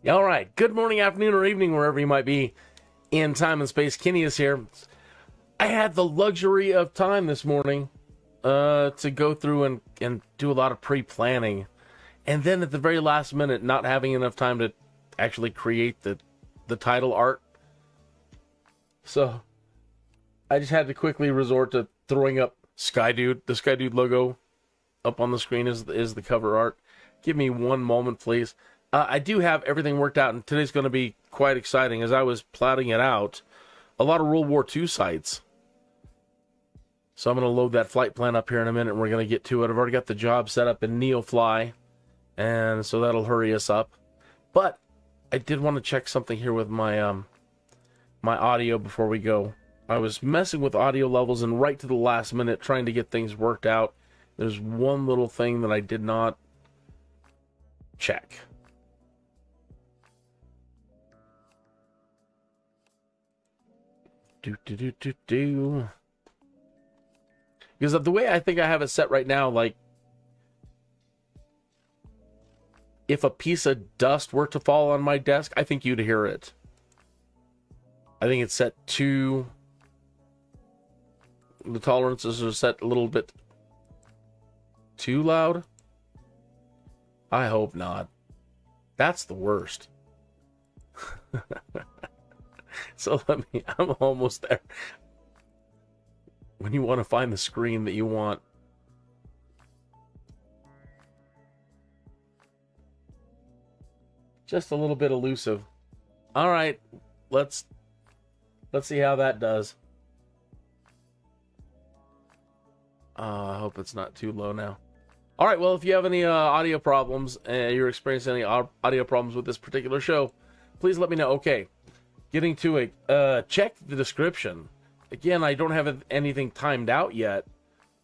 All right. Good morning, afternoon, or evening, wherever you might be in time and space. Kinneas here. I had the luxury of time this morning to go through and do a lot of pre-planning. And then at the very last minute, not having enough time to actually create the title art. So I just had to quickly resort to throwing up Skydude. The Skydude logo up on the screen is the cover art. Give me one moment, please. I do have everything worked out, and today's going to be quite exciting. As I was plotting it out, a lot of World War II sites. So I'm going to load that flight plan up here in a minute, and we're going to get to it. I've already got the job set up in Neofly, and so that'll hurry us up. But I did want to check something here with my my audio before we go. I was messing with audio levels, and right to the last minute, trying to get things worked out. There's one little thing that I did not check. Because of the way I think I have it set right now, like, if a piece of dust were to fall on my desk, I think you'd hear it. I think it's set to... The tolerances are set a little bit too loud. I hope not. That's the worst. So I'm almost there. When you want to find the screen that you want. Just a little bit elusive. All right, let's see how that does. I hope it's not too low now. All right, well, if you have any audio problems, you're experiencing any audio problems with this particular show, please let me know. Okay, getting to it. Check the description. Again, I don't have anything timed out yet,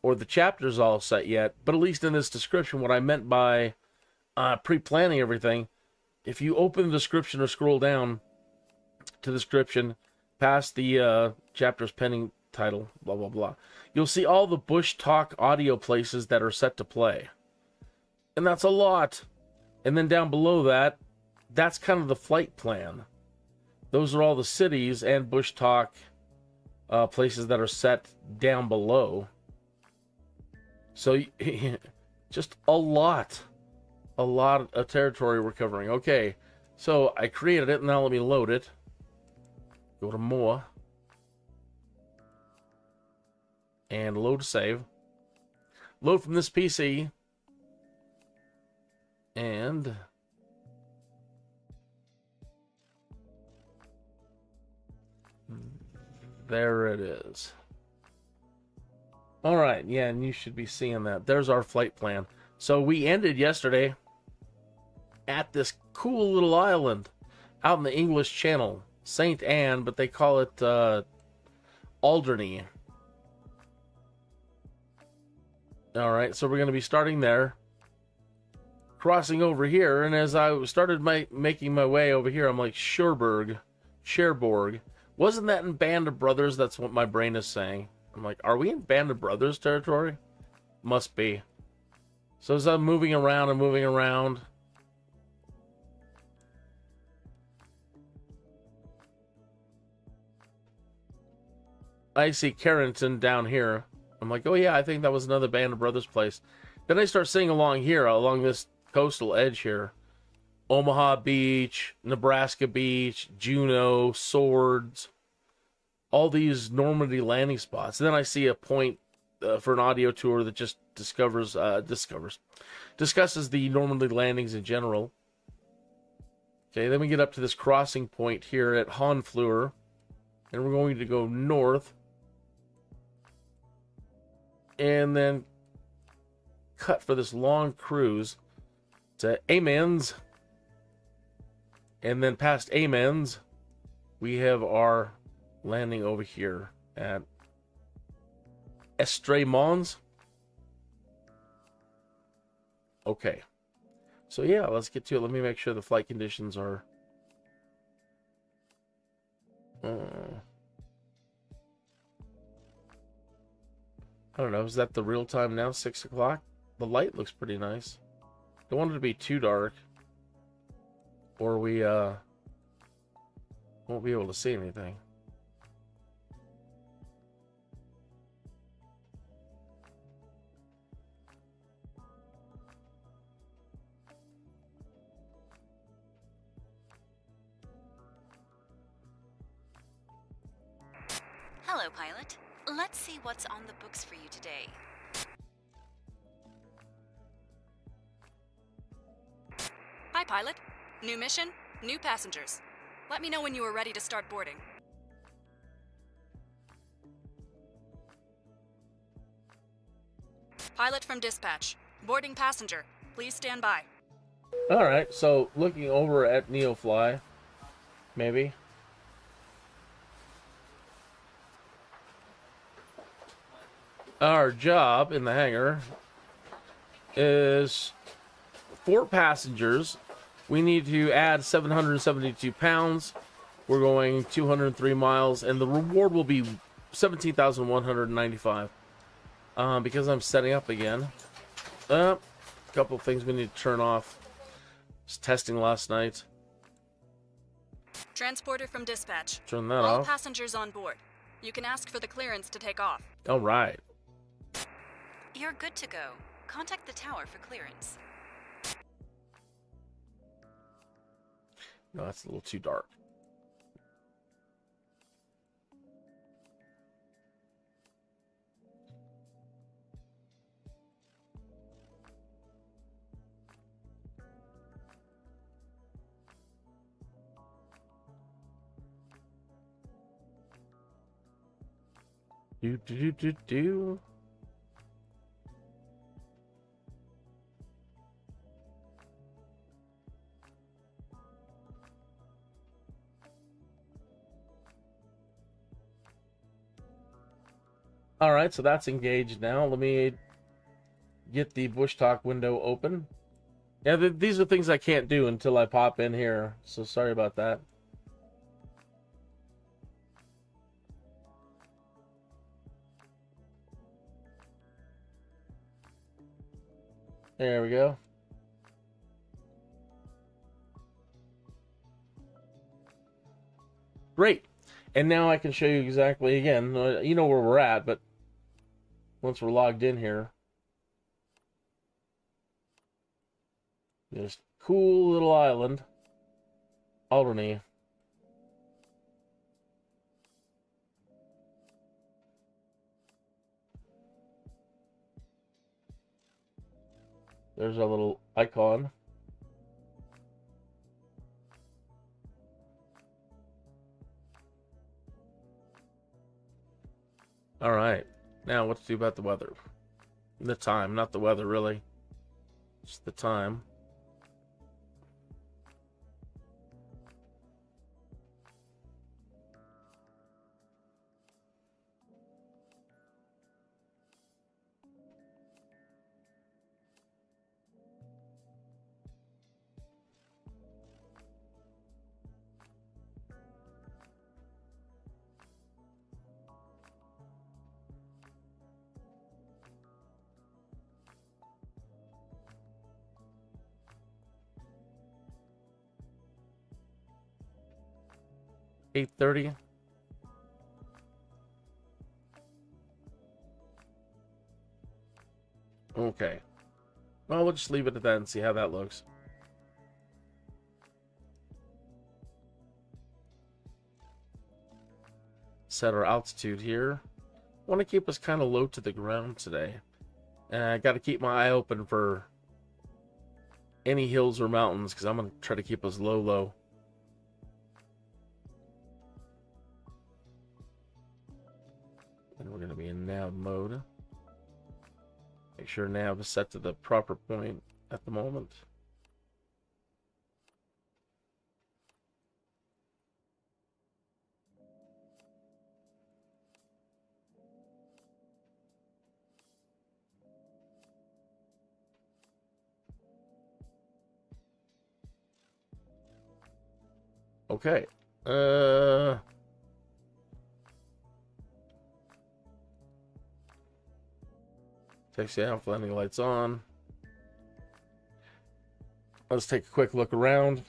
or the chapters all set yet, but at least in this description, what I meant by pre-planning everything, if you open the description or scroll down to the description, past the chapter's pending title, blah, blah, blah, you'll see all the Bush Talk audio places that are set to play. And that's a lot. And then down below that, that's kind of the flight plan. Those are all the cities and Bush Talk places that are set down below. So just a lot of territory we're covering. Okay, so I created it. Now let me load it. Go to more. And load to save. Load from this PC. And there it is. All right, yeah, and you should be seeing that. There's our flight plan. So we ended yesterday at this cool little island out in the English Channel, St. Anne, but they call it Alderney. All right, so we're going to be starting there, crossing over here, and as I started making my way over here, I'm like, Cherbourg. Wasn't that in Band of Brothers? That's what my brain is saying. I'm like, are we in Band of Brothers territory? Must be. So as I'm moving around, I see Carantan down here. I'm like, oh yeah, I think that was another Band of Brothers place. Then I start seeing along here, along this coastal edge here, Omaha Beach, Nebraska Beach, Juno, Swords, all these Normandy landing spots. And then I see a point for an audio tour that just discusses the Normandy landings in general. Okay, then we get up to this crossing point here at Honfleur, and we're going to go north. And then cut for this long cruise to Amiens. And then past Amiens, we have our landing over here at Estres. Okay. So yeah, let's get to it. Let me make sure the flight conditions are... I don't know, is that the real time now? 6 o'clock? The light looks pretty nice. Don't want it to be too dark or we won't be able to see anything. Hello, pilot. Let's see what's on the books for you today. Hi, pilot. New mission, new passengers. Let me know when you are ready to start boarding. Pilot from dispatch. Boarding passenger. Please stand by. Alright, so looking over at Neofly, maybe. Our job in the hangar is 4 passengers. We need to add 772 pounds. We're going 203 miles, and the reward will be 17,195. Because I'm setting up again. A couple of things we need to turn off. Was testing last night. Transporter from dispatch. Turn that All off. passengers on board. You can ask for the clearance to take off. All right. You're good to go. Contact the tower for clearance. No, that's a little too dark. Do. All right, so that's engaged now. Let me get the BUSHTALK window open. Yeah, these are things I can't do until I pop in here, so sorry about that. There we go. Great. And now I can show you exactly, again, you know where we're at, but once we're logged in here, this cool little island, Alderney. There's our little icon. All right. Now, what to do about the weather? The time, not the weather, really. Just the time. $8:30. Okay. Well, we'll just leave it at that and see how that looks. Set our altitude here. I want to keep us kind of low to the ground today. And I got to keep my eye open for any hills or mountains because I'm going to try to keep us low. And we're going to be in nav mode. Make sure nav is set to the proper point at the moment. Okay. Taxi out, landing lights on. Let's take a quick look around.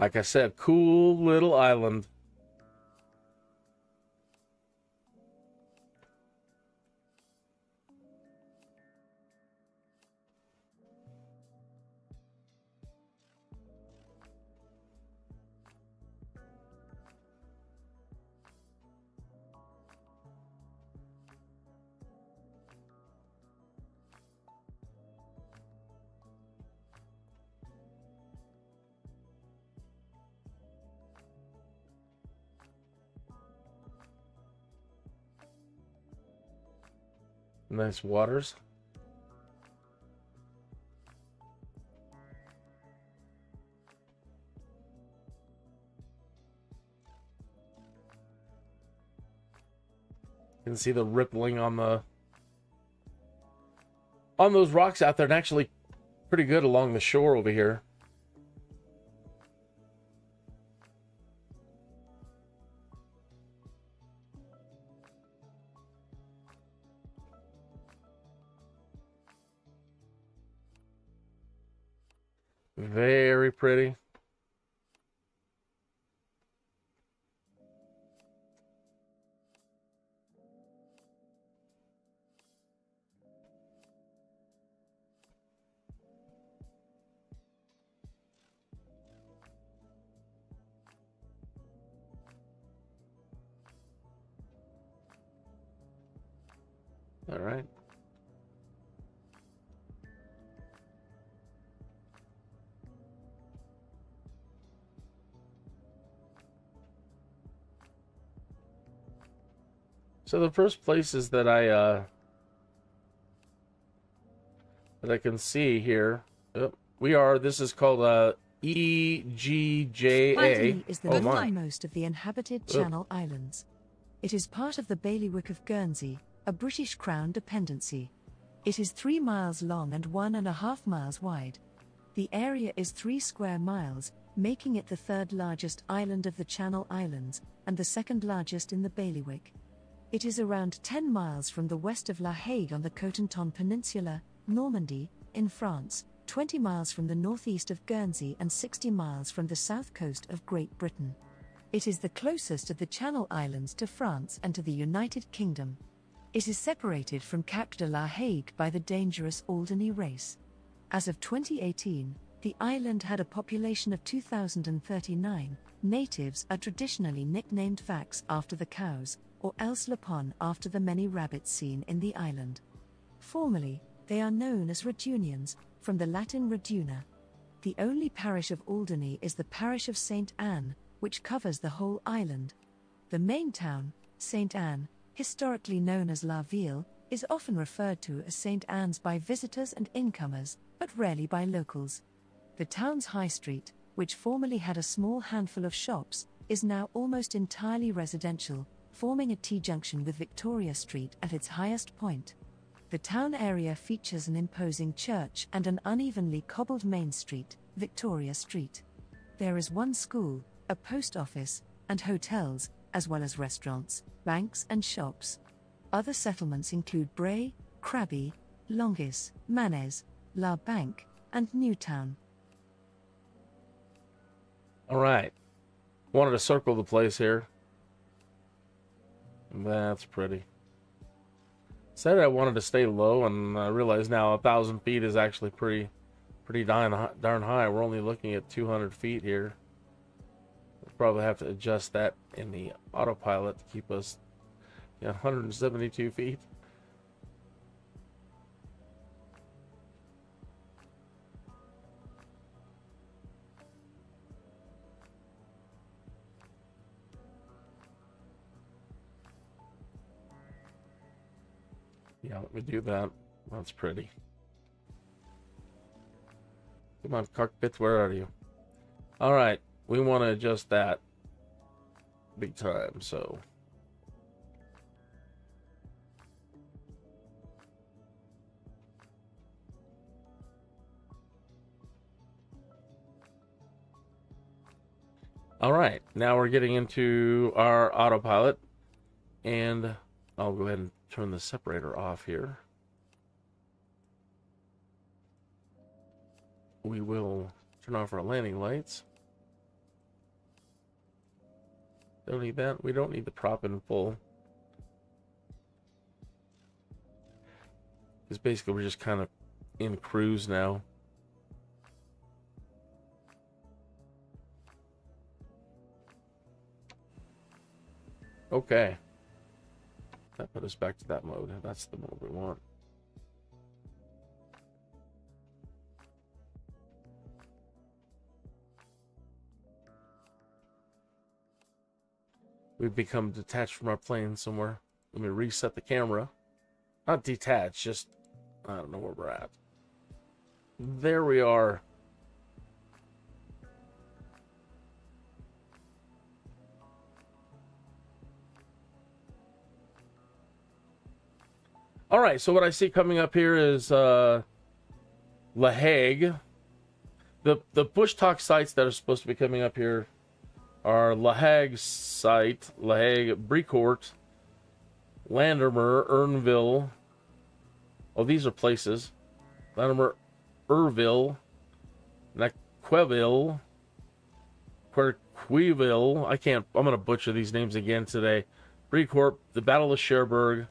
Like I said, cool little island. Nice waters. You can see the rippling on those rocks out there, and actually pretty good along the shore over here. Very pretty. All right. So the first places that I can see here, this is called EGJA. Alderney is the northernmost of the inhabited Channel Islands. It is part of the bailiwick of Guernsey, a British Crown dependency. It is 3 miles long and 1.5 miles wide. The area is 3 square miles, making it the third largest island of the Channel Islands, and the second largest in the bailiwick. It is around 10 miles from the west of La Hague on the Cotentin Peninsula, Normandy, in France, 20 miles from the northeast of Guernsey and 60 miles from the south coast of Great Britain. It is the closest of the Channel Islands to France and to the United Kingdom. It is separated from Cap de la Hague by the dangerous Alderney Race. As of 2018, the island had a population of 2,039. Natives are traditionally nicknamed Vacs after the cows, or else Lapon after the many rabbits seen in the island. Formally, they are known as Redunians, from the Latin reduna. The only parish of Alderney is the parish of St. Anne, which covers the whole island. The main town, St. Anne, historically known as La Ville, is often referred to as St. Anne's by visitors and incomers, but rarely by locals. The town's high street, which formerly had a small handful of shops, is now almost entirely residential, forming a T-junction with Victoria Street at its highest point. The town area features an imposing church and an unevenly cobbled main street, Victoria Street. There is one school, a post office, and hotels, as well as restaurants, banks and shops. Other settlements include Bray, Krabi, Longis, Manez, La Banque, and Newtown. All right. Wanted to circle the place here. That's pretty. Said I wanted to stay low, and I realize now 1,000 feet is actually pretty darn high. We're only looking at 200 feet here. We'll probably have to adjust that in the autopilot to keep us at 172 feet. Yeah, let me do that. That's pretty. Come on, cockpit, where are you? Alright, we want to adjust that big time, so. Alright, now we're getting into our autopilot, and I'll go ahead and turn the separator off here. We will turn off our landing lights. Don't need that. We don't need the prop in full. Because basically we're just kind of in cruise now. Okay. That put us back to that mode. That's the mode we want. We've become detached from our plane somewhere. Let me reset the camera. Not detached, just I don't know where we're at. There we are. All right, so what I see coming up here is La Hague. The BUSHTALK sites that are supposed to be coming up here are La Hague Site, La Hague Brecourt, Landermer, Ernville. Oh, these are places. Landermer, Erville, Querqueville, Querqueville. I'm going to butcher these names again today. Brecourt, the Battle of Joberg,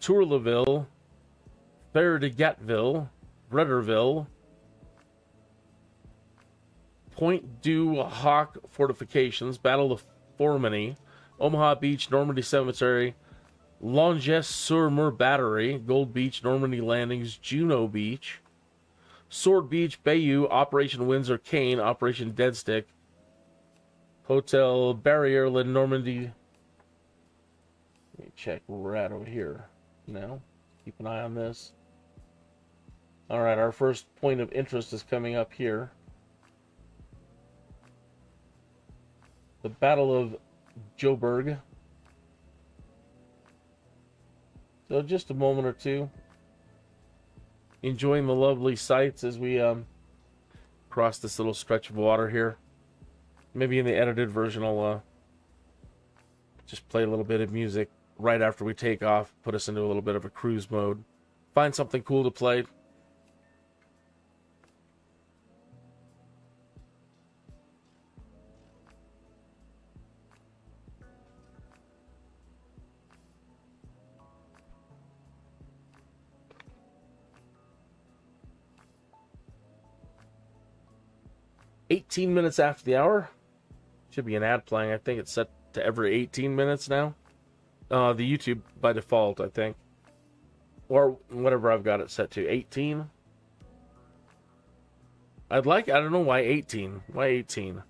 Tourlaville, Ferdegatville, Brederville, Point du Hoc Fortifications, Battle of Formany, Omaha Beach, Normandy Cemetary, Longues-sur-Mer Battery, Gold Beach, Normandy Landings, Juno Beach, Sword Beach, Bayou, Operation Windsor Cane, Operation Dead Stick, Hotel Barriere, Normandy. Let me check where we're at over here. Now, keep an eye on this. Alright, our first point of interest is coming up here. The Battle of Joberg. So just a moment or two. Enjoying the lovely sights as we cross this little stretch of water here. Maybe in the edited version I'll just play a little bit of music right after we take off, put us into a little bit of a cruise mode. Find something cool to play. $18 minutes after the hour. Should be an ad playing. I think it's set to every 18 minutes now. The YouTube by default, I think. Or whatever I've got it set to. 18? I don't know why 18. Why 18?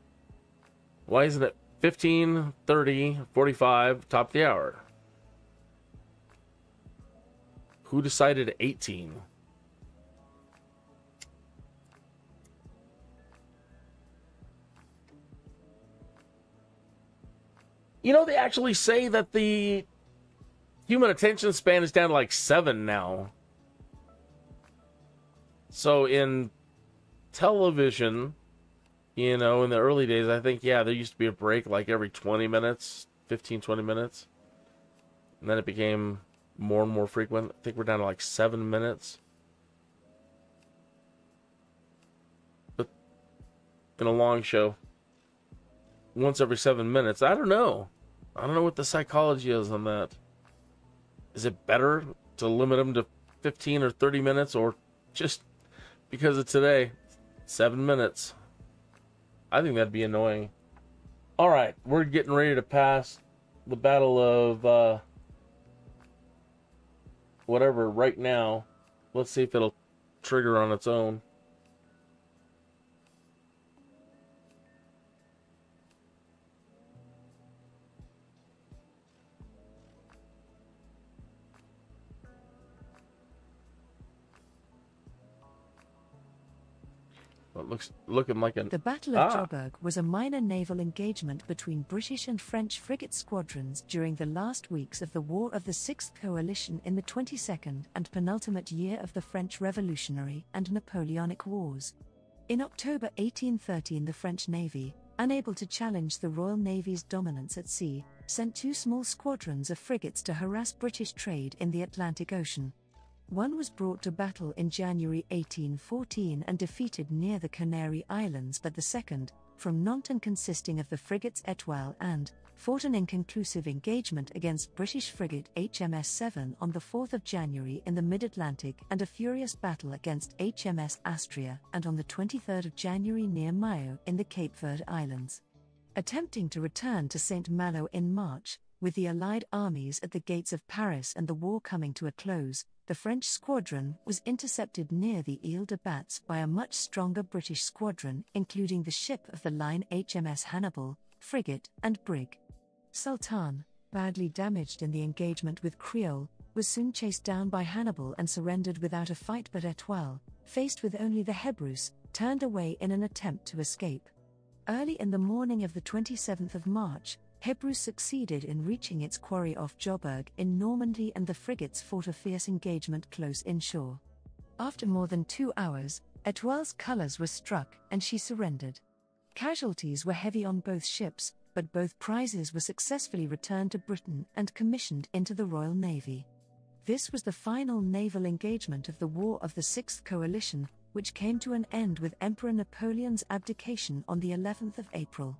Why isn't it 15, 30, 45, top of the hour? Who decided 18? You know, they actually say that the human attention span is down to like 7 now. So in television, you know, in the early days, I think, yeah, there used to be a break like every 20 minutes, 15, 20 minutes. And then it became more and more frequent. I think we're down to like 7 minutes. But in a long show, once every 7 minutes, I don't know. I don't know what the psychology is on that. Is it better to limit them to 15 or 30 minutes, or just because of today, 7 minutes? I think that'd be annoying. All right, we're getting ready to pass the Battle of whatever right now. Let's see if it'll trigger on its own. Well, looking like The Battle of Joberg was a minor naval engagement between British and French frigate squadrons during the last weeks of the War of the Sixth Coalition in the 22nd and penultimate year of the French Revolutionary and Napoleonic Wars. In October 1813, the French Navy, unable to challenge the Royal Navy's dominance at sea, sent 2 small squadrons of frigates to harass British trade in the Atlantic Ocean. One was brought to battle in January 1814 and defeated near the Canary Islands, but the second, from Nantes and consisting of the frigates Etoile and, fought an inconclusive engagement against British frigate HMS Seven on the 4th of January in the mid-Atlantic and a furious battle against HMS Astrea and on the 23rd of January near Mayo in the Cape Verde Islands. Attempting to return to St. Malo in March, with the Allied armies at the gates of Paris and the war coming to a close, the French squadron was intercepted near the Ile de Bats by a much stronger British squadron, including the ship of the line HMS Hannibal, frigate, and brig. Sultan, badly damaged in the engagement with Creole, was soon chased down by Hannibal and surrendered without a fight, but Etoile, faced with only the Hébrus, turned away in an attempt to escape. Early in the morning of the 27th of March, Hébrus succeeded in reaching its quarry off Joberg in Normandy, and the frigates fought a fierce engagement close inshore. After more than 2 hours, Etoile's colours were struck and she surrendered. Casualties were heavy on both ships, but both prizes were successfully returned to Britain and commissioned into the Royal Navy. This was the final naval engagement of the War of the Sixth Coalition, which came to an end with Emperor Napoleon's abdication on the 11th of April.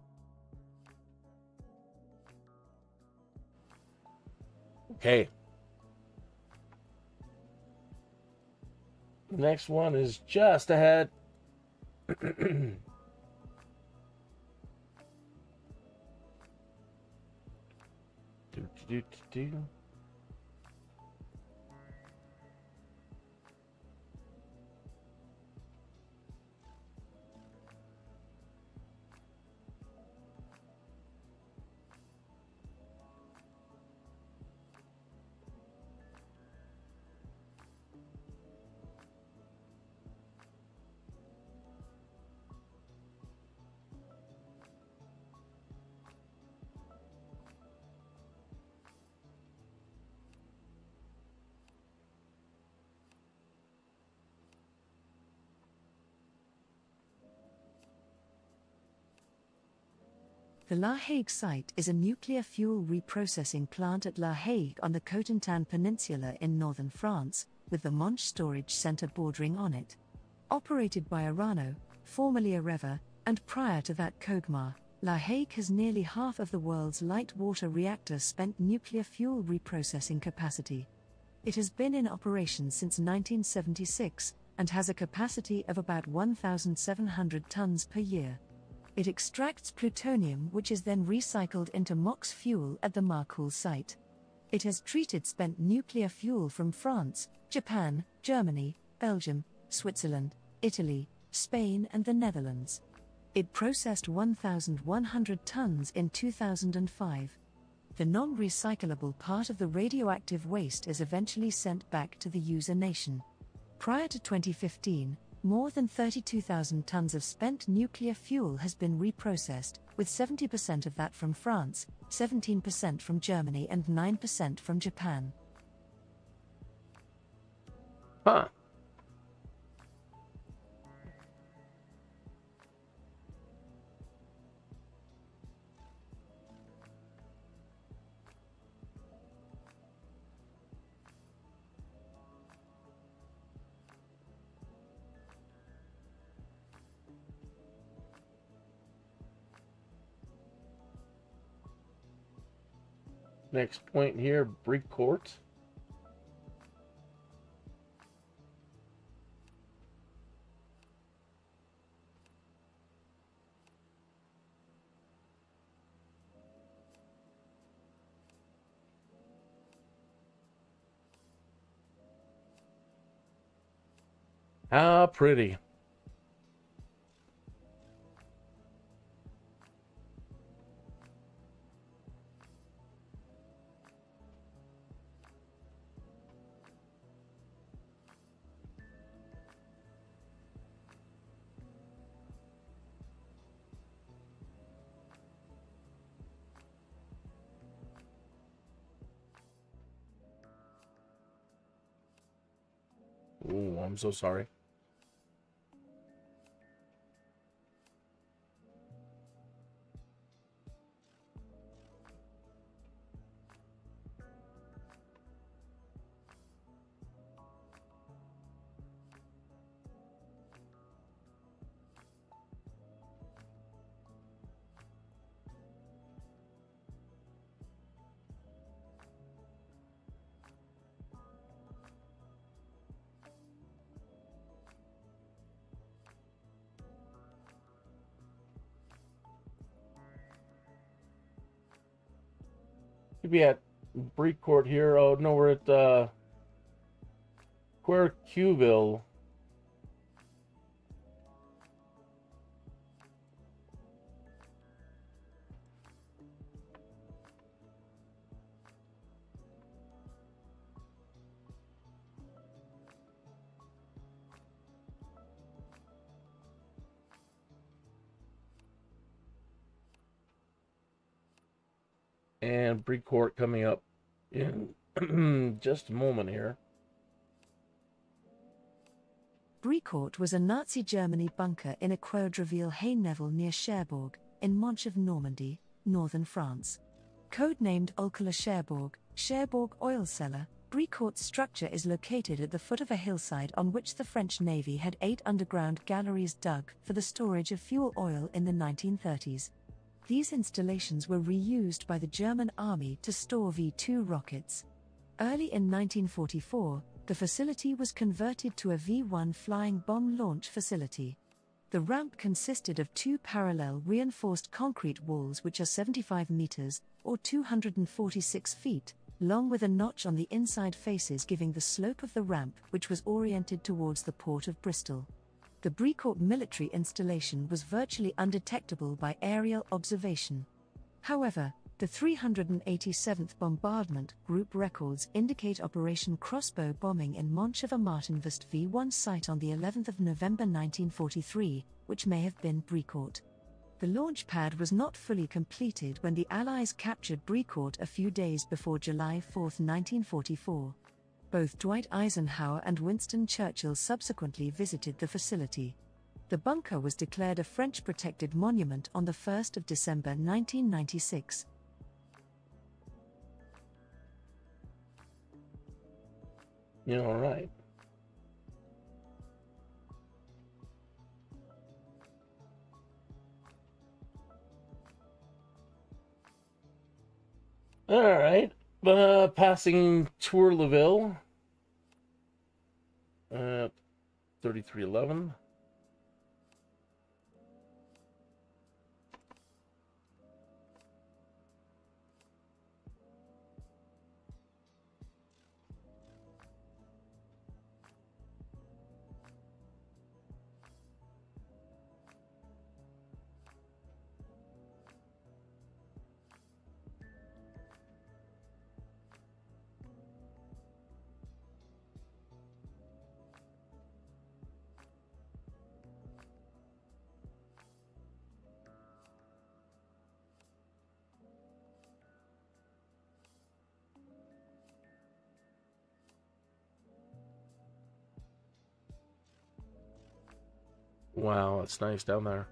Okay. The next one is just ahead. Do, do, do, do. The La Hague site is a nuclear fuel reprocessing plant at La Hague on the Cotentin Peninsula in northern France, with the Monch storage centre bordering on it. Operated by Orano, formerly Areva, and prior to that Kogma, La Hague has nearly half of the world's light water reactor spent nuclear fuel reprocessing capacity. It has been in operation since 1976, and has a capacity of about 1,700 tons per year. It extracts plutonium, which is then recycled into MOX fuel at the Marcoule site. It has treated spent nuclear fuel from France, Japan, Germany, Belgium, Switzerland, Italy, Spain and the Netherlands. It processed 1,100 tons in 2005. The non-recyclable part of the radioactive waste is eventually sent back to the user nation. Prior to 2015, more than 32,000 tons of spent nuclear fuel has been reprocessed, with 70% of that from France, 17% from Germany and 9% from Japan. Huh. Next point here, Bricourt. How pretty. Ooh, I'm so sorry. Could be at Brecourt here. Oh, no, we're at Querqueville. And Brecourt coming up in just a moment here. Brecourt was a Nazi Germany bunker in Ecramenville AGnerville near Cherbourg, in Manche of Normandy, northern France. Codenamed Ulcala Cherbourg, Cherbourg oil cellar, Brecourt's structure is located at the foot of a hillside on which the French Navy had 8 underground galleries dug for the storage of fuel oil in the 1930s. These installations were reused by the German army to store V-2 rockets. Early in 1944, the facility was converted to a V-1 flying bomb launch facility. The ramp consisted of 2 parallel reinforced concrete walls which are 75 meters, or 246 feet, long with a notch on the inside faces giving the slope of the ramp which was oriented towards the port of Bristol. The Brecourt military installation was virtually undetectable by aerial observation. However, the 387th Bombardment Group records indicate Operation Crossbow bombing in Montchevar-Martinvest V1 site on the 11th of November 1943, which may have been Brecourt. The launch pad was not fully completed when the Allies captured Brecourt a few days before July 4, 1944. Both Dwight Eisenhower and Winston Churchill subsequently visited the facility. The bunker was declared a French protected monument on the 1st of December 1996. Yeah, all right. All right. Passing Tourlaville. 3311. Wow, it's nice down there.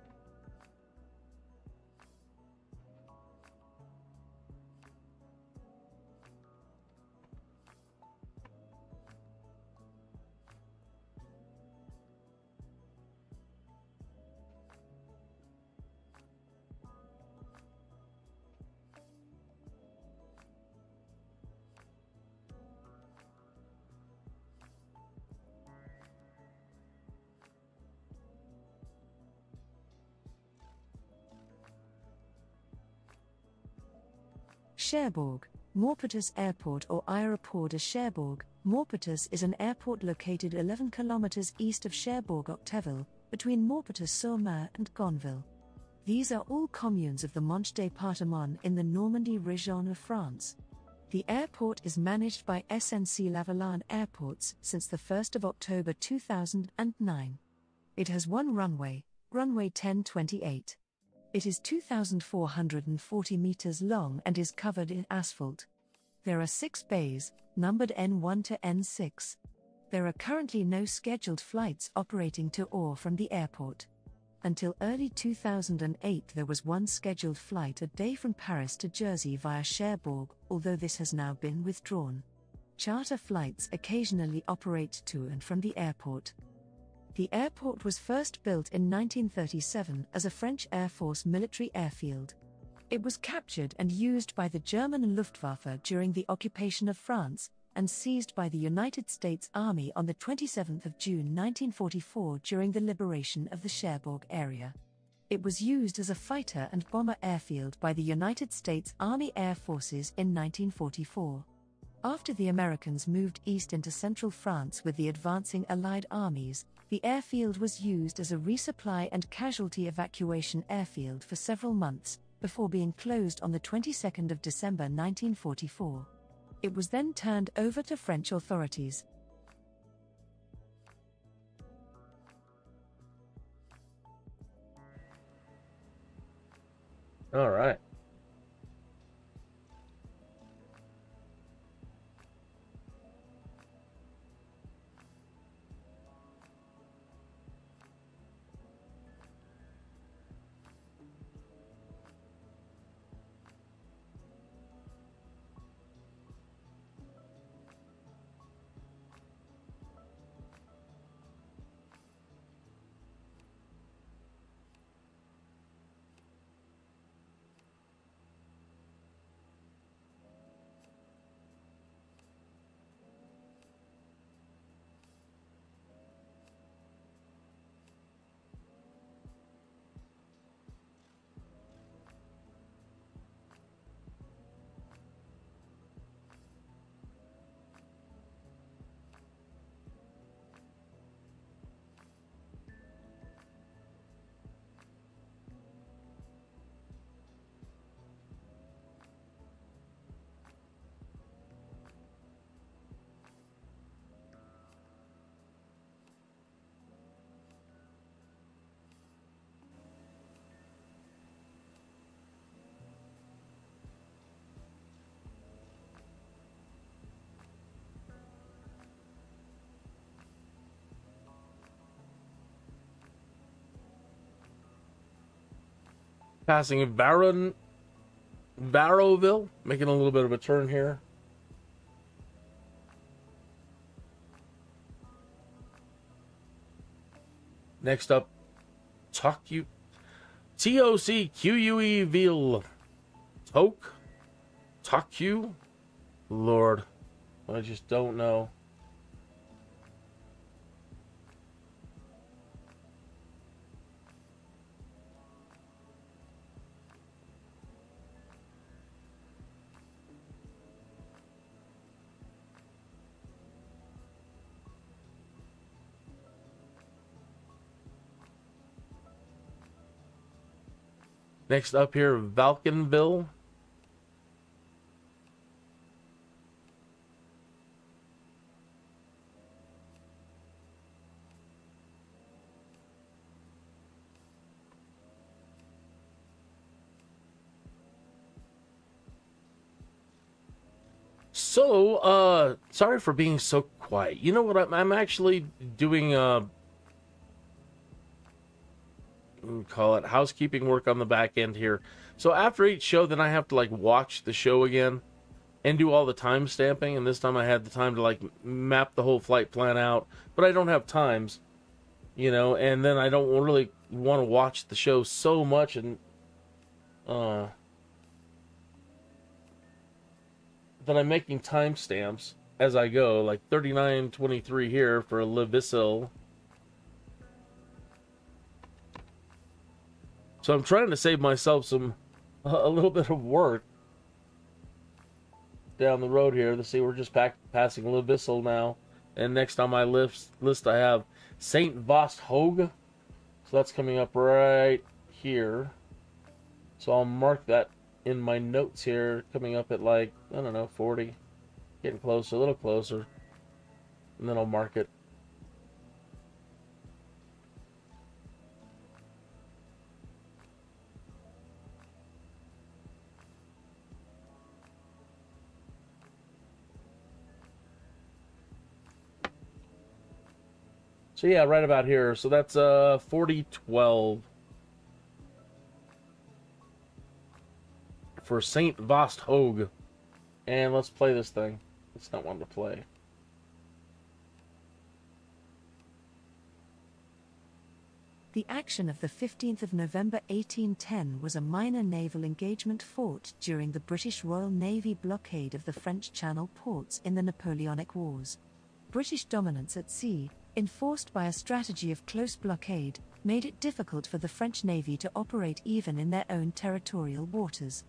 Cherbourg Maupertus Airport or Aéroport de Cherbourg Maupertus is an airport located 11 kilometers east of Cherbourg-Octeville, between Maupertus-sur-Mer and Gonville. These are all communes of the Manche département in the Normandy region of France. The airport is managed by SNC-Lavalin Airports since the 1st of October 2009. It has one runway, runway 1028. It is 2,440 meters long and is covered in asphalt. There are 6 bays, numbered N1 to N6. There are currently no scheduled flights operating to or from the airport. Until early 2008 there was one scheduled flight a day from Paris to Jersey via Cherbourg, although this has now been withdrawn. Charter flights occasionally operate to and from the airport. The airport was first built in 1937 as a French Air Force military airfield. It was captured and used by the German Luftwaffe during the occupation of France, and seized by the United States Army on the 27th of June 1944 during the liberation of the Cherbourg area. It was used as a fighter and bomber airfield by the United States Army Air Forces in 1944. After the Americans moved east into central France with the advancing Allied armies, the airfield was used as a resupply and casualty evacuation airfield for several months, before being closed on the 22nd of December 1944. It was then turned over to French authorities. All right. Passing Barrowville, making a little bit of a turn here. Next up, TOCQUEville. Toku? Lord, I just don't know. Next up here, Valkenville. So, sorry for being so quiet. You know what? I'm actually doing, we call it housekeeping work on the back end here. So after each show, then I have to like watch the show again and do all the time stamping. And this time I had the time to like map the whole flight plan out, but I don't have times, you know, and then I don't really want to watch the show so much. And, then I'm making timestamps as I go, like 39:23 here for Levisille. So I'm trying to save myself a little bit of work down the road here. Let's see, we're just passing Levisille now. And next on my list I have St. Vost Hogue. So that's coming up right here. So I'll mark that in my notes here, coming up at like, I don't know, 40. Getting closer, a little closer. And then I'll mark it. So yeah, right about here. So that's 4012 for St. Vost Hogue. And let's play this thing. It's not one to play. The action of the 15th of November 1810 was a minor naval engagement fought during the British Royal Navy blockade of the French Channel ports in the Napoleonic Wars. British dominance at sea, enforced by a strategy of close blockade, made it difficult for the French Navy to operate even in their own territorial waters.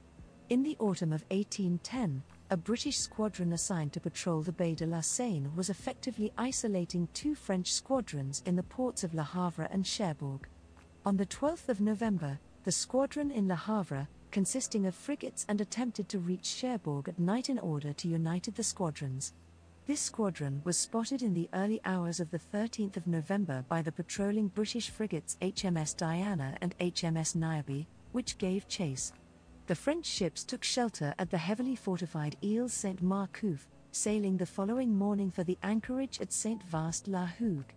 In the autumn of 1810, a British squadron assigned to patrol the Baie de la Seine was effectively isolating two French squadrons in the ports of Le Havre and Cherbourg. On the 12th of November, the squadron in Le Havre, consisting of frigates, and attempted to reach Cherbourg at night in order to unite the squadrons. This squadron was spotted in the early hours of the 13th of November by the patrolling British frigates HMS Diana and HMS Niobe, which gave chase. The French ships took shelter at the heavily fortified Îles Saint-Marcouf, sailing the following morning for the anchorage at Saint-Vaast-la-Hougue.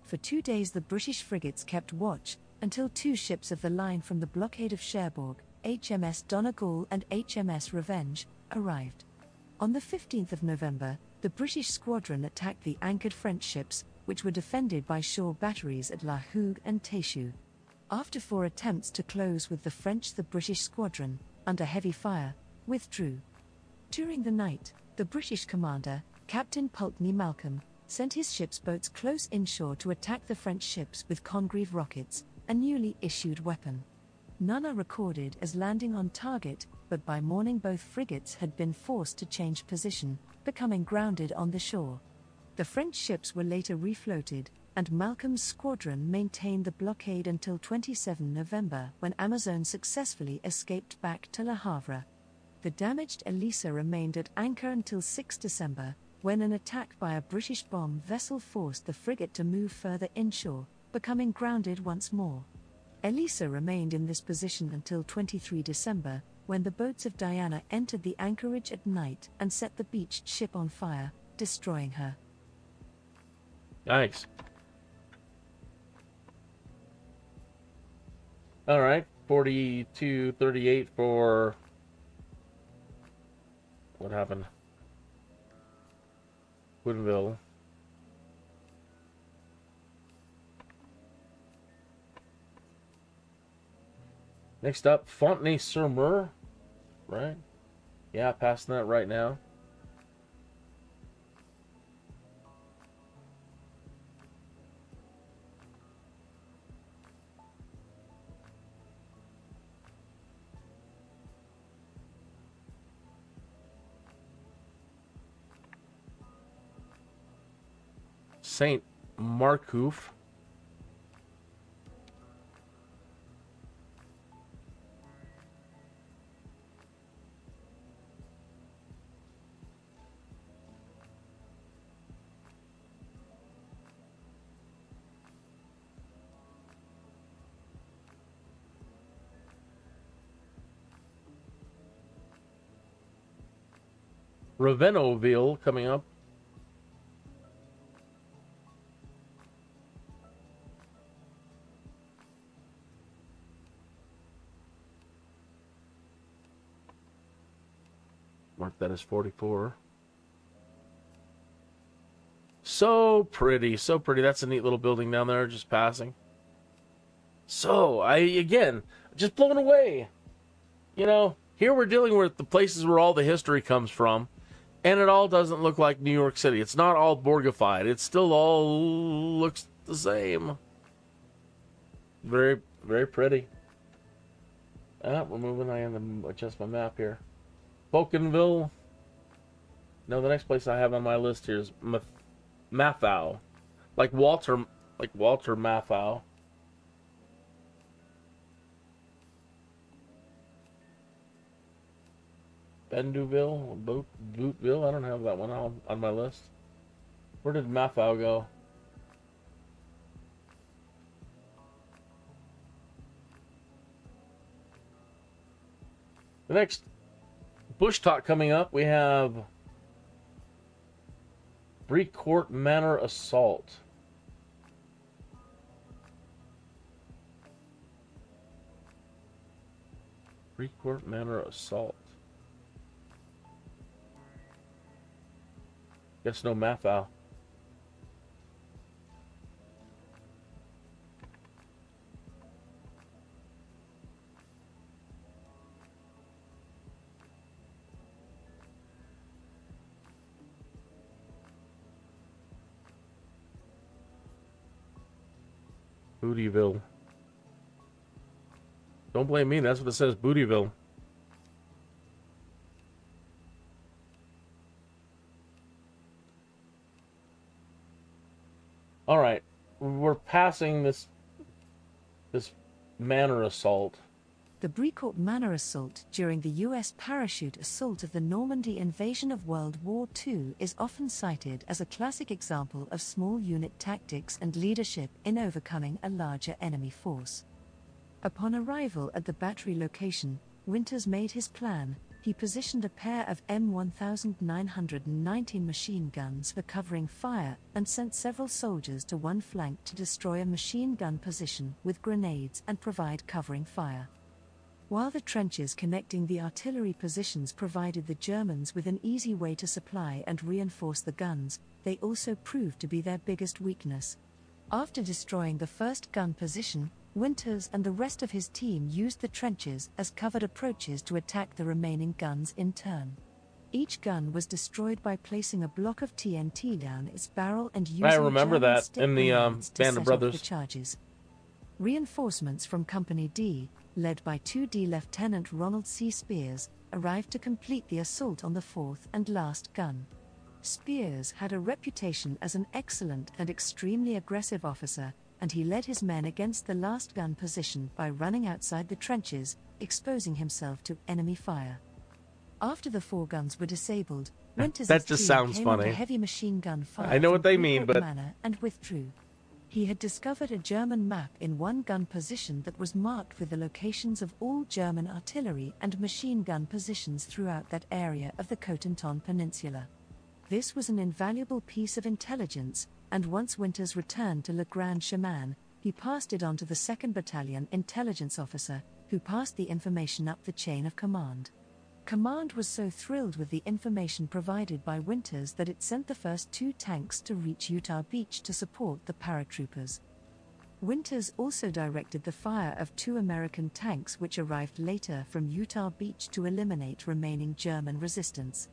For 2 days the British frigates kept watch, until two ships of the line from the blockade of Cherbourg, HMS Donegal and HMS Revenge, arrived. On the 15th of November, the British squadron attacked the anchored French ships, which were defended by shore batteries at La Hougue and Téchou. After 4 attempts to close with the French, the British squadron, under heavy fire, withdrew. During the night, the British commander, Captain Pulteney Malcolm, sent his ship's boats close inshore to attack the French ships with Congreve rockets, a newly issued weapon. None are recorded as landing on target, but by morning both frigates had been forced to change position, becoming grounded on the shore. The French ships were later refloated, and Malcolm's squadron maintained the blockade until 27 November, when Amazon successfully escaped back to Le Havre. The damaged Elisa remained at anchor until 6 December, when an attack by a British bomb vessel forced the frigate to move further inshore, becoming grounded once more. Elisa remained in this position until 23 December, when the boats of Diana entered the anchorage at night and set the beached ship on fire, destroying her. Nice. All right, 42-38 for... What happened? Querqueville. Next up, Fontenay-sur-Mer, right? Yeah, passing that right now. Saint-Marcouf. Ravenoville coming up. Mark that as 44. So pretty, so pretty. That's a neat little building down there, just passing. So, again, just blown away. You know, here we're dealing with the places where all the history comes from, and it all doesn't look like New York City. It's not all Borgified. It still all looks the same. Very, very pretty. We're moving. I am to adjust my map here. Bougainville. No, the next place I have on my list here is Maffau. Like Walter Maffau. Benduville, Bootville. I don't have that one on my list. Where did Maffau go? The next Bush Talk coming up, we have Brecourt Manor Assault. Brecourt Manor Assault. Guess no Maffau. Bootyville. Don't blame me, that's what it says, Bootyville. Alright, we're passing this manor assault. The Bricourt Manor assault during the U.S. parachute assault of the Normandy invasion of World War II is often cited as a classic example of small unit tactics and leadership in overcoming a larger enemy force. Upon arrival at the battery location, Winters made his plan. He positioned a pair of M1919 machine guns for covering fire and sent several soldiers to one flank to destroy a machine gun position with grenades and provide covering fire. While the trenches connecting the artillery positions provided the Germans with an easy way to supply and reinforce the guns, they also proved to be their biggest weakness. After destroying the first gun position, Winters and the rest of his team used the trenches as covered approaches to attack the remaining guns in turn. Each gun was destroyed by placing a block of TNT down its barrel and using I remember German that stick in the grenades to Band set of off Brothers. the charges. Reinforcements from Company D, led by 2D Lieutenant Ronald C. Spears, arrived to complete the assault on the fourth and last gun. Spears had a reputation as an excellent and extremely aggressive officer, and he led his men against the last gun position by running outside the trenches, exposing himself to enemy fire. After the four guns were disabled, Winters' That just team sounds came under funny. heavy machine gun fire I know what from they mean, Bricourt but- Manor and withdrew. He had discovered a German map in one gun position that was marked with the locations of all German artillery and machine gun positions throughout that area of the Cotentin Peninsula. This was an invaluable piece of intelligence, and once Winters returned to Le Grand Chemin, he passed it on to the 2nd Battalion intelligence officer, who passed the information up the chain of command. Command was so thrilled with the information provided by Winters that it sent the first 2 tanks to reach Utah Beach to support the paratroopers. Winters also directed the fire of 2 American tanks which arrived later from Utah Beach to eliminate remaining German resistance.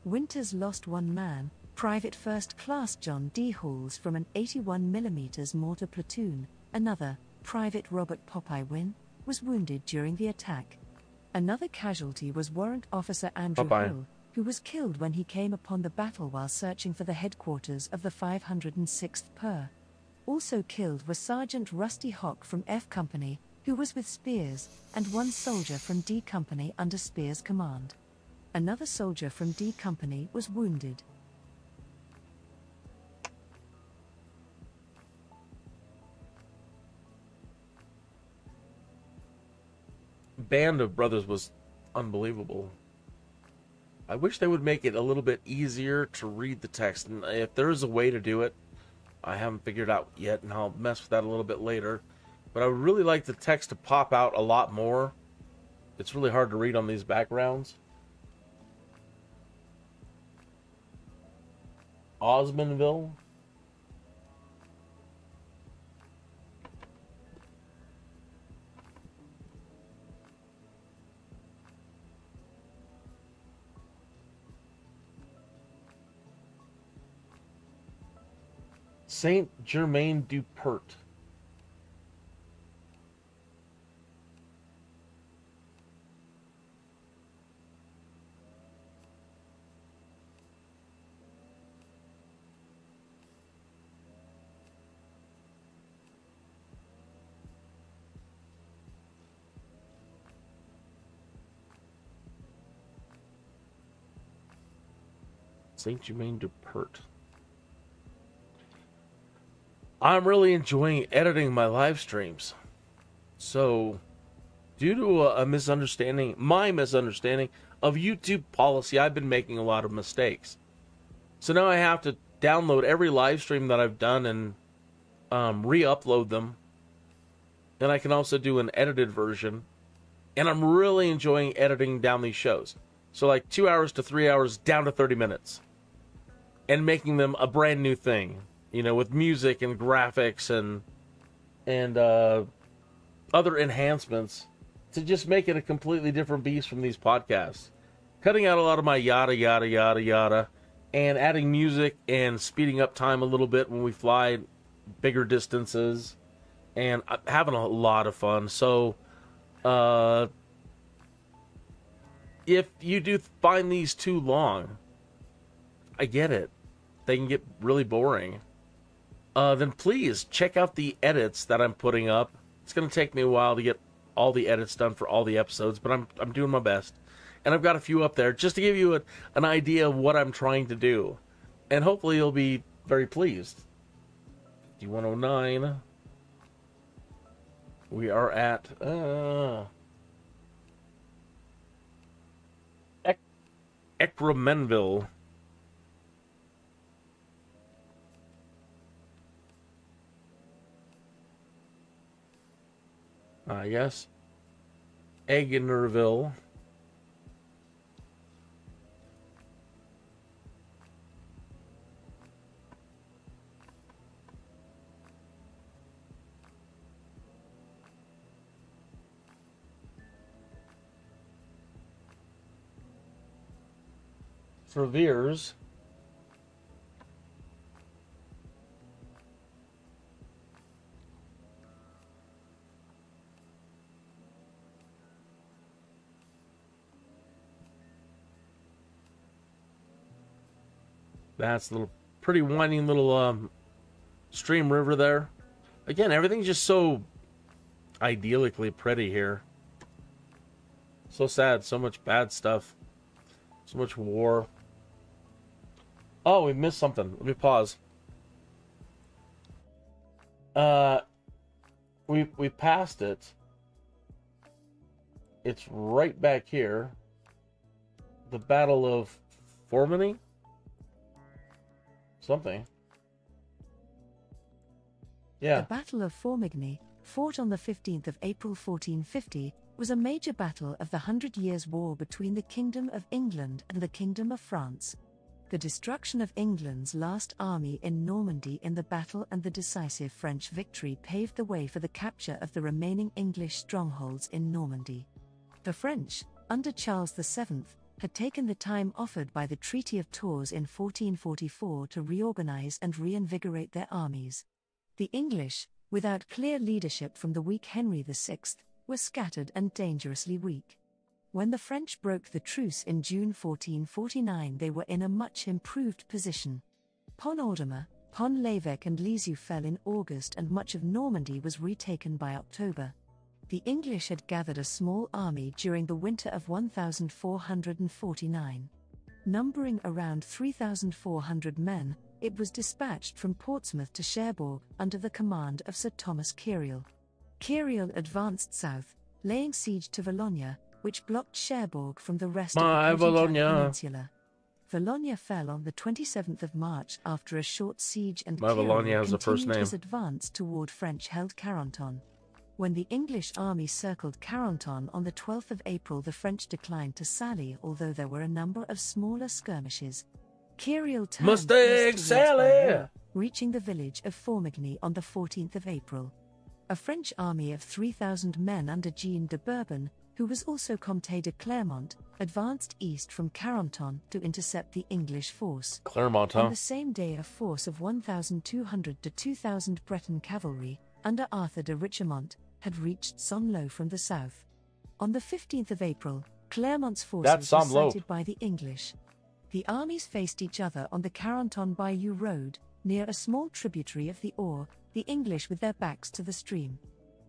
Winters lost 1 man, Private First Class John D. Halls from an 81mm mortar platoon. Another, Private Robert Popeye Wynn, was wounded during the attack. Another casualty was Warrant Officer Andrew Popeye. Hill, who was killed when he came upon the battle while searching for the headquarters of the 506th Per. Also killed was Sergeant Rusty Hock from F Company, who was with Spears, and 1 soldier from D Company under Spears' command. Another soldier from D Company was wounded. Band of Brothers was unbelievable. I wish they would make it a little bit easier to read the text, and if there is a way to do it, I haven't figured out yet, and I'll mess with that a little bit later. But I would really like the text to pop out a lot more. It's really hard to read on these backgrounds. Osmondville. Saint-Germain-du-Port. Saint-Germain-du-Port. I'm really enjoying editing my live streams. So, due to a misunderstanding, my misunderstanding of YouTube policy, I've been making a lot of mistakes. So now I have to download every live stream that I've done and re-upload them. And I can also do an edited version. And I'm really enjoying editing down these shows. So like 2 hours to 3 hours down to 30 minutes. And making them a brand new thing. You know, with music and graphics and other enhancements to just make it a completely different beast from these podcasts. Cutting out a lot of my yada, yada, yada, yada, and adding music and speeding up time a little bit when we fly bigger distances. and I'm having a lot of fun. So, if you do find these too long, I get it. They can get really boring. Then please check out the edits that I'm putting up. It's going to take me a while to get all the edits done for all the episodes, but I'm doing my best. And I've got a few up there just to give you an idea of what I'm trying to do. And hopefully you'll be very pleased. 5109. We are at Ecramenville. Yes. AGnerville. Traverse. That's a little pretty winding little stream river there. Again, everything's just so idyllically pretty here. So sad, so much bad stuff. So much war. Oh, we missed something. Let me pause. We passed it. It's right back here. The Battle of Formigny? Something. Yeah. The Battle of Formigny, fought on the 15th of April 1450, was a major battle of the 100 Years' War between the Kingdom of England and the Kingdom of France. The destruction of England's last army in Normandy in the battle and the decisive French victory paved the way for the capture of the remaining English strongholds in Normandy. The French, under Charles VII, had taken the time offered by the Treaty of Tours in 1444 to reorganize and reinvigorate their armies. The English, without clear leadership from the weak Henry VI, were scattered and dangerously weak. When the French broke the truce in June 1449, they were in a much improved position. Pont-Audemer, Pont-l'Évêque and Lisieux fell in August, and much of Normandy was retaken by October. The English had gathered a small army during the winter of 1449. Numbering around 3,400 men, it was dispatched from Portsmouth to Cherbourg under the command of Sir Thomas Kyriel. Kyriel advanced south, laying siege to Valognes, which blocked Cherbourg from the rest of the peninsula. Valognes fell on the 27th of March after a short siege, and Kyriel continued his advance toward French-held Carantan. When the English army circled Carantan on the 12th of April, the French declined to sally, although there were a number of smaller skirmishes. Kyriel turned Mustang Sally, reaching the village of Formigny on the 14th of April. A French army of 3,000 men under Jean de Bourbon, who was also Comte de Clermont, advanced east from Carantan to intercept the English force. Clermont, On the same day, a force of 1,200 to 2,000 Breton cavalry, under Arthur de Richemont, had reached Sonlo from the south. On the 15th of April, Clermont's forces were sighted by the English. The armies faced each other on the Carantan Bayou Road, near a small tributary of the Our, the English with their backs to the stream.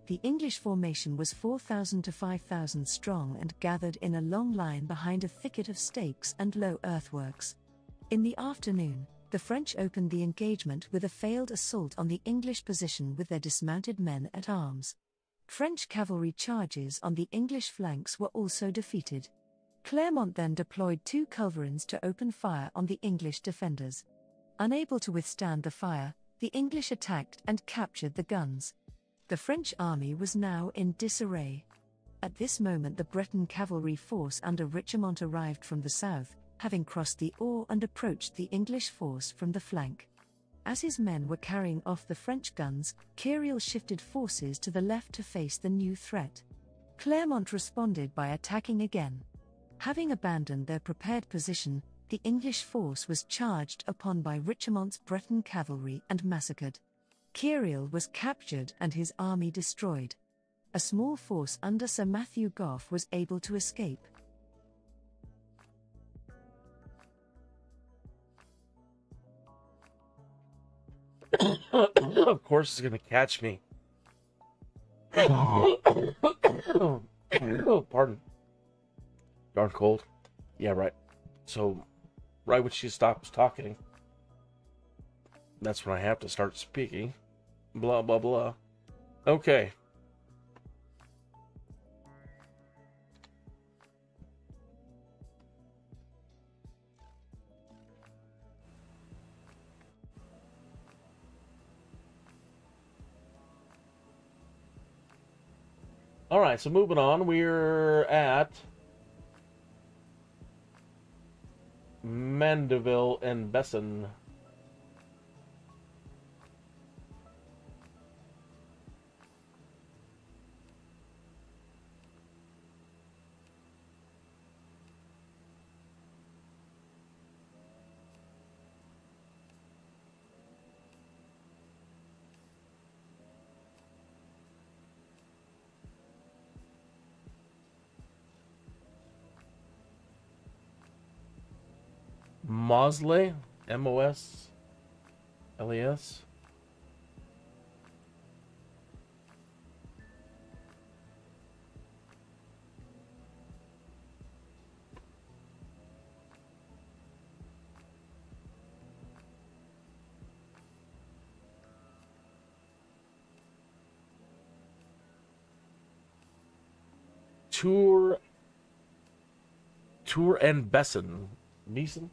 The English formation was 4,000 to 5,000 strong and gathered in a long line behind a thicket of stakes and low earthworks. In the afternoon, the French opened the engagement with a failed assault on the English position with their dismounted men at arms. French cavalry charges on the English flanks were also defeated. Clermont then deployed 2 culverins to open fire on the English defenders. Unable to withstand the fire, the English attacked and captured the guns. The French army was now in disarray. At this moment, the Breton cavalry force under Richemont arrived from the south, having crossed the Our and approached the English force from the flank. As his men were carrying off the French guns, Kyriel shifted forces to the left to face the new threat. Clermont responded by attacking again. Having abandoned their prepared position, the English force was charged upon by Richemont's Breton cavalry and massacred. Querqueville was captured and his army destroyed. A small force under Sir Matthew Gough was able to escape. Of course it's going to catch me. Oh, pardon. Darn cold. Yeah, right. So, right when she stops talking, that's when I have to start speaking. Blah, blah, blah. Okay. All right, so moving on, we're at Mandeville and Besson. Mosley, M-O-S-L-E-S. Tour En Bessen. Bessen?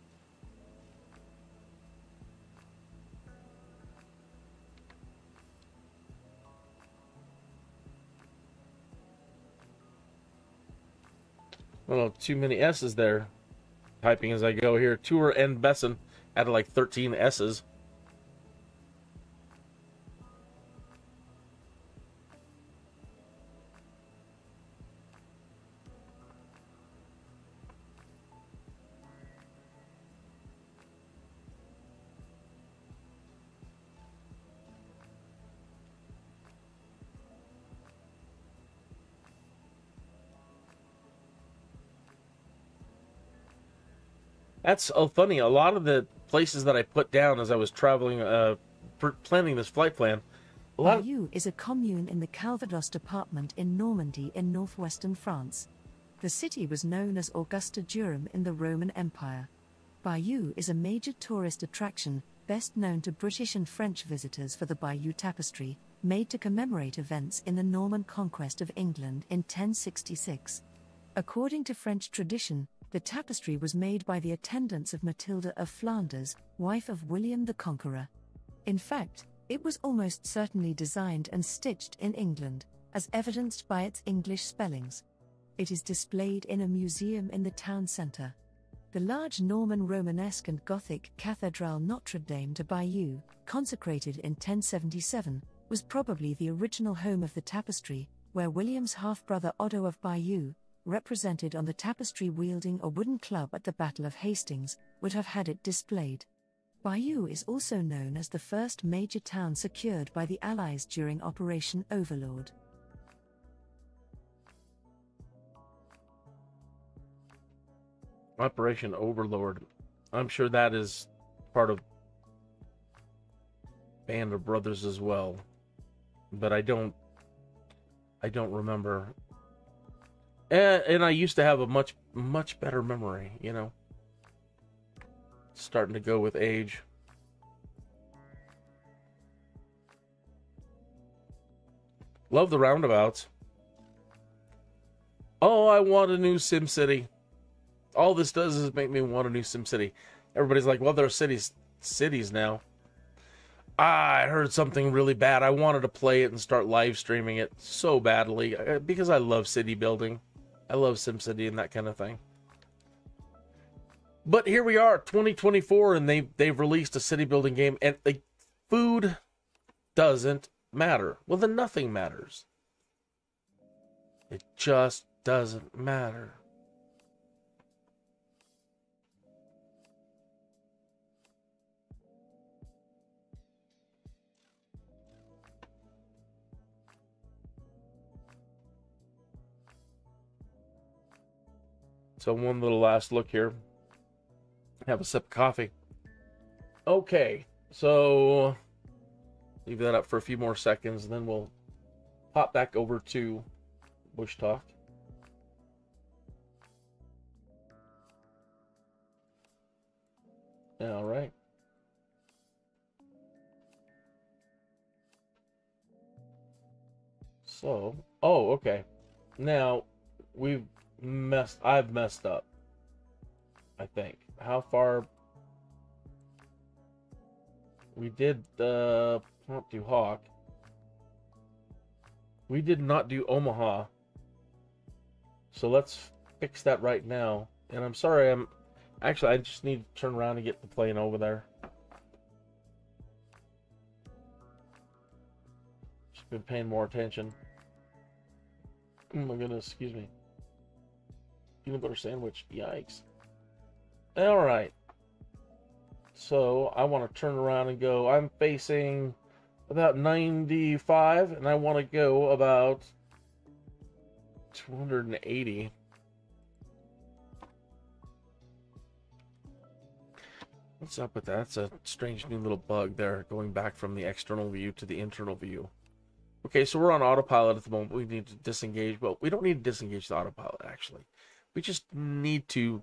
Oh, too many S's there. Typing as I go here. Tour En Bessen. Added like 13 S's. That's funny. A lot of the places that I put down as I was traveling, planning this flight plan. Bayeux is a commune in the Calvados department in Normandy in northwestern France. The city was known as Augusta Durham in the Roman Empire. Bayeux is a major tourist attraction, best known to British and French visitors for the Bayeux Tapestry, made to commemorate events in the Norman conquest of England in 1066. According to French tradition, the tapestry was made by the attendants of Matilda of Flanders, wife of William the Conqueror. In fact, it was almost certainly designed and stitched in England, as evidenced by its English spellings. It is displayed in a museum in the town centre. The large Norman Romanesque and Gothic Cathedral Notre Dame de Bayeux, consecrated in 1077, was probably the original home of the tapestry, where William's half-brother Otto of Bayeux, represented on the tapestry wielding a wooden club at the Battle of Hastings, would have had it displayed. Bayeux is also known as the first major town secured by the Allies during Operation Overlord. Operation Overlord. I'm sure that is part of Band of Brothers as well, but I don't remember. And I used to have a much better memory, you know. Starting to go with age. Love the roundabouts. Oh, I want a new SimCity. All this does is make me want a new SimCity. Everybody's like, well, there are cities now. I heard something really bad. I wanted to play it and start live streaming it so badly because I love city building. I love SimCity and that kind of thing. But here we are, 2024, and they've released a city building game, and the food doesn't matter. Well, then nothing matters. It just doesn't matter. So one little last look here. Have a sip of coffee. Okay, so leave that up for a few more seconds, and then we'll pop back over to Bush Talk. All right. So, oh, okay. Now, I've messed up, I think. How far? We did not do Hawk. We did not do Omaha. So let's fix that right now. And I'm sorry, I just need to turn around and get the plane over there. Just been paying more attention. Oh my goodness, excuse me. Peanut butter sandwich, yikes. Alright. So I want to turn around and go. I'm facing about 95, and I want to go about 280. What's up with that? That's a strange new little bug there, going back from the external view to the internal view. Okay, so we're on autopilot at the moment. We need to disengage. Well, we don't need to disengage the autopilot, actually. We just need to...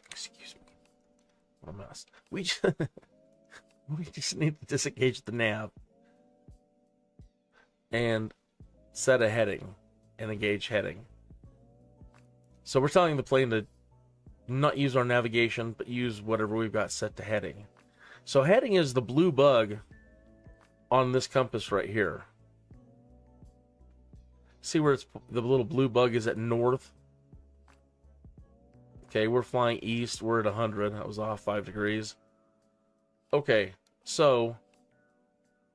Excuse me. What a mess. We just need to disengage the nav and set a heading and engage heading. So we're telling the plane to not use our navigation, but use whatever we've got set to heading. So heading is the blue bug on this compass right here. See where it's the little blue bug is at north? Okay, we're flying east. We're at 100. That was off 5 degrees. Okay, so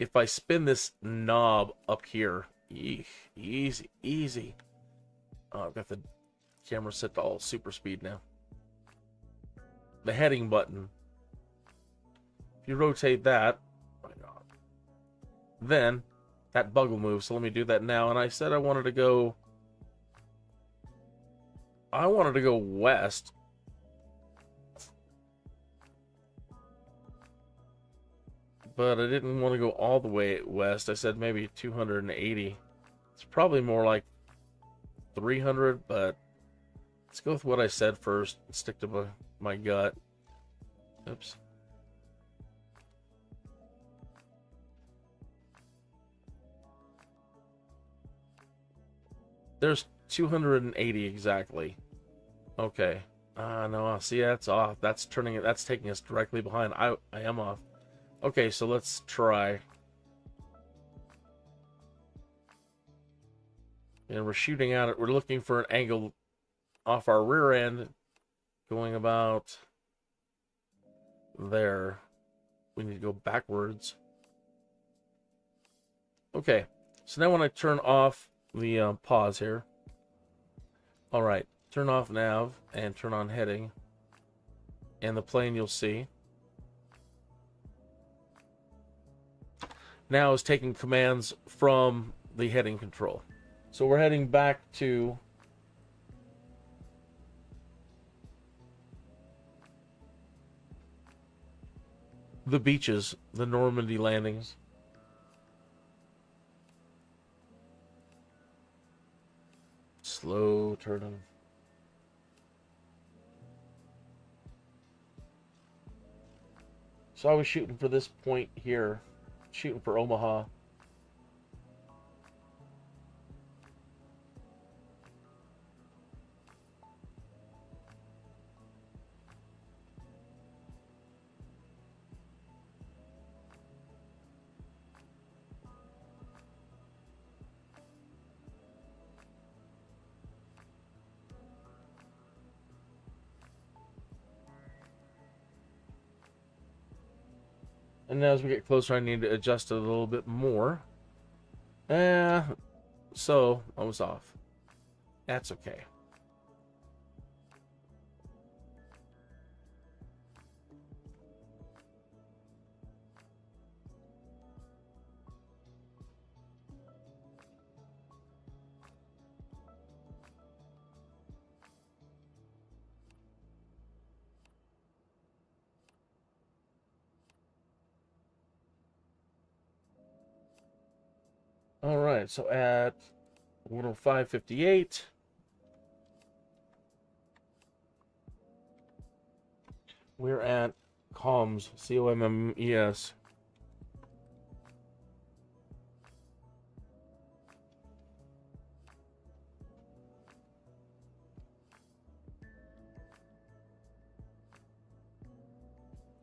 if I spin this knob up here, easy. Oh, I've got the camera set to all super speed now. The heading button. If you rotate that, oh my God, then that bug will move. So let me do that now. And I said I wanted to go west. But I didn't want to go all the way west. I said maybe 280. It's probably more like 300, but let's go with what I said first and stick to my gut. Oops. There's 280 exactly. Okay. No, see, that's off. That's taking us directly behind. I am off. Okay, so let's try. And we're shooting at it. We're looking for an angle off our rear end, going about there. We need to go backwards. Okay, so now when I turn off the pause here. All right, turn off nav and turn on heading. And the plane you'll see now is taking commands from the heading control. So we're heading back to the beaches, the Normandy landings. Slow turning. So I was shooting for this point here, shooting for Omaha. And now as we get closer, I need to adjust it a little bit more. So I was off. That's okay. All right, so at order 558, we're at comms, COMMES.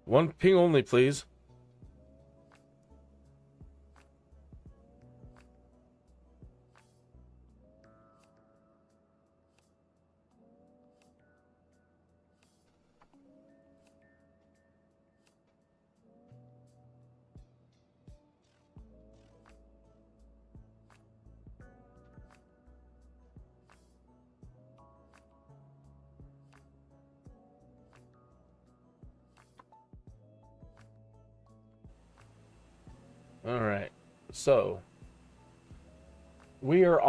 One ping only, please. All right, so we're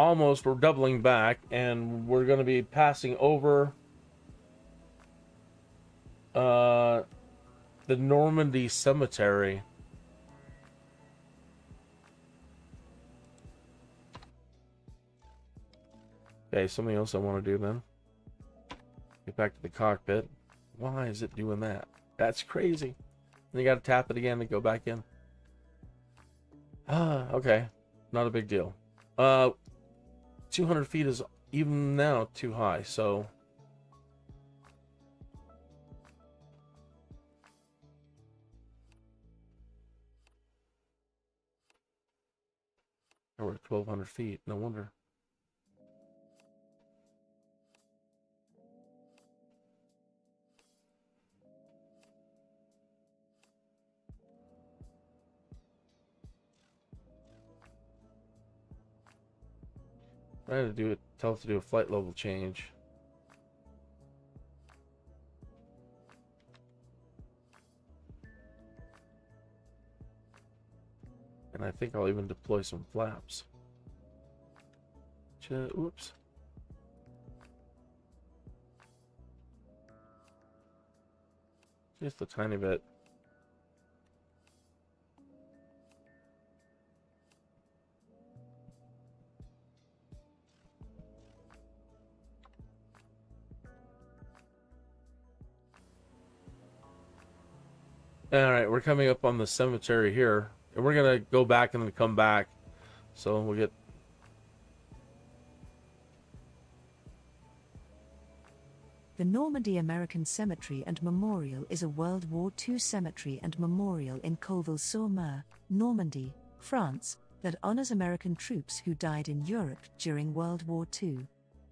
doubling back, and we're going to be passing over the Normandy Cemetary. Okay, something else I want to do then. Get back to the cockpit. Why is it doing that? That's crazy. Then you got to tap it again to go back in. Okay. Not a big deal. 200 feet is even now too high, so... We're at 1,200 feet. No wonder. I had to do it. Tell it to do a flight level change. And I think I'll even deploy some flaps. Oops. Just a tiny bit. Alright, we're coming up on the cemetery here. And we're going to go back and then come back. So we'll get... The Normandy American Cemetery and Memorial is a World War II cemetery and memorial in Querqueville-sur-Mer, Normandy, France, that honors American troops who died in Europe during World War II.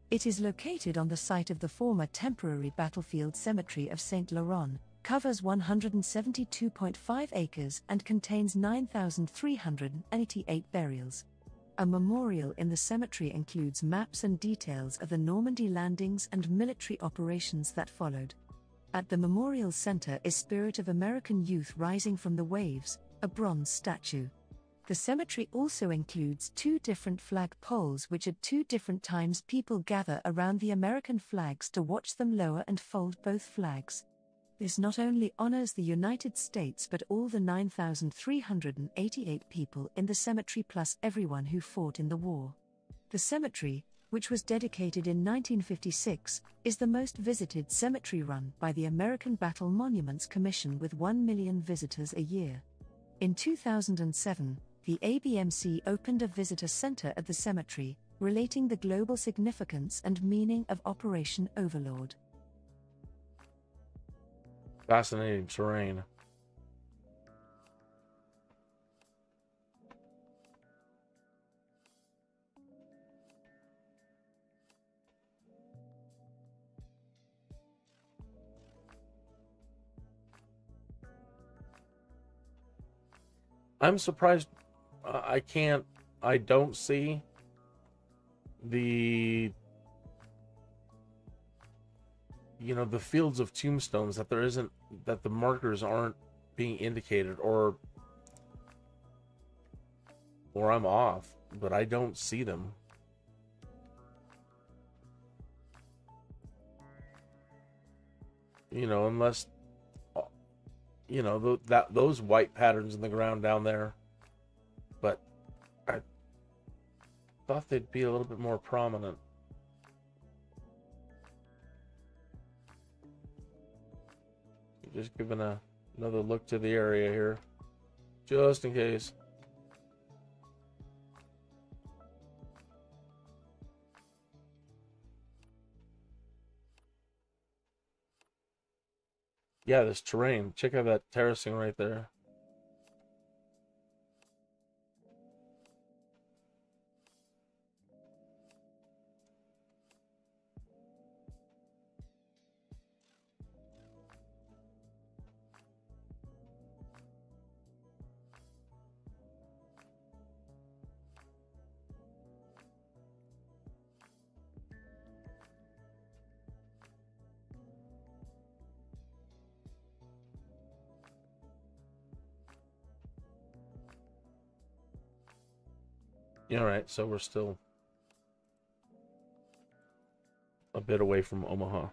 It is located on the site of the former temporary battlefield cemetery of Saint-Laurent, covers 172.5 acres and contains 9,388 burials. A memorial in the cemetery includes maps and details of the Normandy landings and military operations that followed. At the memorial center is Spirit of American Youth Rising from the Waves, a bronze statue. The cemetery also includes 2 different flag poles which at 2 different times people gather around the American flags to watch them lower and fold both flags. This not only honors the United States but all the 9,388 people in the cemetery plus everyone who fought in the war. The cemetery, which was dedicated in 1956, is the most visited cemetery run by the American Battle Monuments Commission with 1 million visitors a year. In 2007, the ABMC opened a visitor center at the cemetery, relating the global significance and meaning of Operation Overlord. Fascinating terrain. I'm surprised I don't see the the fields of tombstones, that the markers aren't being indicated, or I'm off, but I don't see them. Unless those white patterns in the ground down there. But thought they'd be a little bit more prominent. Just giving another look to the area here, just in case. Yeah, this terrain. Check out that terracing right there. Yeah, all right, so we're still a bit away from Omaha.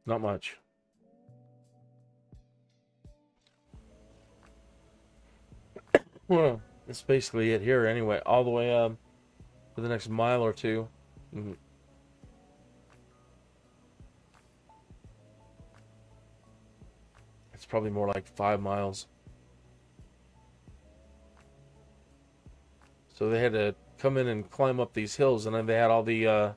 Not much. Well, that's basically it here anyway, all the way for the next mile or two. It's probably more like 5 miles. So they had to come in and climb up these hills, and then they had all the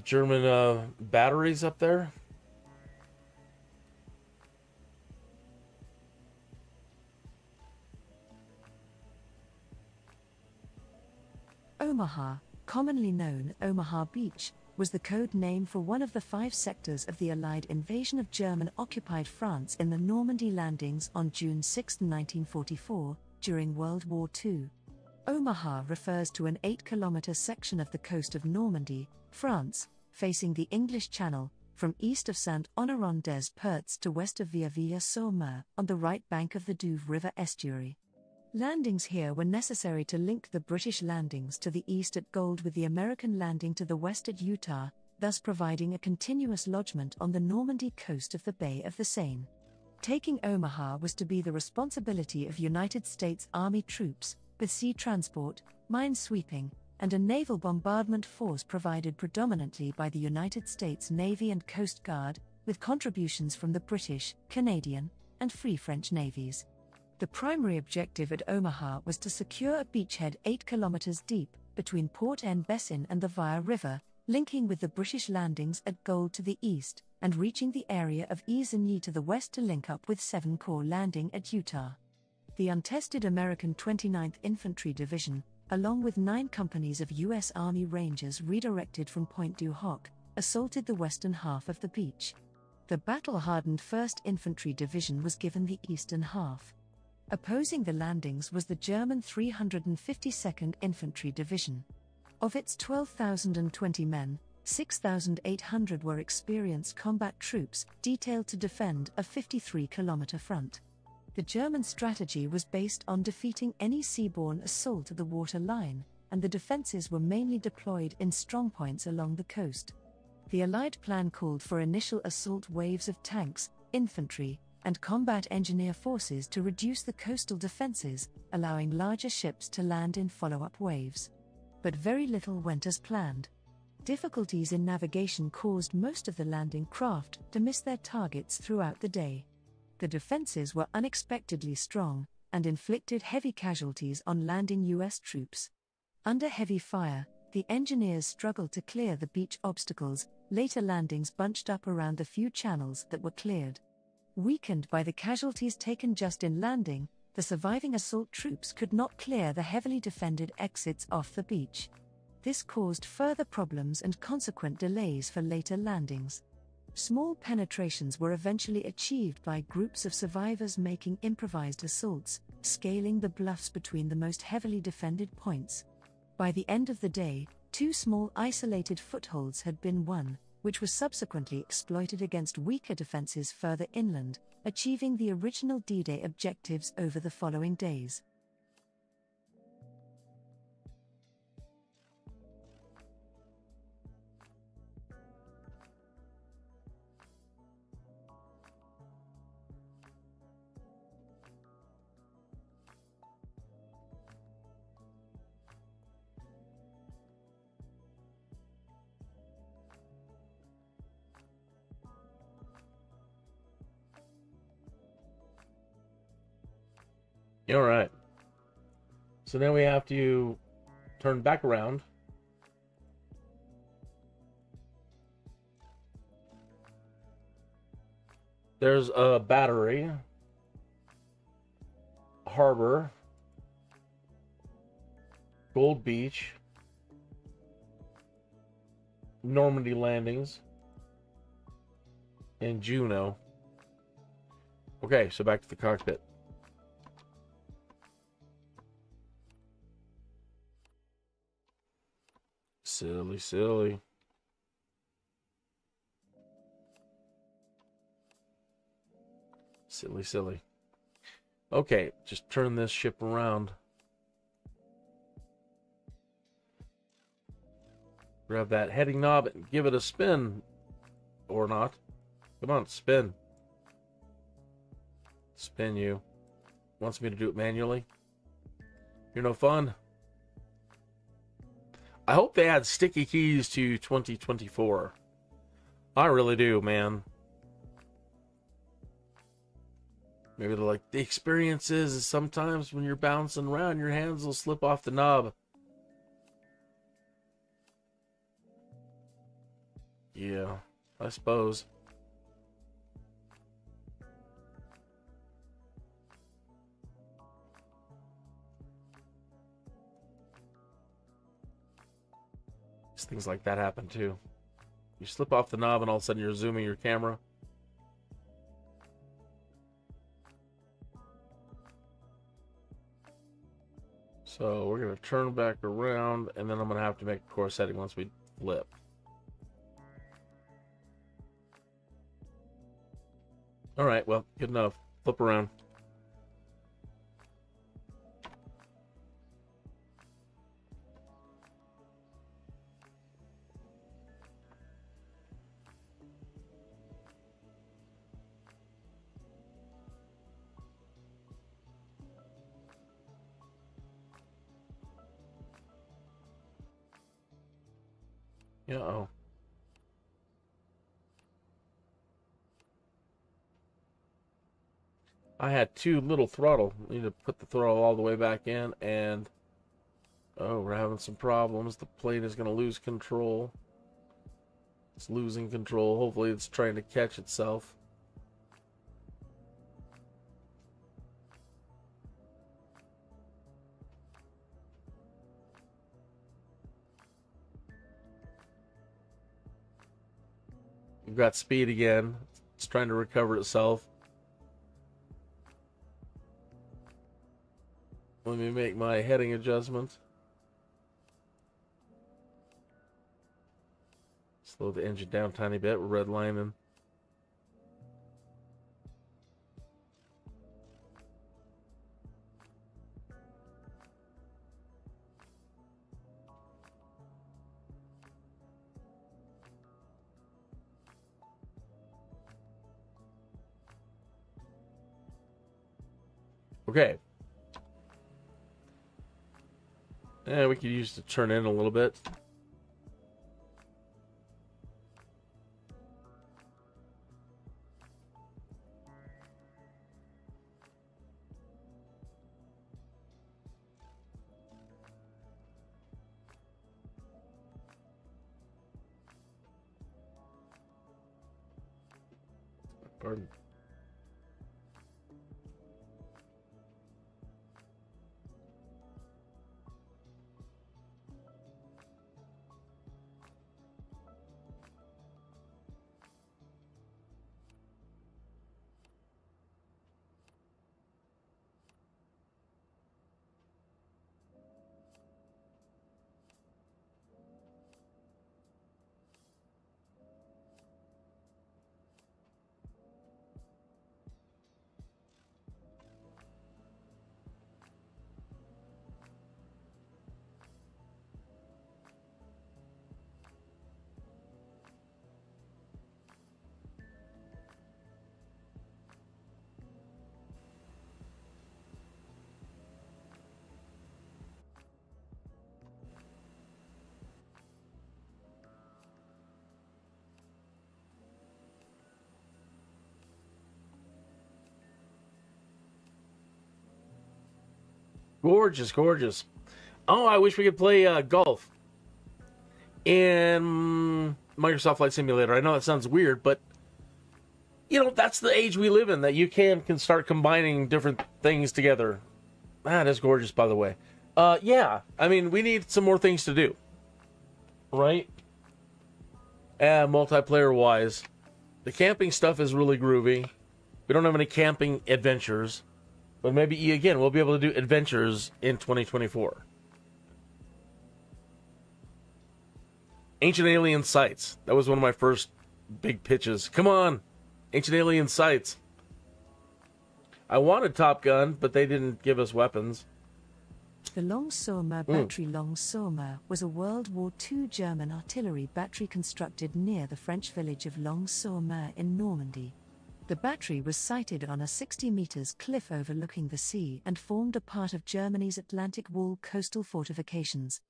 German batteries up there. Omaha, commonly known Omaha Beach, was the code name for one of the 5 sectors of the Allied invasion of German-occupied France in the Normandy landings on June 6, 1944, during World War II. Omaha refers to an 8-kilometer section of the coast of Normandy, France, facing the English Channel, from east of Saint-Honorant-des-Perts to west of Villers-sur-Mer, on the right bank of the Douve River estuary. Landings here were necessary to link the British landings to the east at Gold with the American landing to the west at Utah, thus providing a continuous lodgment on the Normandy coast of the Bay of the Seine. Taking Omaha was to be the responsibility of United States Army troops, with sea transport, mine sweeping, and a naval bombardment force provided predominantly by the United States Navy and Coast Guard, with contributions from the British, Canadian, and Free French navies. The primary objective at Omaha was to secure a beachhead 8 kilometers deep, between Port En Bessen and the Vire River, linking with the British landings at Gold to the east, and reaching the area of Isigny to the west to link up with 7 Corps landing at Utah. The untested American 29th Infantry Division, along with 9 companies of U.S. Army Rangers redirected from Point du Hoc, assaulted the western half of the beach. The battle-hardened 1st Infantry Division was given the eastern half. Opposing the landings was the German 352nd Infantry Division. Of its 12,020 men, 6,800 were experienced combat troops detailed to defend a 53-kilometer front. The German strategy was based on defeating any seaborne assault at the water line, and the defenses were mainly deployed in strongpoints along the coast. The Allied plan called for initial assault waves of tanks, infantry, and combat engineer forces to reduce the coastal defenses, allowing larger ships to land in follow-up waves. But very little went as planned. Difficulties in navigation caused most of the landing craft to miss their targets throughout the day. The defenses were unexpectedly strong, and inflicted heavy casualties on landing U.S. troops. Under heavy fire, the engineers struggled to clear the beach obstacles. Later landings bunched up around the few channels that were cleared. Weakened by the casualties taken just in landing, the surviving assault troops could not clear the heavily defended exits off the beach. This caused further problems and consequent delays for later landings. Small penetrations were eventually achieved by groups of survivors making improvised assaults, scaling the bluffs between the most heavily defended points. By the end of the day, 2 small isolated footholds had been won, which was subsequently exploited against weaker defenses further inland, achieving the original D-Day objectives over the following days. All right. So now we have to turn back around. There's a battery, harbor, Gold Beach, Normandy landings, and Juno. Okay, so back to the cockpit. Silly, silly. Silly, silly. Okay, just turn this ship around. Grab that heading knob and give it a spin. Or not. Come on, spin. Spin you. Wants me to do it manually? You're no fun. I hope they add sticky keys to 2024. I really do, man. Maybe they're like, the experience is sometimes when you're bouncing around, your hands will slip off the knob. Yeah, I suppose. Things like that happen too. You slip off the knob and all of a sudden you're zooming your camera. So we're going to turn back around, and then I'm going to have to make a course setting once we flip. All right, well, good enough. Flip around. Uh-oh. I had too little throttle. Need to put the throttle all the way back in, and oh, we're having some problems. The plane is going to lose control. It's losing control. Hopefully it's trying to catch itself. We've got speed again. It's trying to recover itself. Let me make my heading adjustment. Slow the engine down a tiny bit. We're redlining. Okay. Yeah, we could use to turn in a little bit. Pardon. Gorgeous, gorgeous. Oh, I wish we could play golf in Microsoft Flight Simulator. I know that sounds weird, but you know, that's the age we live in, that you can start combining different things together. That is gorgeous, by the way. Yeah, I mean, we need some more things to do, right? Multiplayer-wise. The camping stuff is really groovy. We don't have any camping adventures, but maybe, again, we'll be able to do adventures in 2024. Ancient Alien Sites. That was one of my first big pitches. Come on, Ancient Alien Sites. I wanted Top Gun, but they didn't give us weapons. The Longues-sur-Mer battery Longues-sur-Mer was a World War II German artillery battery constructed near the French village of Longues-sur-Mer in Normandy. The battery was sited on a 60 meters cliff overlooking the sea and formed a part of Germany's Atlantic Wall coastal fortifications.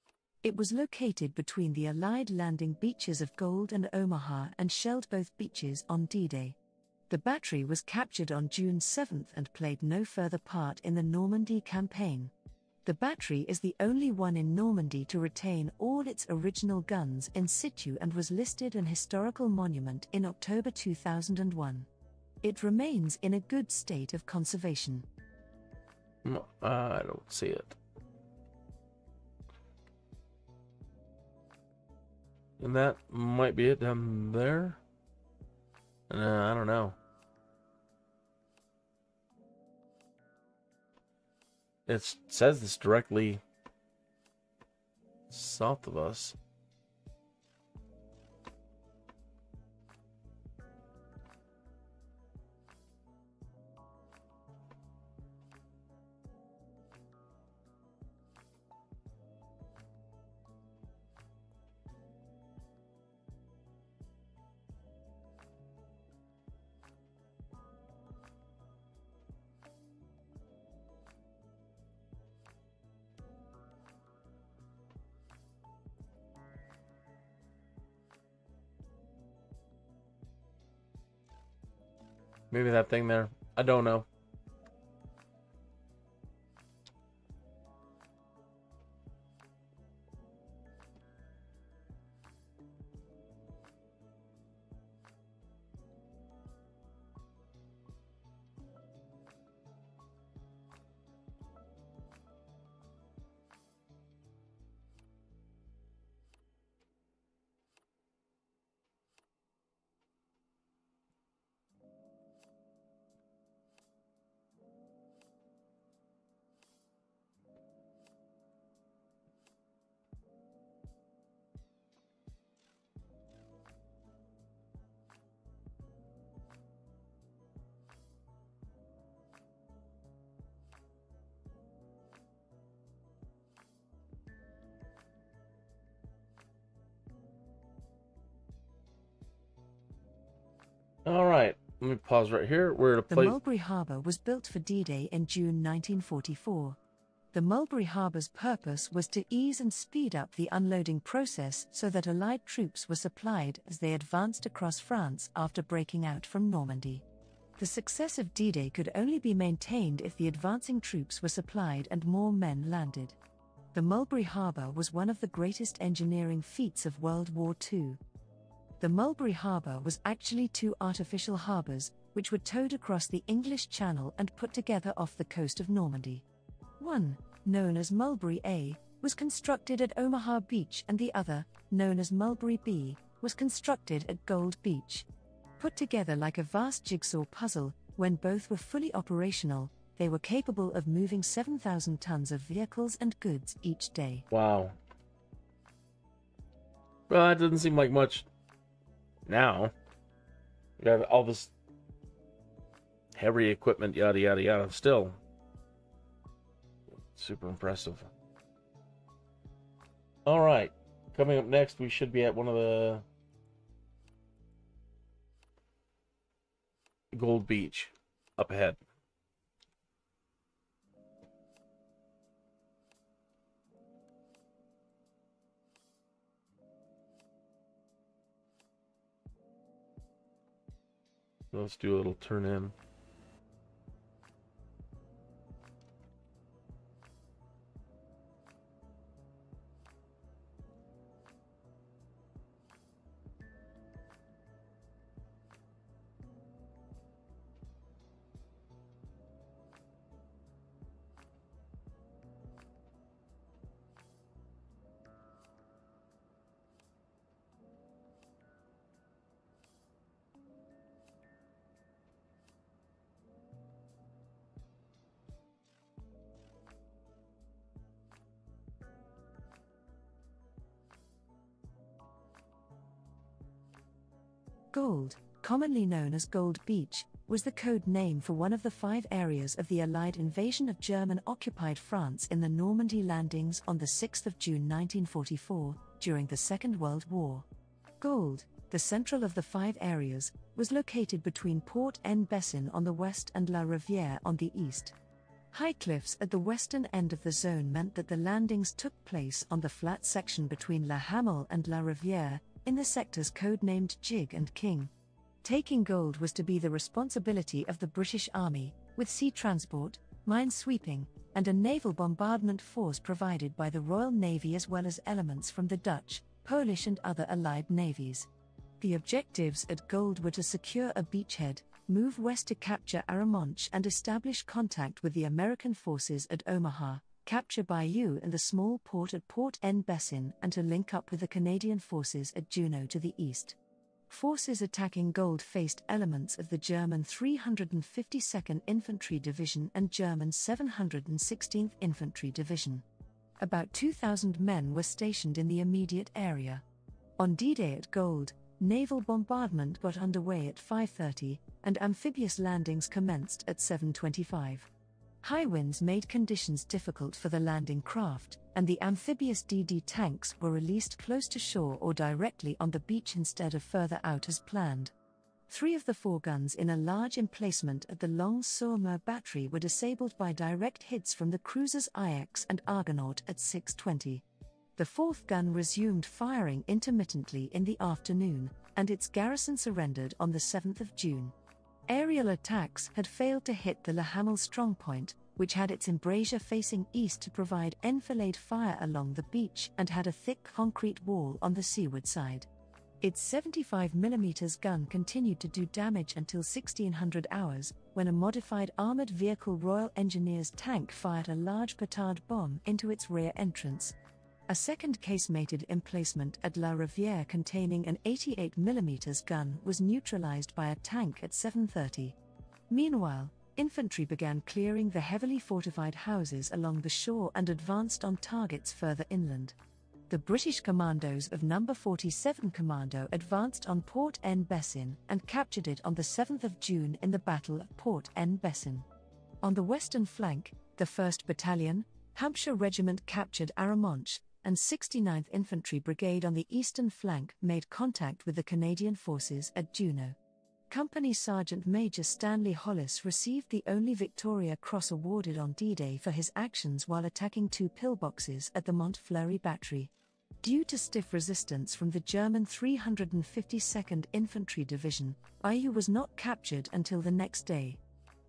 It was located between the Allied landing beaches of Gold and Omaha and shelled both beaches on D-Day. The battery was captured on June 7 and played no further part in the Normandy campaign. The battery is the only one in Normandy to retain all its original guns in situ and was listed an historical monument in October 2001. It remains in a good state of conservation. I don't see it. And that might be it down there. I don't know. It says it's directly south of us. Maybe that thing there. I don't know. All right, let me pause right here. We're at a place. The Mulberry Harbour was built for D-Day in June 1944. The Mulberry Harbour's purpose was to ease and speed up the unloading process so that Allied troops were supplied as they advanced across France after breaking out from Normandy. The success of D-Day could only be maintained if the advancing troops were supplied and more men landed. The Mulberry Harbour was one of the greatest engineering feats of World War II. The Mulberry Harbour was actually two artificial harbours, which were towed across the English Channel and put together off the coast of Normandy. One, known as Mulberry A, was constructed at Omaha Beach, and the other, known as Mulberry B, was constructed at Gold Beach. Put together like a vast jigsaw puzzle, when both were fully operational, they were capable of moving 7,000 tons of vehicles and goods each day. Wow. Well, that doesn't seem like much now. You have all this heavy equipment, yada, yada, yada. Still, super impressive. All right. Coming up next, we should be at one of the Gold Beach up ahead. Let's do a little turn in. Gold, commonly known as Gold Beach, was the code name for one of the 5 areas of the Allied invasion of German-occupied France in the Normandy landings on 6 June 1944, during the Second World War. Gold, the central of the 5 areas, was located between Port En Bessen on the west and La Rivière on the east. High cliffs at the western end of the zone meant that the landings took place on the flat section between La Hamel and La Rivière, in the sectors codenamed Jig and King. Taking Gold was to be the responsibility of the British Army, with sea transport, mine sweeping, and a naval bombardment force provided by the Royal Navy as well as elements from the Dutch, Polish and other Allied navies. The objectives at Gold were to secure a beachhead, move west to capture Arromanches and establish contact with the American forces at Omaha, capture Bayeux and the small port at Port En Bessen, and to link up with the Canadian forces at Juno to the east. Forces attacking Gold faced elements of the German 352nd Infantry Division and German 716th Infantry Division. About 2,000 men were stationed in the immediate area. On D-Day at Gold, naval bombardment got underway at 5:30, and amphibious landings commenced at 7:25. High winds made conditions difficult for the landing craft, and the amphibious DD tanks were released close to shore or directly on the beach instead of further out as planned. 3 of the 4 guns in a large emplacement at the Longues-sur-Mer battery were disabled by direct hits from the cruisers Ajax and Argonaut at 6:20. The 4th gun resumed firing intermittently in the afternoon, and its garrison surrendered on the 7th of June. Aerial attacks had failed to hit the La Hamel strongpoint, which had its embrasure facing east to provide enfilade fire along the beach and had a thick concrete wall on the seaward side. Its 75mm gun continued to do damage until 1600 hours, when a modified armoured vehicle Royal Engineers tank fired a large petard bomb into its rear entrance. A second casemated emplacement at La Rivière containing an 88mm gun was neutralized by a tank at 7:30. Meanwhile, infantry began clearing the heavily fortified houses along the shore and advanced on targets further inland. The British commandos of No. 47 Commando advanced on Port En Bessen and captured it on the 7th of June in the Battle of Port En Bessen. On the western flank, the 1st Battalion, Hampshire Regiment captured Arromanches, and 69th Infantry Brigade on the eastern flank made contact with the Canadian forces at Juno. Company Sergeant Major Stanley Hollis received the only Victoria Cross awarded on D-Day for his actions while attacking 2 pillboxes at the Montfleury Battery. Due to stiff resistance from the German 352nd Infantry Division, Bayeux was not captured until the next day.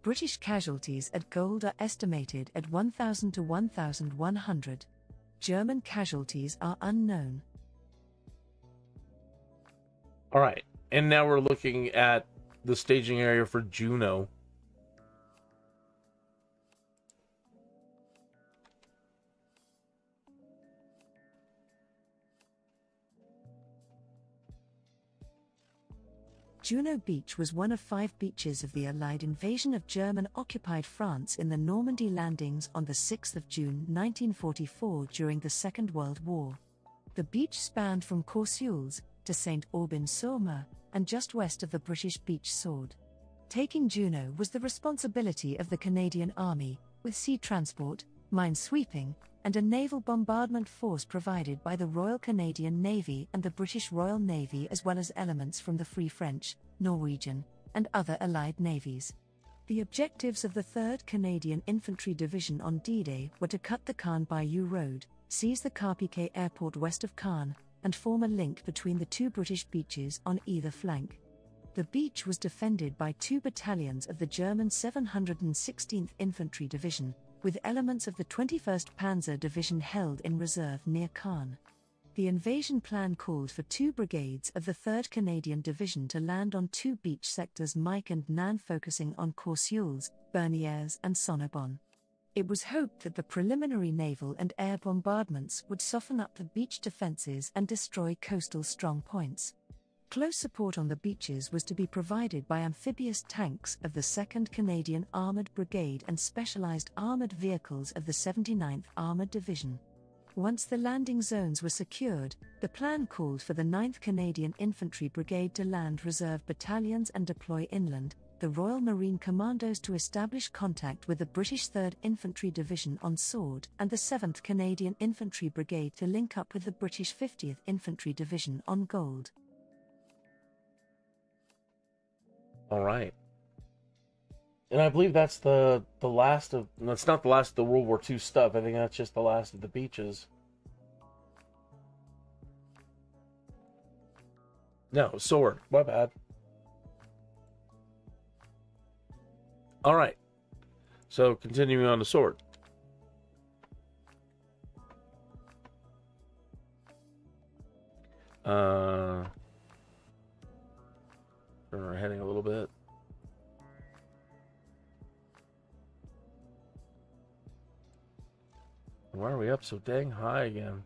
British casualties at Gold are estimated at 1,000 to 1,100. German casualties are unknown. All right, and now we're looking at the staging area for Juno. Juno Beach was one of 5 beaches of the Allied invasion of German-occupied France in the Normandy landings on 6 June 1944 during the Second World War. The beach spanned from Courseulles to Saint-Aubin-sur-Mer, and just west of the British beach Sword. Taking Juno was the responsibility of the Canadian Army, with sea transport, mine sweeping, and a naval bombardment force provided by the Royal Canadian Navy and the British Royal Navy as well as elements from the Free French, Norwegian, and other Allied navies. The objectives of the 3rd Canadian Infantry Division on D-Day were to cut the Caen-Bayeux Road, seize the Querqueville Airport west of Caen, and form a link between the 2 British beaches on either flank. The beach was defended by 2 battalions of the German 716th Infantry Division, with elements of the 21st Panzer Division held in reserve near Caen. The invasion plan called for 2 brigades of the 3rd Canadian Division to land on 2 beach sectors Mike and Nan, focusing on Courseulles, Bernières and Sonnebonne. It was hoped that the preliminary naval and air bombardments would soften up the beach defenses and destroy coastal strong points. Close support on the beaches was to be provided by amphibious tanks of the 2nd Canadian Armoured Brigade and specialized armoured vehicles of the 79th Armoured Division. Once the landing zones were secured, the plan called for the 9th Canadian Infantry Brigade to land reserve battalions and deploy inland, the Royal Marine Commandos to establish contact with the British 3rd Infantry Division on Sword, and the 7th Canadian Infantry Brigade to link up with the British 50th Infantry Division on Gold. All right. And I believe that's the last of... That's not the last of the World War II stuff. I think that's just the last of the beaches. No, Sword. My bad. All right. So, continuing on to Sword. Turn our heading a little bit. Why are we up so dang high again?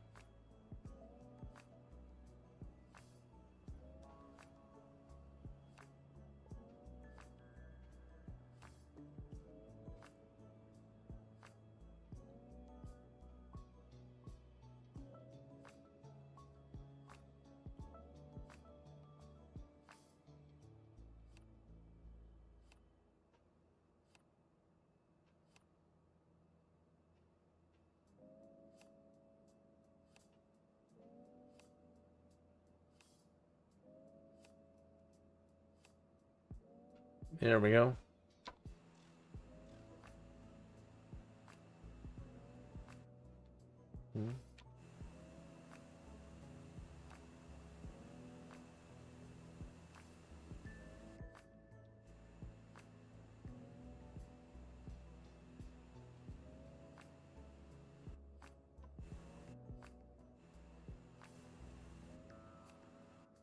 There we go.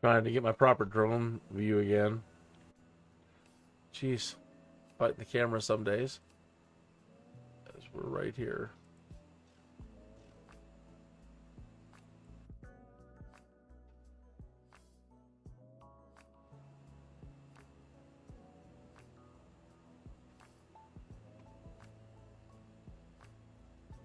Trying to get my proper drone view again. Jeez, fighting the camera some days. As we're right here.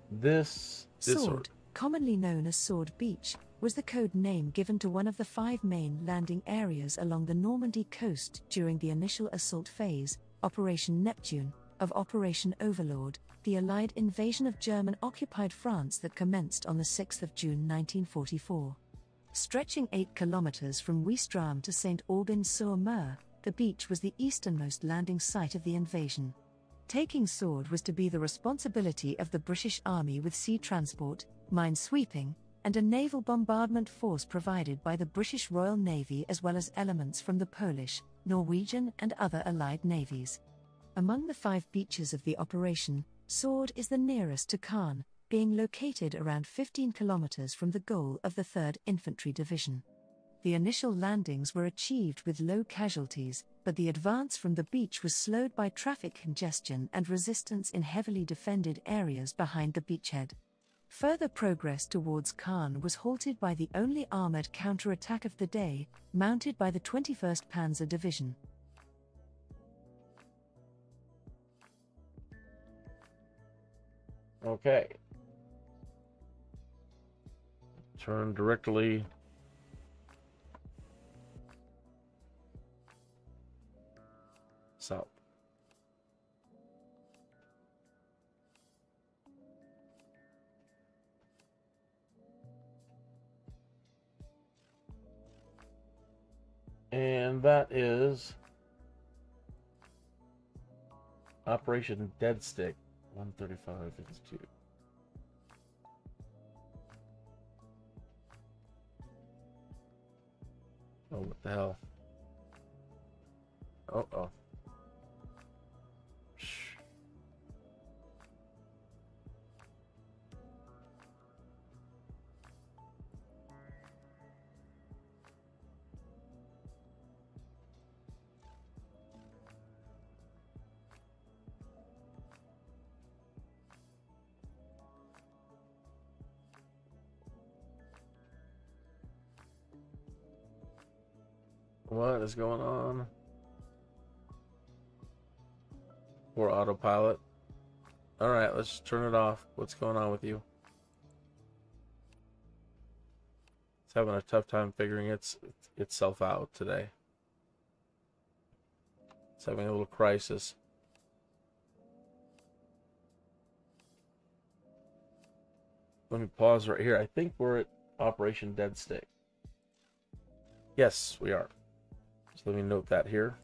This Sword, commonly known as Sword Beach, was the code name given to one of the 5 main landing areas along the Normandy coast during the initial assault phase, Operation Neptune, of Operation Overlord, the Allied invasion of German-occupied France that commenced on the 6th of June 1944. Stretching 8 kilometers from Ouistreham to St. Aubin-sur-Mer, the beach was the easternmost landing site of the invasion. Taking Sword was to be the responsibility of the British Army, with sea transport, mine sweeping, and a naval bombardment force provided by the British Royal Navy, as well as elements from the Polish, Norwegian and other allied navies. Among the 5 beaches of the operation, Sword is the nearest to Caen, being located around 15 kilometers from the goal of the 3rd Infantry Division. The initial landings were achieved with low casualties, but the advance from the beach was slowed by traffic congestion and resistance in heavily defended areas behind the beachhead. Further progress towards Caen was halted by the only armoured counterattack of the day, mounted by the 21st Panzer Division. Okay. Turn directly south. And that is Operation Dead Stick 135.52. Oh, what the hell? Oh. Shh. What is going on? Poor autopilot. Alright, let's turn it off. What's going on with you? It's having a tough time figuring itself out today. It's having a little crisis. Let me pause right here. I think we're at Operation Dead Stick. Yes, we are. So let me note that here.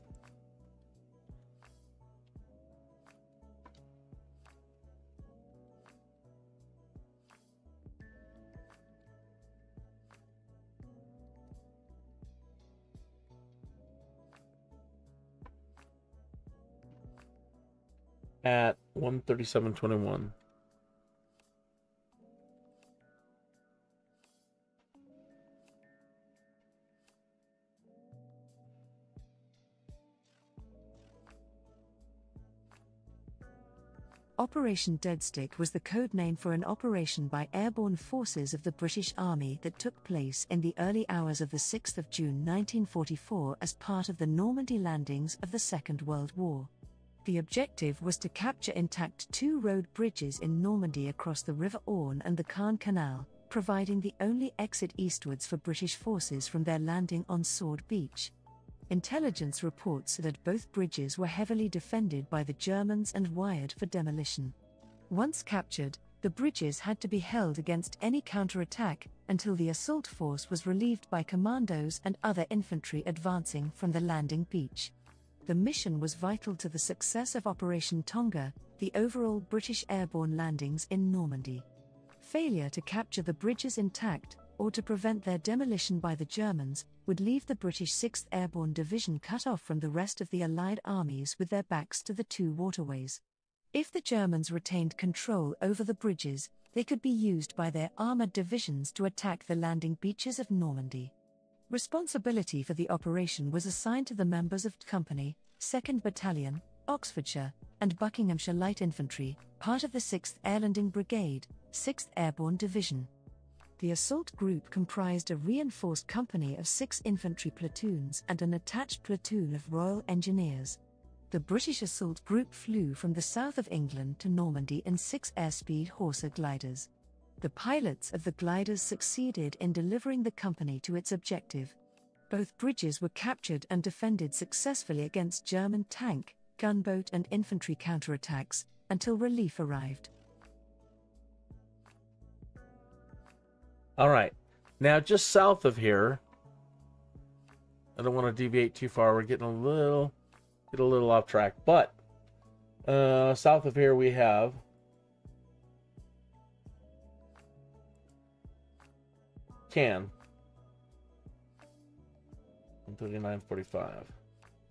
At 1:37:21. Operation Dead Stick was the code name for an operation by airborne forces of the British Army that took place in the early hours of the 6th of June 1944 as part of the Normandy landings of the Second World War. The objective was to capture intact two road bridges in Normandy across the River Orne and the Caen Canal, providing the only exit eastwards for British forces from their landing on Sword Beach. Intelligence reports that both bridges were heavily defended by the Germans and wired for demolition. Once captured, the bridges had to be held against any counterattack until the assault force was relieved by commandos and other infantry advancing from the landing beach. The mission was vital to the success of Operation Tonga, the overall British airborne landings in Normandy. Failure to capture the bridges intact, or to prevent their demolition by the Germans, would leave the British 6th Airborne Division cut off from the rest of the Allied armies with their backs to the two waterways. If the Germans retained control over the bridges, they could be used by their armoured divisions to attack the landing beaches of Normandy. Responsibility for the operation was assigned to the members of Company, 2nd Battalion, Oxfordshire, and Buckinghamshire Light Infantry, part of the 6th Airlanding Brigade, 6th Airborne Division. The assault group comprised a reinforced company of 6 infantry platoons and an attached platoon of Royal Engineers. The British assault group flew from the south of England to Normandy in 6 airspeed Horsa gliders. The pilots of the gliders succeeded in delivering the company to its objective. Both bridges were captured and defended successfully against German tank, gunboat and infantry counterattacks, until relief arrived. All right, now just south of here, I don't want to deviate too far. We're getting a little off track, but south of here we have Caen, 139:45.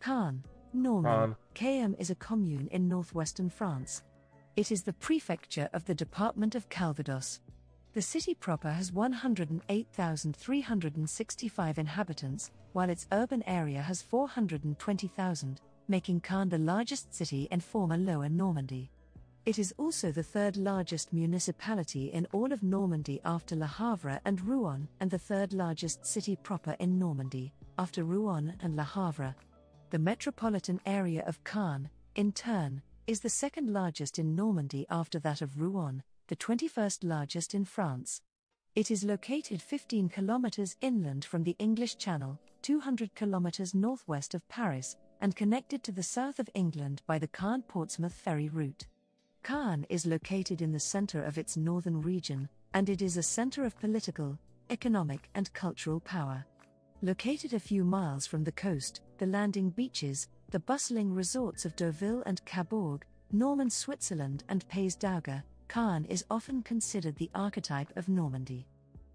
Caen, Normandy. Caen is a commune in northwestern France. It is the prefecture of the department of Calvados. The city proper has 108,365 inhabitants, while its urban area has 420,000, making Caen the largest city in former Lower Normandy. It is also the third largest municipality in all of Normandy after Le Havre and Rouen, and the third largest city proper in Normandy, after Rouen and Le Havre. The metropolitan area of Caen, in turn, is the second largest in Normandy after that of Rouen, the 21st largest in France. It is located 15 kilometers inland from the English Channel, 200 kilometers northwest of Paris, and connected to the south of England by the Caen-Portsmouth ferry route. Caen is located in the center of its northern region, and it is a center of political, economic and cultural power. Located a few miles from the coast, the landing beaches, the bustling resorts of Deauville and Cabourg, Norman Switzerland and Pays d'Auge, Caen is often considered the archetype of Normandy.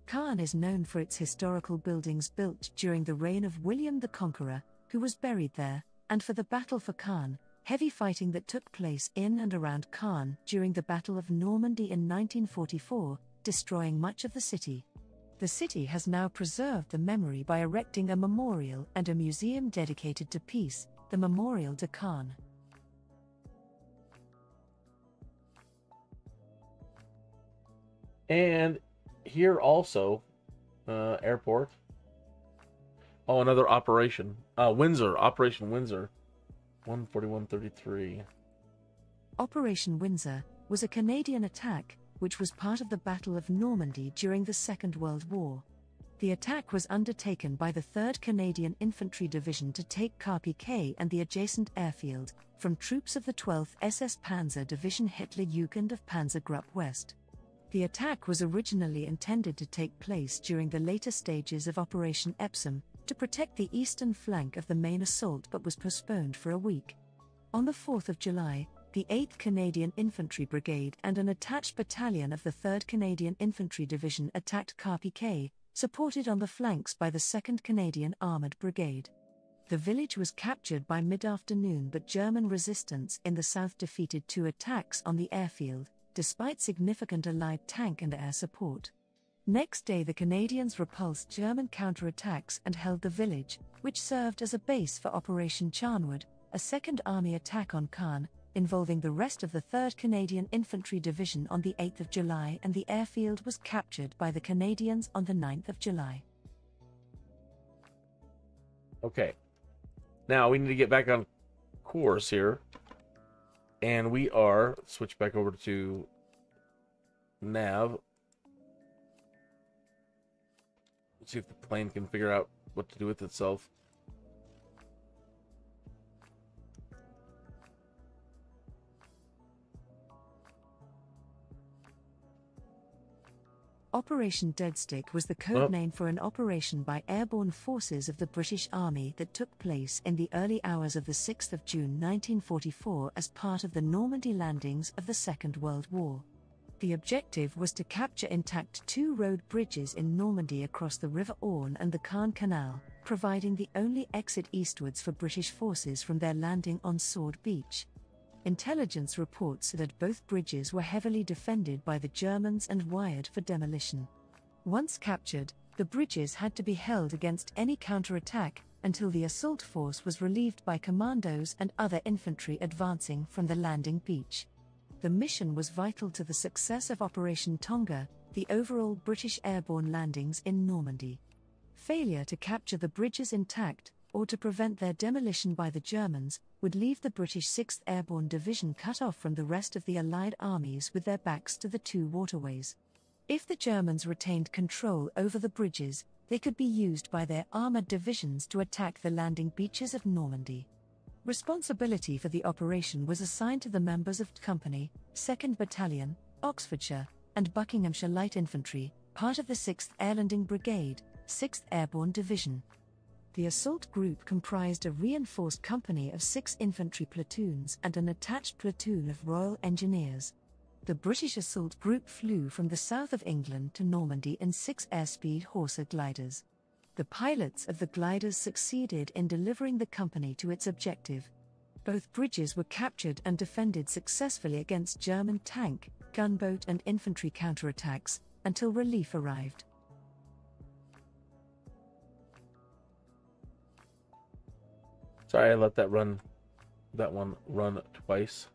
Caen is known for its historical buildings built during the reign of William the Conqueror, who was buried there, and for the Battle for Caen, heavy fighting that took place in and around Caen during the Battle of Normandy in 1944, destroying much of the city. The city has now preserved the memory by erecting a memorial and a museum dedicated to peace, the Memorial de Caen. And here also, airport. Oh, another operation. Windsor, Operation Windsor, 141:33. Operation Windsor was a Canadian attack, which was part of the Battle of Normandy during the Second World War. The attack was undertaken by the 3rd Canadian Infantry Division to take Querqueville and the adjacent airfield, from troops of the 12th SS Panzer Division Hitlerjugend of Panzergruppe West. The attack was originally intended to take place during the later stages of Operation Epsom, to protect the eastern flank of the main assault, but was postponed for a week. On the 4th of July, the 8th Canadian Infantry Brigade and an attached battalion of the 3rd Canadian Infantry Division attacked Querqueville, supported on the flanks by the 2nd Canadian Armoured Brigade. The village was captured by mid-afternoon, but German resistance in the south defeated 2 attacks on the airfield, despite significant Allied tank and air support. Next day the Canadians repulsed German counterattacks and held the village, which served as a base for Operation Charnwood, a Second Army attack on Caen, involving the rest of the 3rd Canadian Infantry Division on the 8th of July, and the airfield was captured by the Canadians on the 9th of July. Okay. Now we need to get back on course here. And we are, switch back over to nav. Let's see if the plane can figure out what to do with itself. Operation Deadstick was the code name for an operation by airborne forces of the British Army that took place in the early hours of the 6th of June 1944 as part of the Normandy landings of the Second World War. The objective was to capture intact 2 road bridges in Normandy across the River Orne and the Caen Canal, providing the only exit eastwards for British forces from their landing on Sword Beach. Intelligence reports that both bridges were heavily defended by the Germans and wired for demolition. Once captured, the bridges had to be held against any counterattack until the assault force was relieved by commandos and other infantry advancing from the landing beach. The mission was vital to the success of Operation Tonga, the overall British airborne landings in Normandy. Failure to capture the bridges intact, or to prevent their demolition by the Germans, would leave the British 6th Airborne Division cut off from the rest of the Allied armies with their backs to the 2 waterways. If the Germans retained control over the bridges, they could be used by their armoured divisions to attack the landing beaches of Normandy. Responsibility for the operation was assigned to the members of Company, 2nd Battalion, Oxfordshire, and Buckinghamshire Light Infantry, part of the 6th Airlanding Brigade, 6th Airborne Division. The assault group comprised a reinforced company of 6 infantry platoons and an attached platoon of Royal Engineers. The British assault group flew from the south of England to Normandy in 6 airspeed Horsa gliders. The pilots of the gliders succeeded in delivering the company to its objective. Both bridges were captured and defended successfully against German tank, gunboat and infantry counterattacks, until relief arrived. Sorry, I let that one run twice.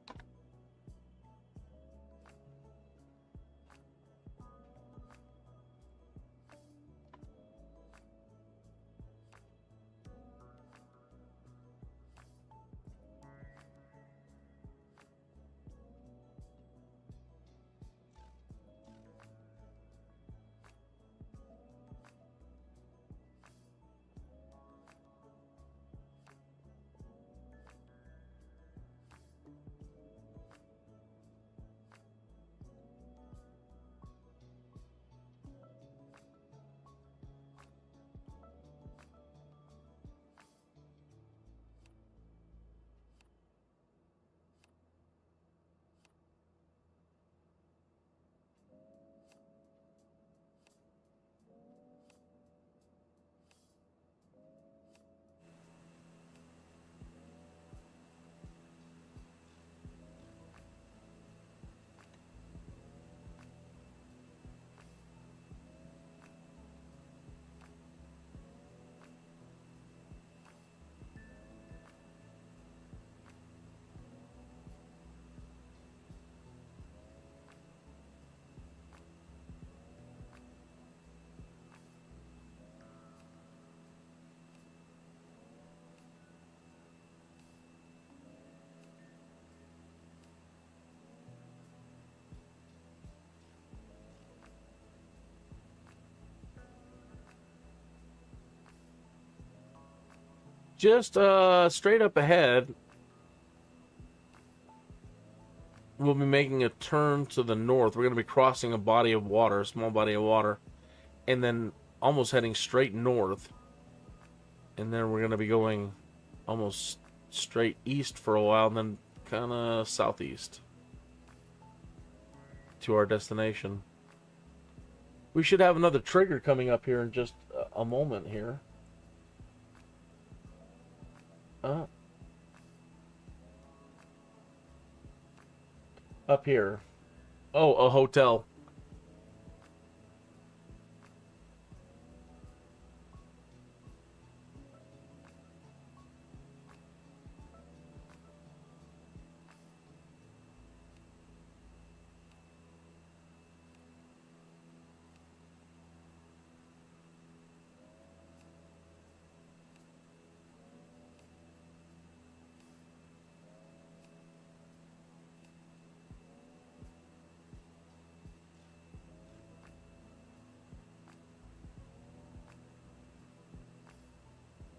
Just straight up ahead, we'll be making a turn to the north. We're going to be crossing a body of water, a small body of water, and then almost heading straight north. And then we're going to be going almost straight east for a while, and then kind of southeast to our destination. We should have another trigger coming up here in just a moment here. Up here. Oh, a hotel.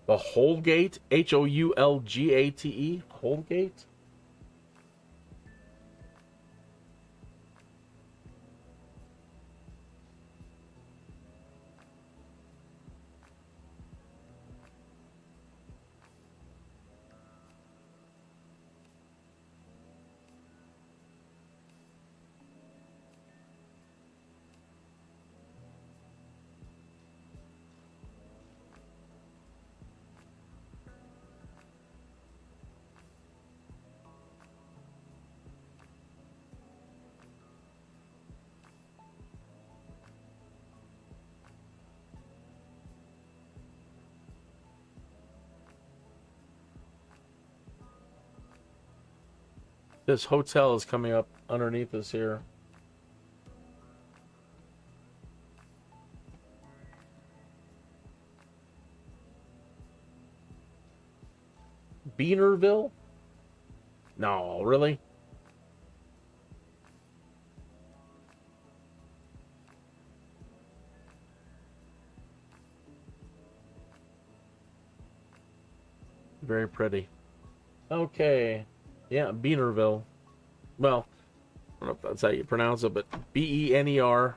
The Houlgate, Houlgate, Houlgate. This hotel is coming up underneath us here. Beanerville? No, really? Very pretty. Okay. Yeah, Beanerville. Well, I don't know if that's how you pronounce it, but Benerville.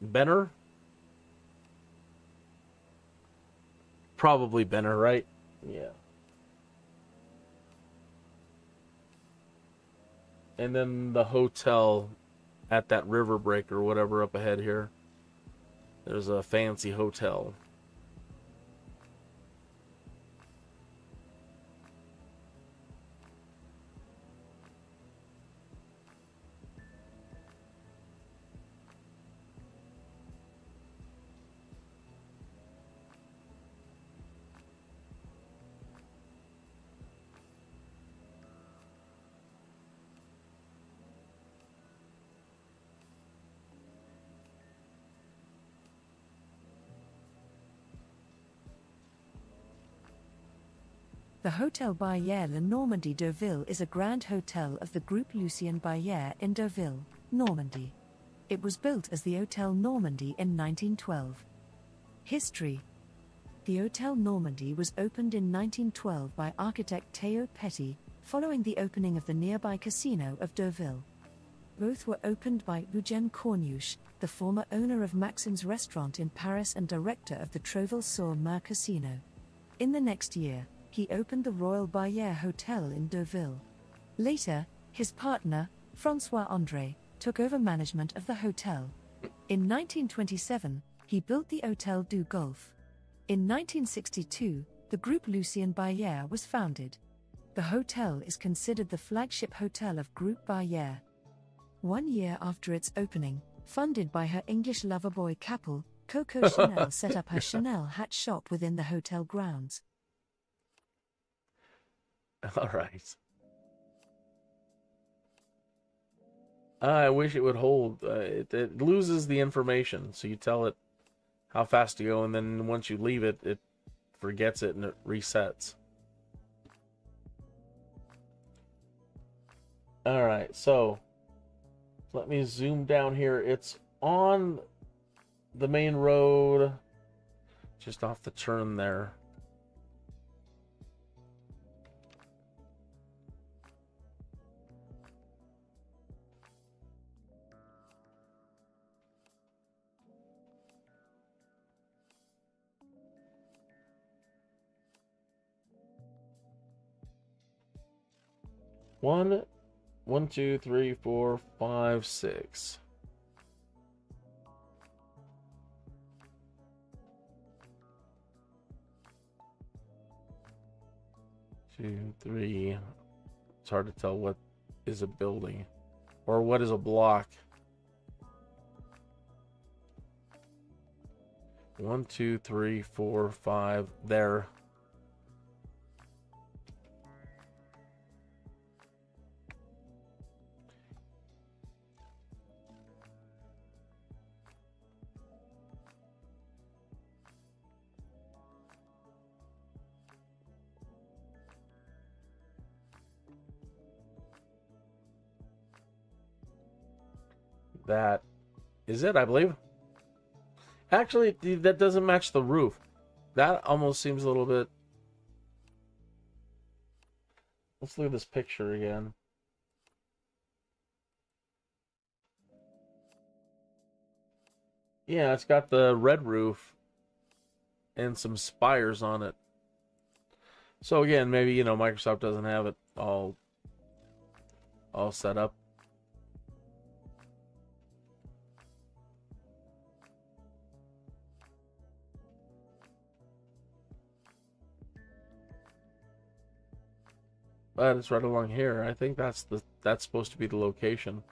Benner? Probably Benner, right? Yeah. And then the hotel at that river break or whatever up ahead here. There's a fancy hotel. The Hotel Barrière Le Normandie Deauville is a grand hotel of the Groupe Lucien Barrière in Deauville, Normandy. It was built as the Hotel Normandy in 1912. History. The Hotel Normandy was opened in 1912 by architect Théo Petit, following the opening of the nearby casino of Deauville. Both were opened by Eugène Cornouche, the former owner of Maxim's restaurant in Paris and director of the Trouville-sur-Mer casino. In the next year, he opened the Royal Barrière Hotel in Deauville. Later, his partner, François André, took over management of the hotel. In 1927, he built the Hôtel du Golfe. In 1962, the Groupe Lucien Barrière was founded. The hotel is considered the flagship hotel of Groupe Barrière. 1 year after its opening, funded by her English lover boy couple, Coco Chanel set up her Chanel hat shop within the hotel grounds. All right. I wish it would hold. It loses the information, so you tell it how fast to go, and then once you leave it, it forgets it and it resets. All right, so let me zoom down here. It's on the main road. Just off the turn there. One, two, three, four, five, six. Two, three. It's hard to tell what is a building or what is a block. 1, 2, 3, 4, 5. There. That is it, I believe. Actually, that doesn't match the roof. That almost seems a little bit... Let's look at this picture again. Yeah, it's got the red roof and some spires on it. So again, maybe, you know, Microsoft doesn't have it all set up. But it's right along here. I think that's supposed to be the location.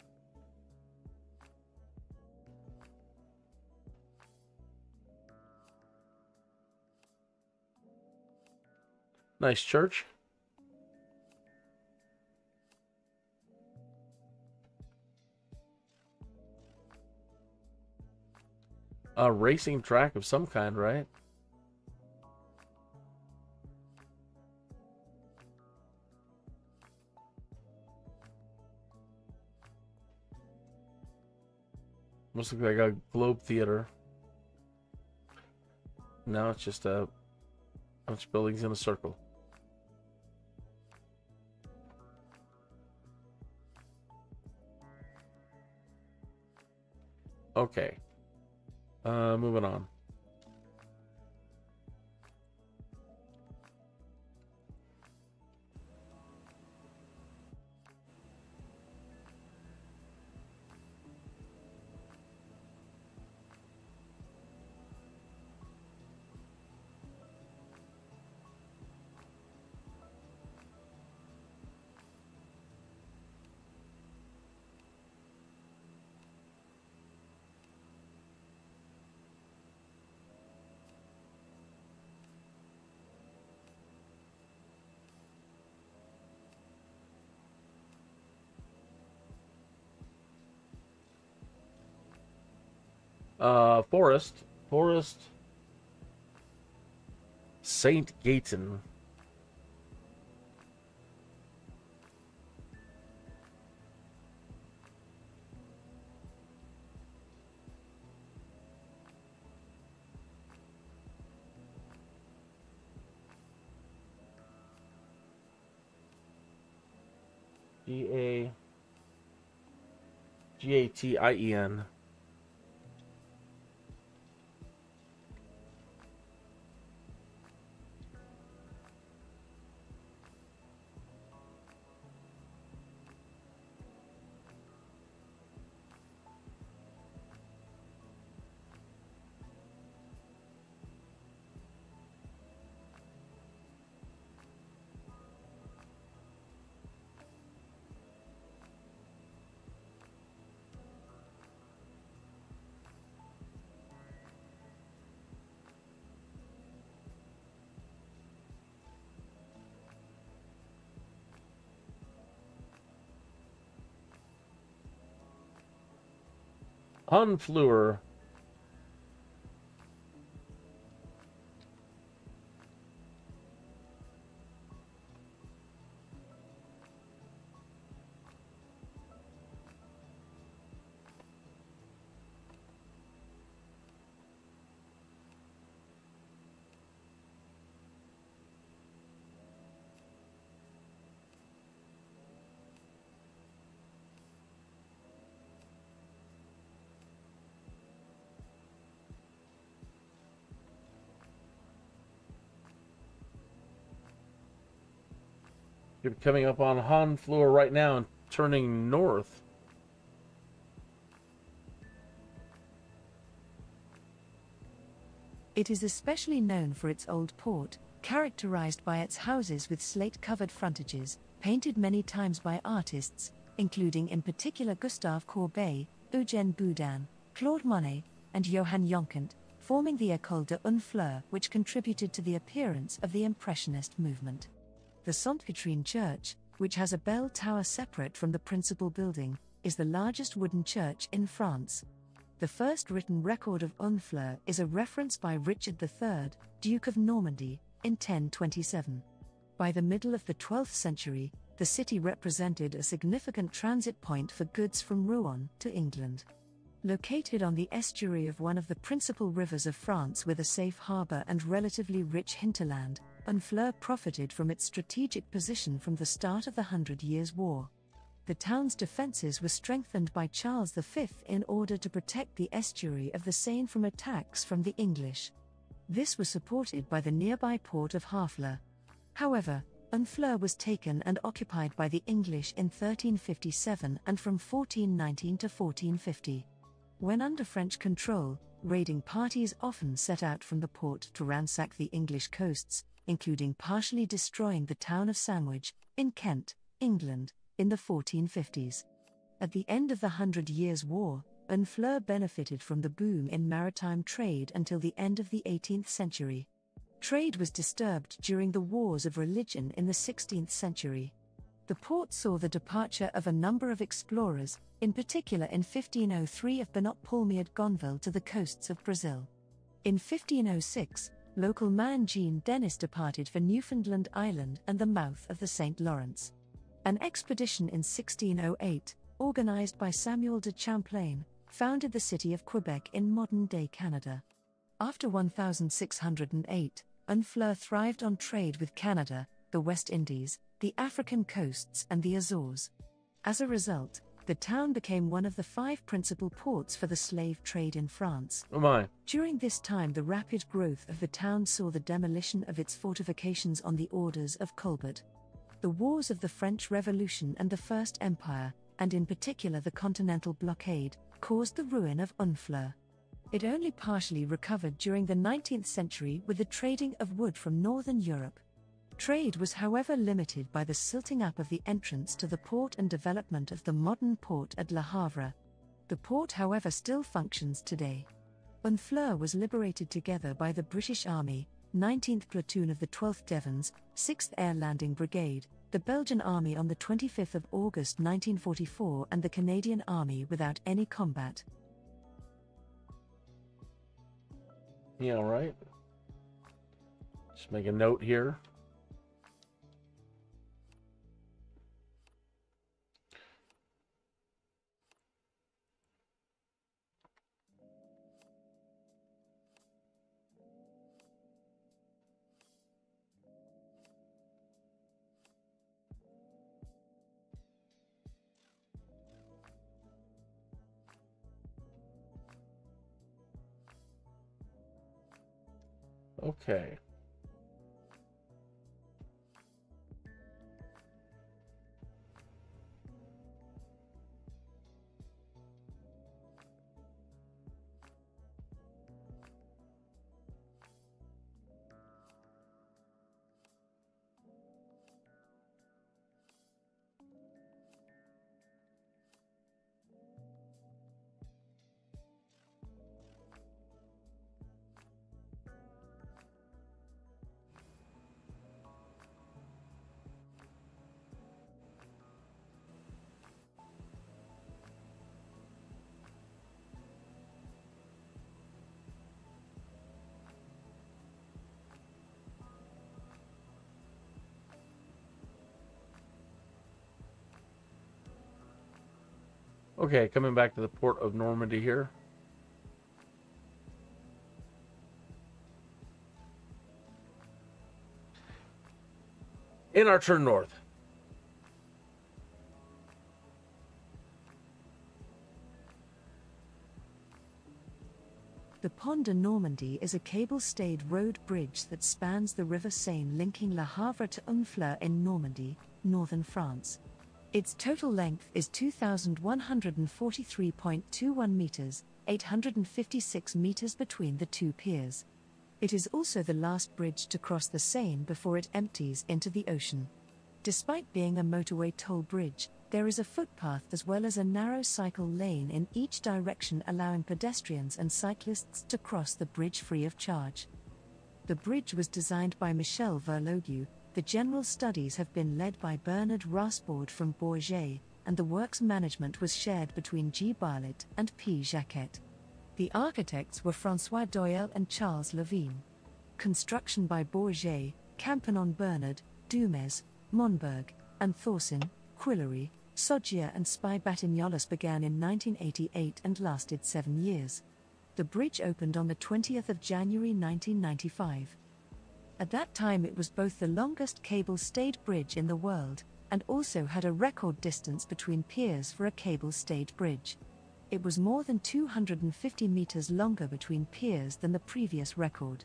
Nice church. A racing track of some kind, right? Must look like a Globe Theater. Now it's just a bunch of buildings in a circle. Okay. Moving on. Forest Saint Gaetan. G-A-T-I-E-N. Honfleur. You're coming up on Honfleur right now and turning north. It is especially known for its old port, characterized by its houses with slate-covered frontages, painted many times by artists, including in particular Gustave Courbet, Eugène Boudin, Claude Monet, and Johann Jonkent, forming the École de Honfleur, which contributed to the appearance of the Impressionist movement. The Sainte-Catherine Church, which has a bell tower separate from the principal building, is the largest wooden church in France. The first written record of Honfleur is a reference by Richard III, Duke of Normandy, in 1027. By the middle of the 12th century, the city represented a significant transit point for goods from Rouen to England. Located on the estuary of one of the principal rivers of France with a safe harbour and relatively rich hinterland, Honfleur profited from its strategic position from the start of the 100 Years' War. The town's defences were strengthened by Charles V in order to protect the estuary of the Seine from attacks from the English. This was supported by the nearby port of Harfleur. However, Honfleur was taken and occupied by the English in 1357 and from 1419 to 1450. When under French control, raiding parties often set out from the port to ransack the English coasts, including partially destroying the town of Sandwich, in Kent, England, in the 1450s. At the end of the 100 Years' War, Honfleur benefited from the boom in maritime trade until the end of the 18th century. Trade was disturbed during the Wars of Religion in the 16th century. The port saw the departure of a number of explorers, in particular in 1503 of Bernat Palmier de Gonville to the coasts of Brazil. In 1506, local man Jean Dennis departed for Newfoundland Island and the mouth of the St. Lawrence. An expedition in 1608, organized by Samuel de Champlain, founded the city of Quebec in modern-day Canada. After 1608, Honfleur thrived on trade with Canada, the West Indies, the African coasts and the Azores. As a result, the town became one of the 5 principal ports for the slave trade in France. Oh my. During this time, the rapid growth of the town saw the demolition of its fortifications on the orders of Colbert. The wars of the French Revolution and the First Empire, and in particular the Continental Blockade, caused the ruin of Honfleur. It only partially recovered during the 19th century with the trading of wood from northern Europe. Trade was however limited by the silting up of the entrance to the port and development of the modern port at Le Havre. The port however still functions today. Honfleur was liberated together by the British Army, 19th Platoon of the 12th Devons, 6th Air Landing Brigade, the Belgian Army on the 25th of August 1944 and the Canadian Army without any combat. Yeah, right. Just make a note here. Okay. Okay, coming back to the port of Normandy here. In our turn north. The Pont de Normandy is a cable-stayed road bridge that spans the River Seine linking Le Havre to Honfleur in Normandy, northern France. Its total length is 2,143.21 meters, 856 meters between the two piers. It is also the last bridge to cross the Seine before it empties into the ocean. Despite being a motorway toll bridge, there is a footpath as well as a narrow cycle lane in each direction, allowing pedestrians and cyclists to cross the bridge free of charge. The bridge was designed by Michel Verlogu. The general studies have been led by Bernard Rasbaud from Bourget, and the works management was shared between G. Barlett and P. Jacquet. The architects were François Doyle and Charles Levine. Construction by Bourget, Campinon Bernard, Dumes, Monberg, and Thorsin, Quillery, Soggia and Spy Batignolles began in 1988 and lasted 7 years. The bridge opened on the 20th of January 1995. At that time it was both the longest cable-stayed bridge in the world, and also had a record distance between piers for a cable-stayed bridge. It was more than 250 meters longer between piers than the previous record.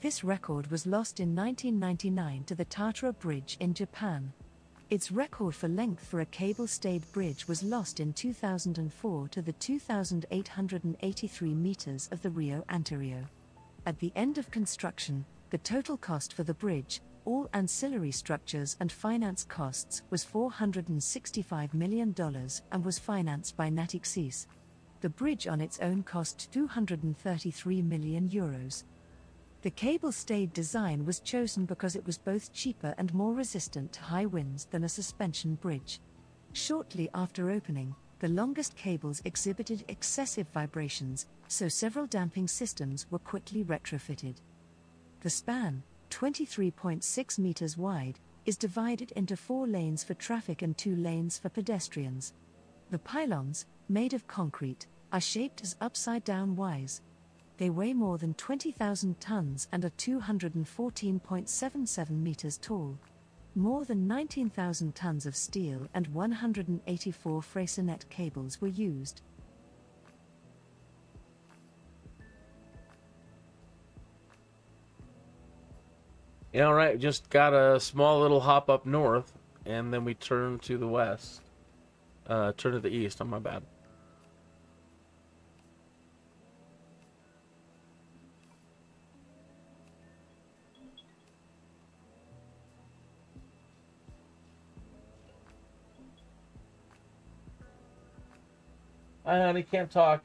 This record was lost in 1999 to the Tatara Bridge in Japan. Its record for length for a cable-stayed bridge was lost in 2004 to the 2,883 meters of the Rio Antirrio. At the end of construction, the total cost for the bridge, all ancillary structures and finance costs, was $465 million and was financed by Natixis. The bridge on its own cost €233 million. The cable-stayed design was chosen because it was both cheaper and more resistant to high winds than a suspension bridge. Shortly after opening, the longest cables exhibited excessive vibrations, so several damping systems were quickly retrofitted. The span, 23.6 meters wide, is divided into 4 lanes for traffic and 2 lanes for pedestrians. The pylons, made of concrete, are shaped as upside-down Ys. They weigh more than 20,000 tons and are 214.77 meters tall. More than 19,000 tons of steel and 184 Freycinet cables were used. Yeah, all right, just got a small little hop up north, and then we turn to the west. Turn to the east, on my bad. Hi, honey, can't talk.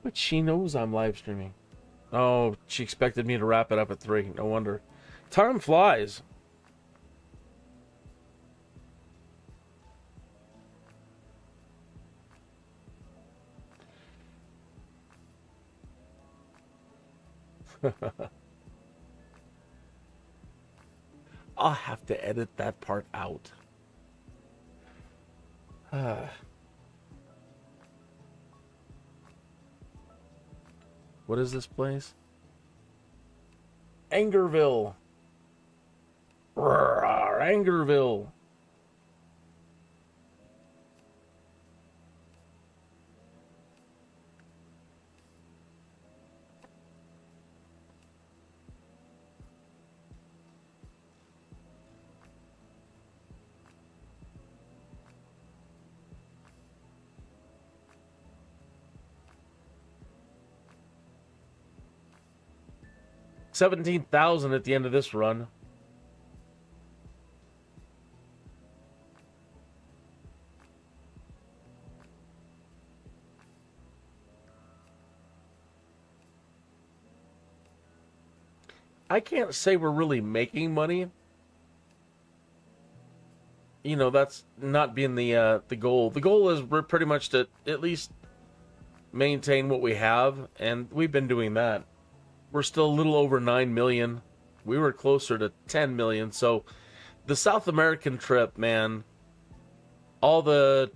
But she knows I'm live streaming. Oh, she expected me to wrap it up at 3. No wonder. Time flies. I'll have to edit that part out. What is this place? Angerville. Angerville. $17,000 at the end of this run. I can't say we're really making money. You know, that's not being the goal. The goal is pretty much to at least maintain what we have, and we've been doing that. We're still a little over 9 million. We were closer to 10 million. So the South American trip, man, all the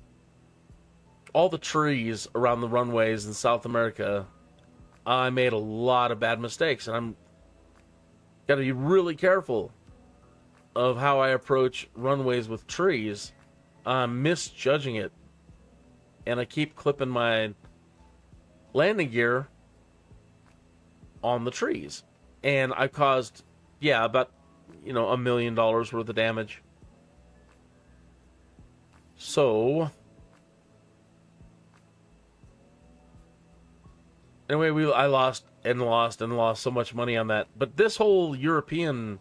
trees around the runways in South America, I made a lot of bad mistakes, and I'm got to be really careful of how I approach runways with trees, I'm misjudging it. And I keep clipping my landing gear on the trees. And I caused, yeah, about, $1 million worth of damage. So, anyway, I lost so much money on that. But this whole European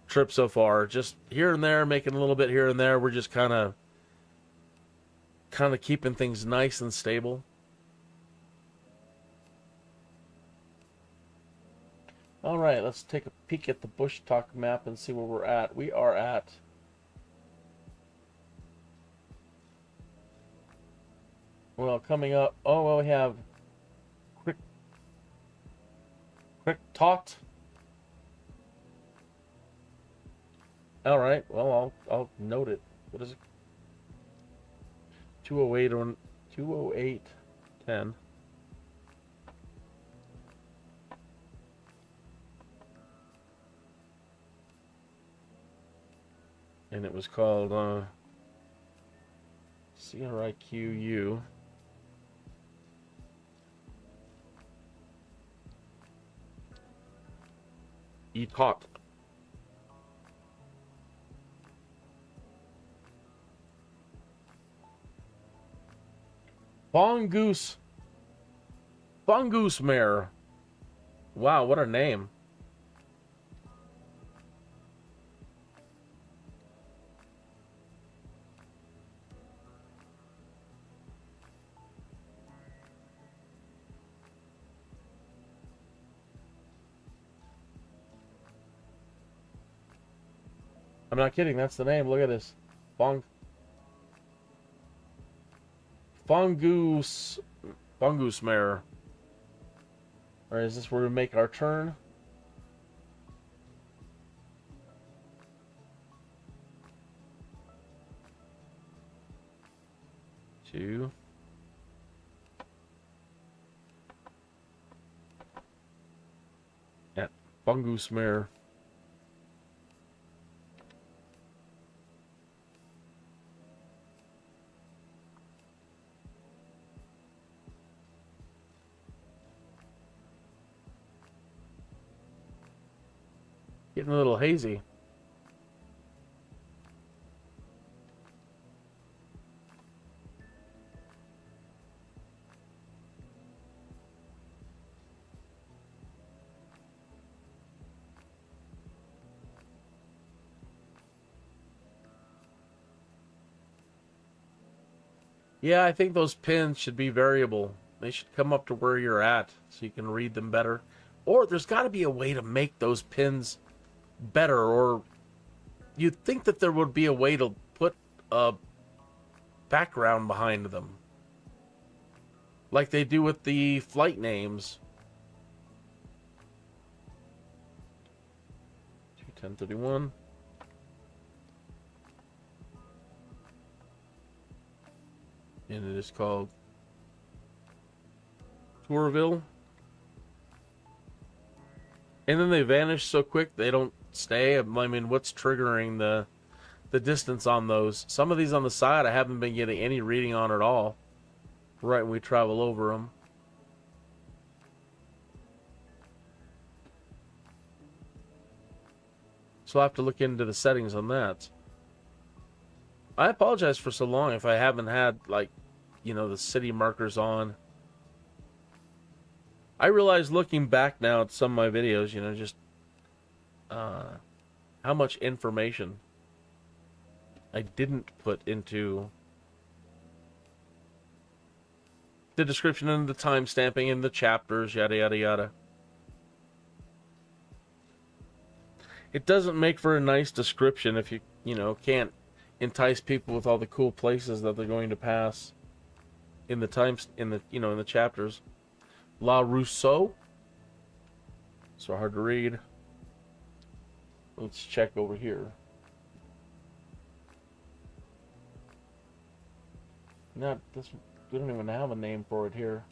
trip so far, just here and there, making a little bit here and there, we're just kind of keeping things nice and stable. All right, let's take a peek at the BUSHTALK map and see where we're at. We are at coming up. Oh, well, we have quick talk. All right, well, I'll note it. What is it? 208 on 208.10. And it was called CRIQU. E-Talk. Longues-sur-Mer. Wow, what a name. I'm not kidding, that's the name. Look at this. Longues-sur-Mer. Or is this where we make our turn? Two. At Longues-sur-Mer. Getting a little hazy. Yeah, I think those pins should be variable. They should come up to where you're at so you can read them better. Or there's got to be a way to make those pins better, or you'd think that there would be a way to put a background behind them, like they do with the flight names. 1031. And it is called Querqueville. And then they vanish so quick they don't stay. I mean, what's triggering the distance on those? Some of these on the side I haven't been getting any reading on at all right when we travel over them. So I'll have to look into the settings on that. I apologize for so long if I haven't had, like, the city markers on. I realize looking back now at some of my videos, just how much information I didn't put into the description and the timestamping and the chapters, yada, yada, yada. It doesn't make for a nice description if you, can't entice people with all the cool places that they're going to pass in the in the chapters. La Rousseau. So hard to read. Let's check over here. Not this. We don't even have a name for it here.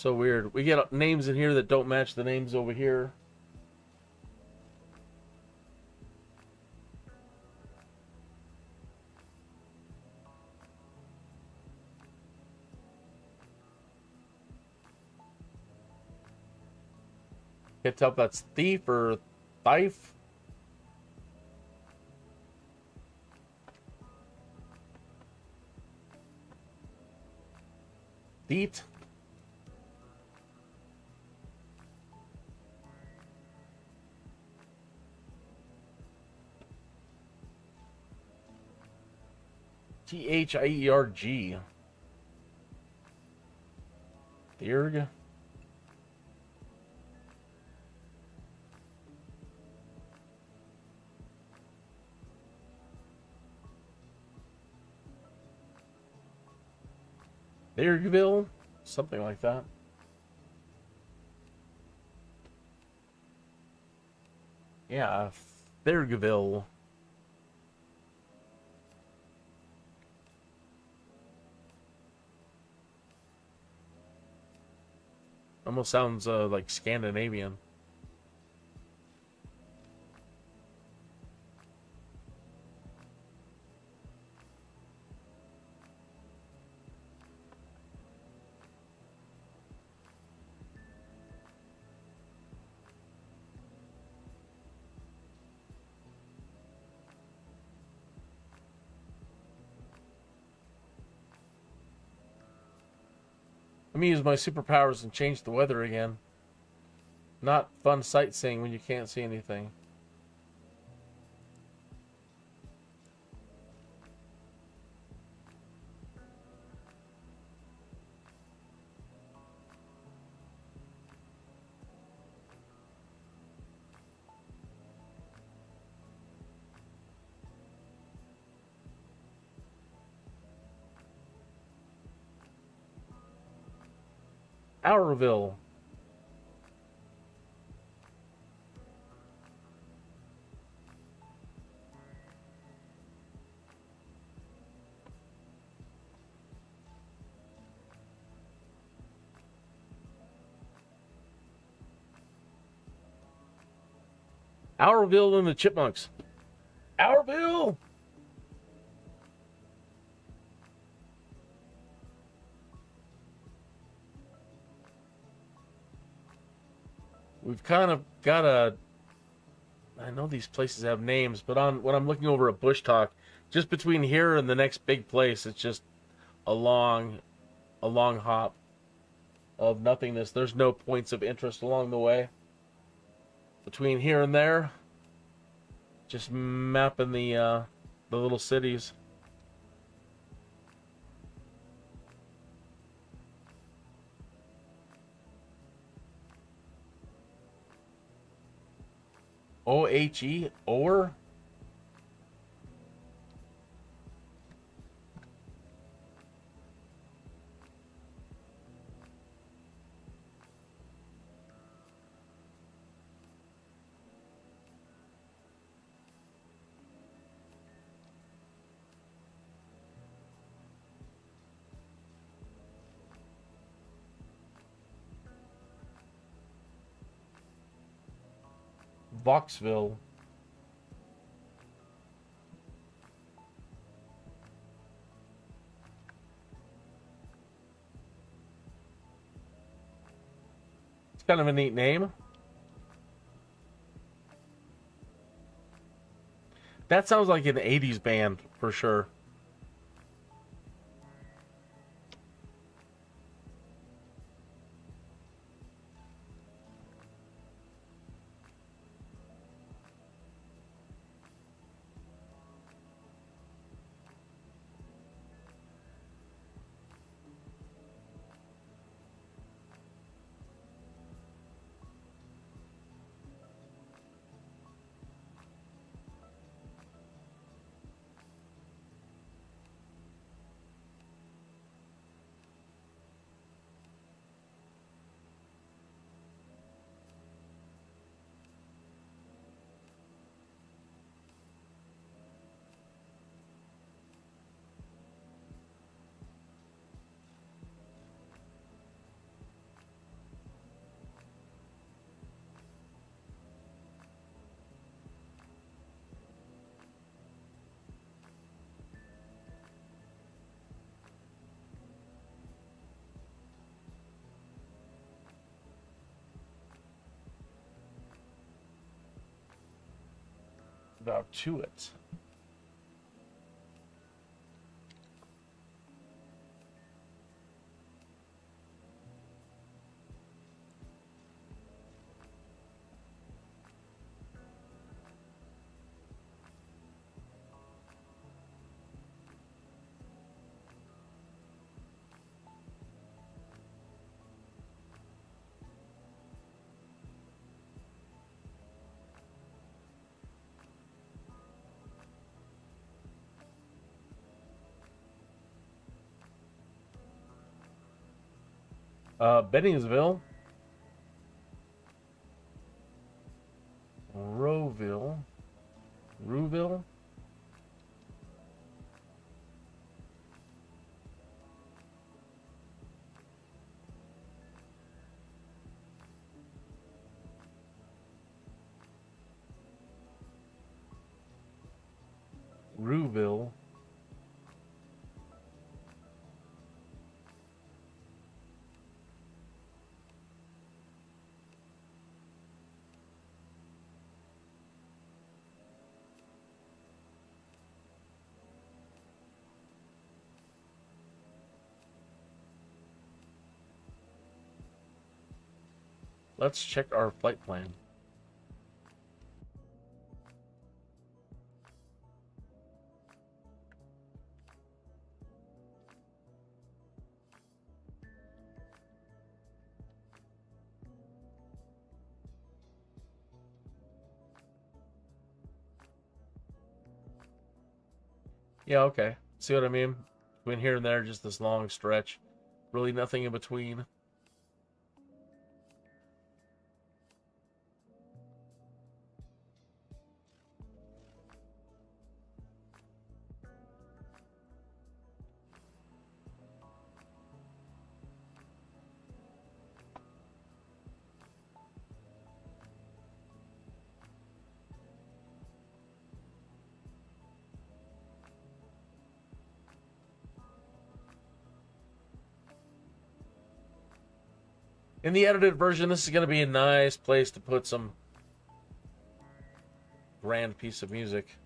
So weird. We get names in here that don't match the names over here. Can't tell if that's thief or thief. Theet. Thierg. Thierg. Querqueville, something like that. Yeah, Querqueville. Almost sounds like Scandinavian. Let me use my superpowers and change the weather again. Not fun sightseeing when you can't see anything. Hourville. Hourville and the Chipmunks. Hourville! We've kind of got a... I know these places have names, but when I'm looking over at BUSHTALK, just between here and the next big place, it's just a long hop of nothingness. There's no points of interest along the way. Between here and there, just mapping the little cities. O-H-E, or? Vauxville. It's kind of a neat name. That sounds like an 80s band for sure. about to it. Benningsville, Rouville, Rouville, let's check our flight plan. Yeah, okay. See what I mean? Between here and there, just this long stretch. Really nothing in between. In the edited version, this is going to be a nice place to put some grand piece of music.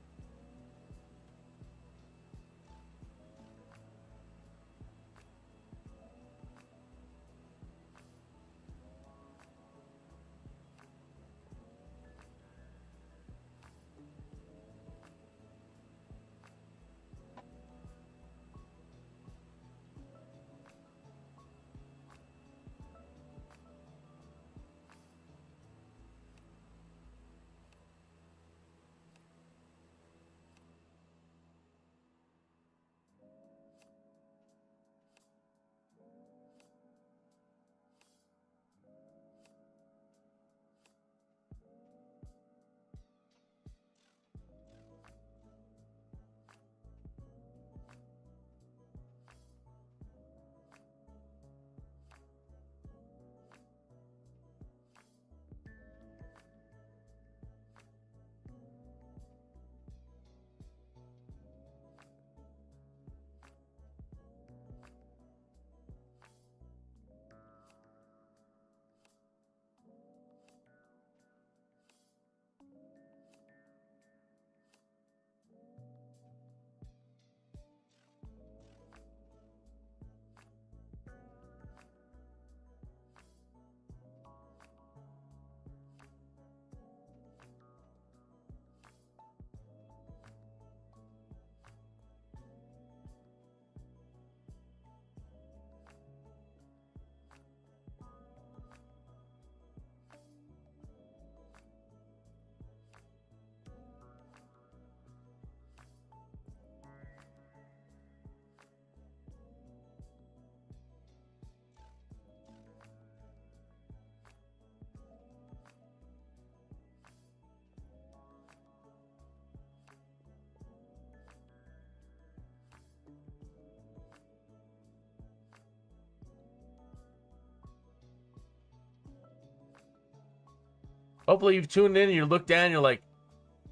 Hopefully you've tuned in and you look down and you're like,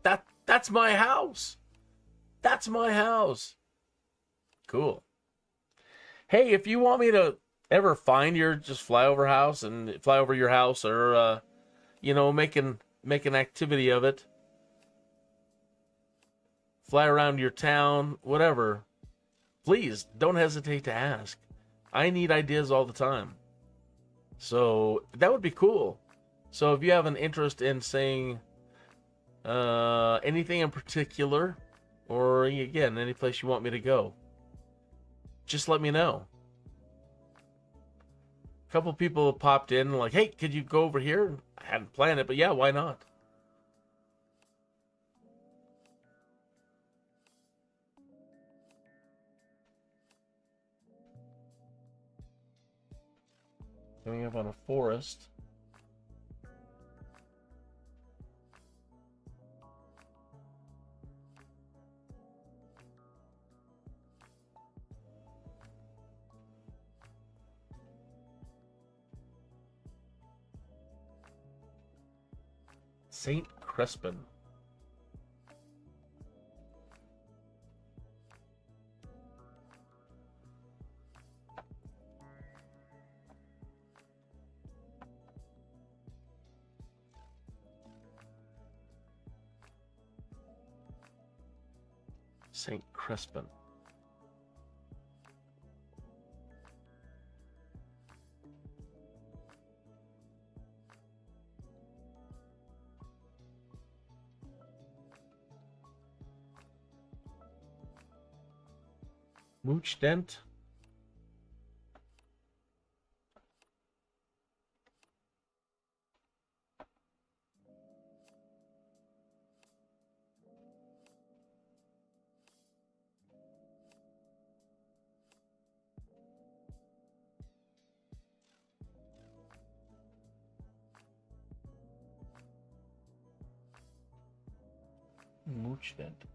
that's my house. That's my house. Cool. Hey, if you want me to ever find your just fly over your house or make an activity of it, fly around your town, whatever, please don't hesitate to ask. I need ideas all the time. So that would be cool. So if you have an interest in saying anything in particular, or again, any place you want me to go, just let me know. A couple people popped in like, hey, could you go over here? I hadn't planned it, but yeah, why not? Coming up on a forest. St. Crespin. St. Crespin. Mooch Dent. Mooch Dent.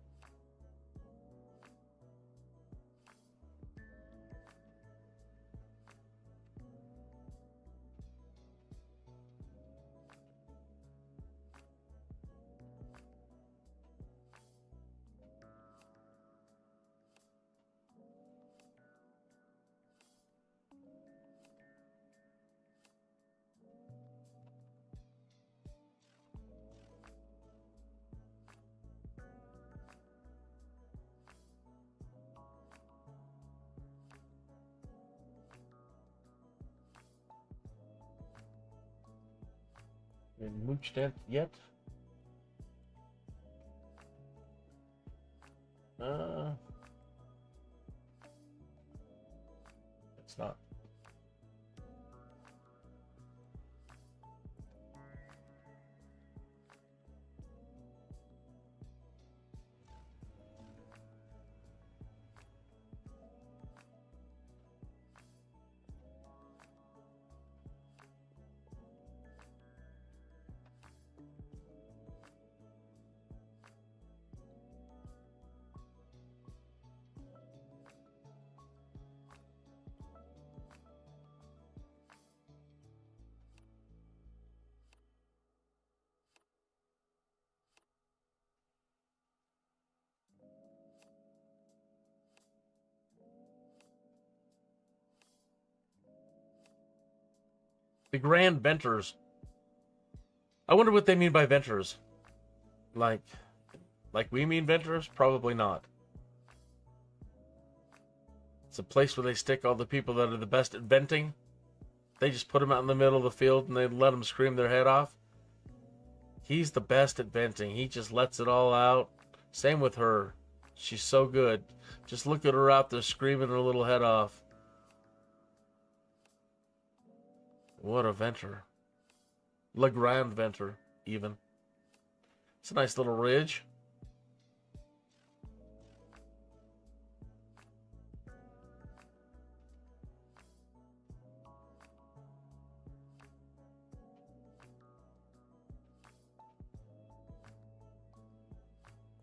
Mooch Dent yet? It's not. The Grand Venters. I wonder what they mean by venters. Like we mean venters? Probably not. It's a place where they stick all the people that are the best at venting. They just put them out in the middle of the field and they let them scream their head off. He's the best at venting. He just lets it all out. Same with her. She's so good. Just look at her out there screaming her little head off. What a venter. Le Grand Venteer, even. It's a nice little ridge.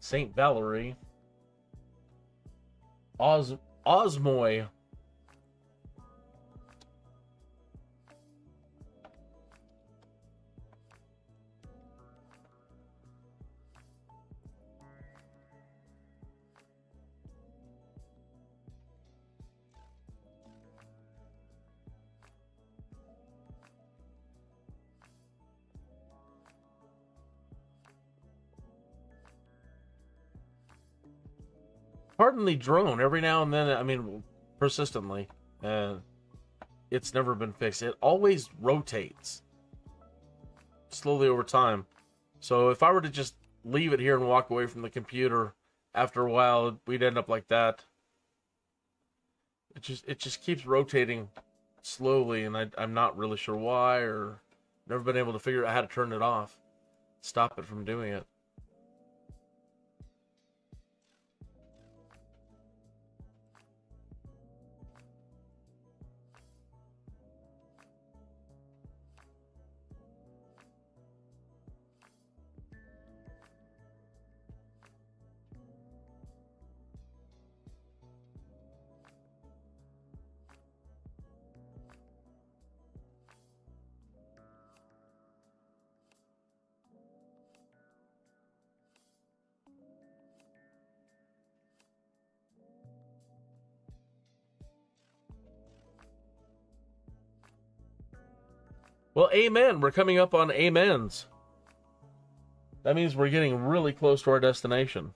St. Valerie. Osmoy. pardon the drone, every now and then, I mean, persistently, it's never been fixed. It always rotates slowly over time. So if I were to just leave it here and walk away from the computer, after a while, we'd end up like that. It just keeps rotating slowly, and I'm not really sure why, or never been able to figure out how to turn it off, stop it from doing it. Well, amen. We're coming up on amens. That means we're getting really close to our destination.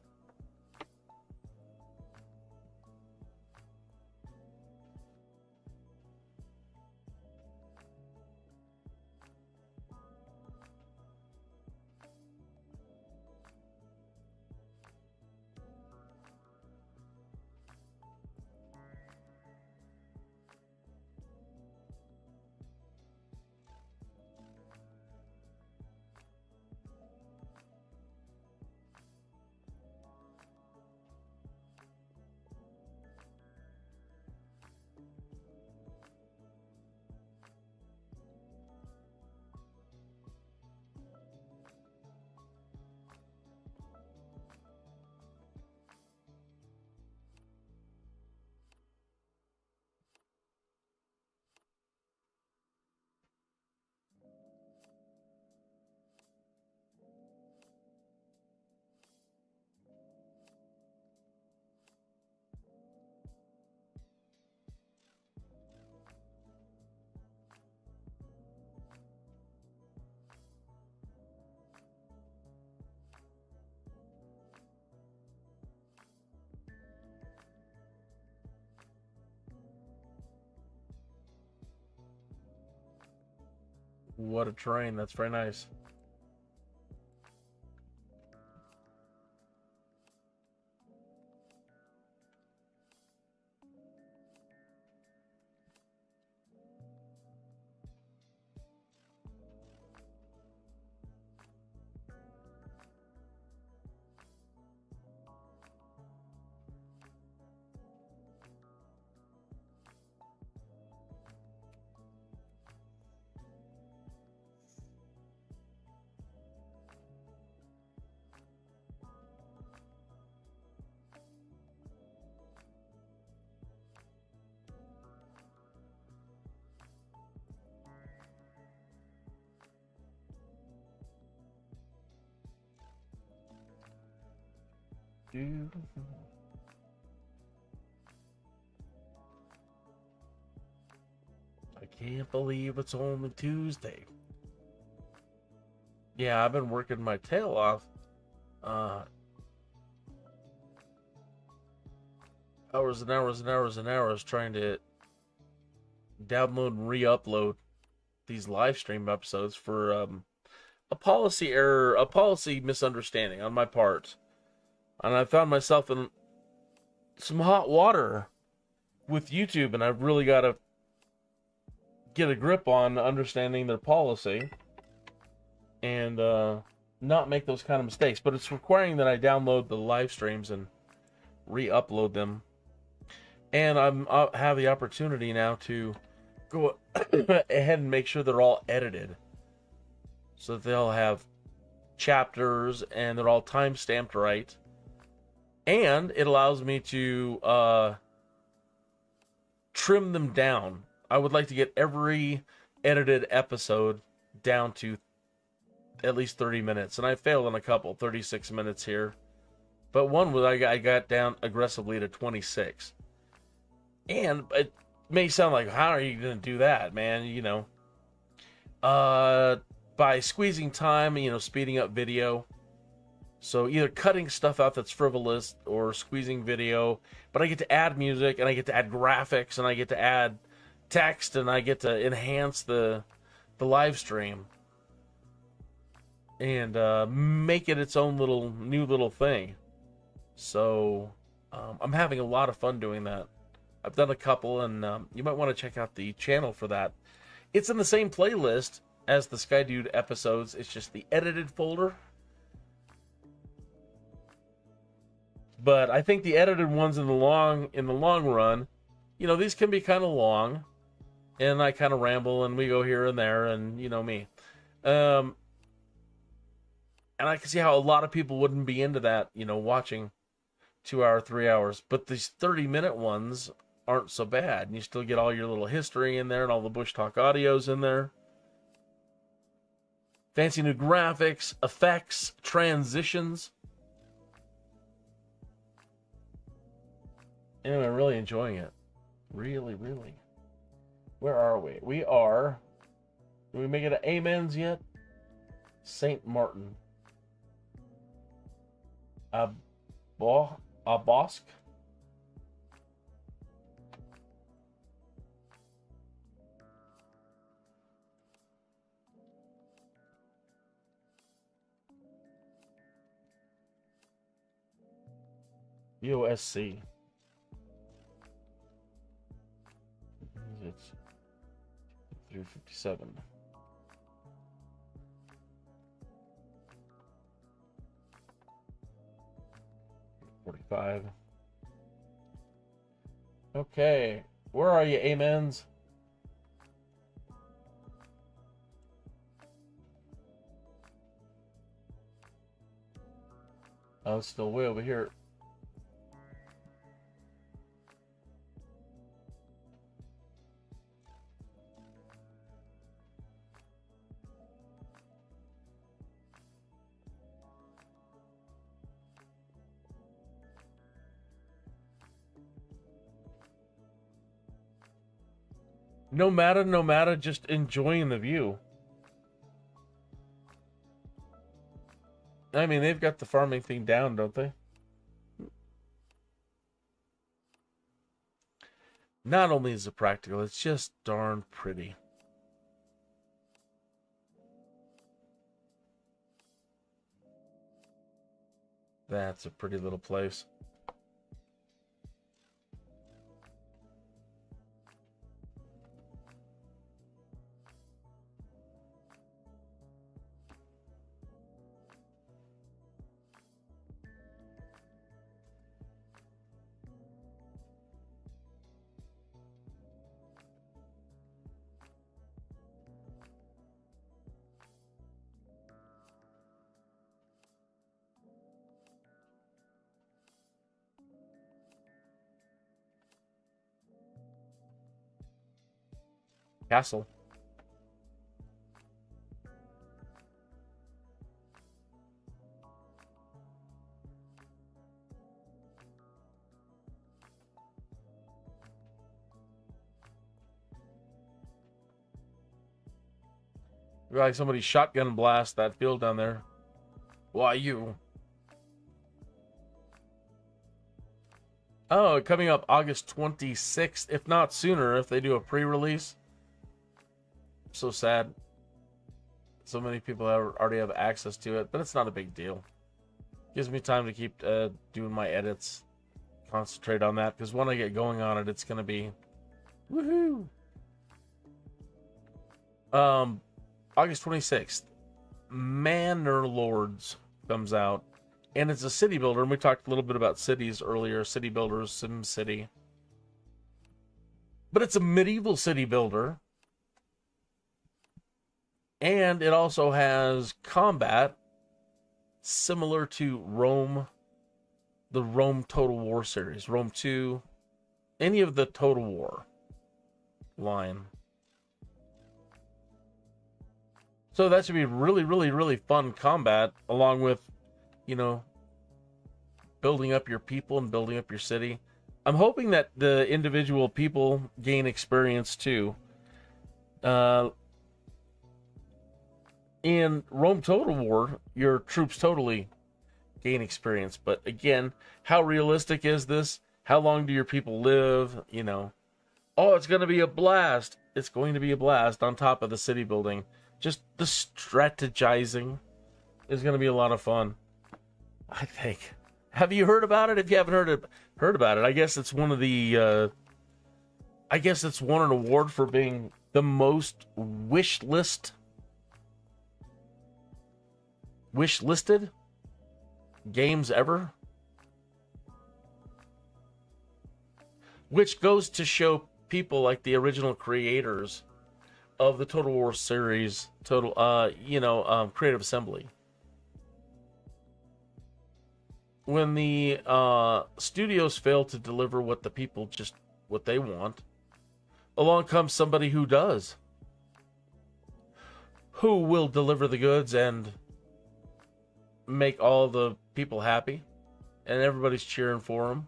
What a train. That's very nice. I can't believe it's only Tuesday. Yeah, I've been working my tail off. Hours and hours and hours and hours trying to download and re-upload these live stream episodes for a policy error, a policy misunderstanding on my part. And I found myself in some hot water with YouTube, and I've really got to get a grip on understanding their policy and not make those kind of mistakes. But it's requiring that I download the live streams and re-upload them. And I have the opportunity now to go ahead and make sure they're all edited, so that they'll have chapters and they're all time-stamped right. And it allows me to trim them down. I would like to get every edited episode down to at least 30 minutes. And I failed on a couple, 36 minutes here. But one was I got down aggressively to 26. And it may sound like, how are you going to do that, man? You know, by squeezing time, you know, speeding up video. So either cutting stuff out that's frivolous or squeezing video, but I get to add music and I get to add graphics and I get to add text and I get to enhance the live stream and make it its own new little thing. So I'm having a lot of fun doing that. I've done a couple, and you might want to check out the channel for that. It's in the same playlist as the Skydude episodes. It's just the edited folder. But I think the edited ones in the long run, you know, these can be kind of long, and I kind of ramble, and we go here and there, and you know me. And I can see how a lot of people wouldn't be into that, you know, watching 2 hour, 3 hours. But these 30-minute ones aren't so bad, and you still get all your little history in there and all the Bush Talk audios in there. Fancy new graphics, effects, transitions. Anyway, I'm really enjoying it. Really, really. Where are we? We are... Did we make it to Amiens yet? St. Martin. Bosque? USC. It's 357. Okay, where are you, Amiens? Oh, it's still way over here. No matter, just enjoying the view. I mean, they've got the farming thing down, don't they? Not only is it practical, it's just darn pretty. That's a pretty little place. Castle. Like somebody shotgun blast that field down there. Why you? Oh, coming up August 26th, if not sooner, if they do a pre-release. So sad. So many people already have access to it, but it's not a big deal. Gives me time to keep doing my edits. Concentrate on that, because when I get going on it, it's going to be woohoo. August 26th, Manor Lords comes out, and it's a city builder, and we talked a little bit about cities earlier, city builders, Sim City. But it's a medieval city builder. And it also has combat similar to Rome, the Rome Total War series, Rome 2, any of the Total War line. So that should be really, really, really fun combat, along with, you know, building up your people and building up your city. I'm hoping that the individual people gain experience too. In Rome Total War, your troops totally gain experience. But again, how realistic is this? How long do your people live? You know, oh, it's going to be a blast. It's going to be a blast on top of the city building. Just the strategizing is going to be a lot of fun, I think. Have you heard about it? If you haven't heard about it, I guess it's one of the. I guess it's won an award for being the most wishlisted games ever, which goes to show people like the original creators of the Total War series, Creative Assembly. When the studios fail to deliver what the people what they want, along comes somebody who does. Who will deliver the goods and make all the people happy, and everybody's cheering for them.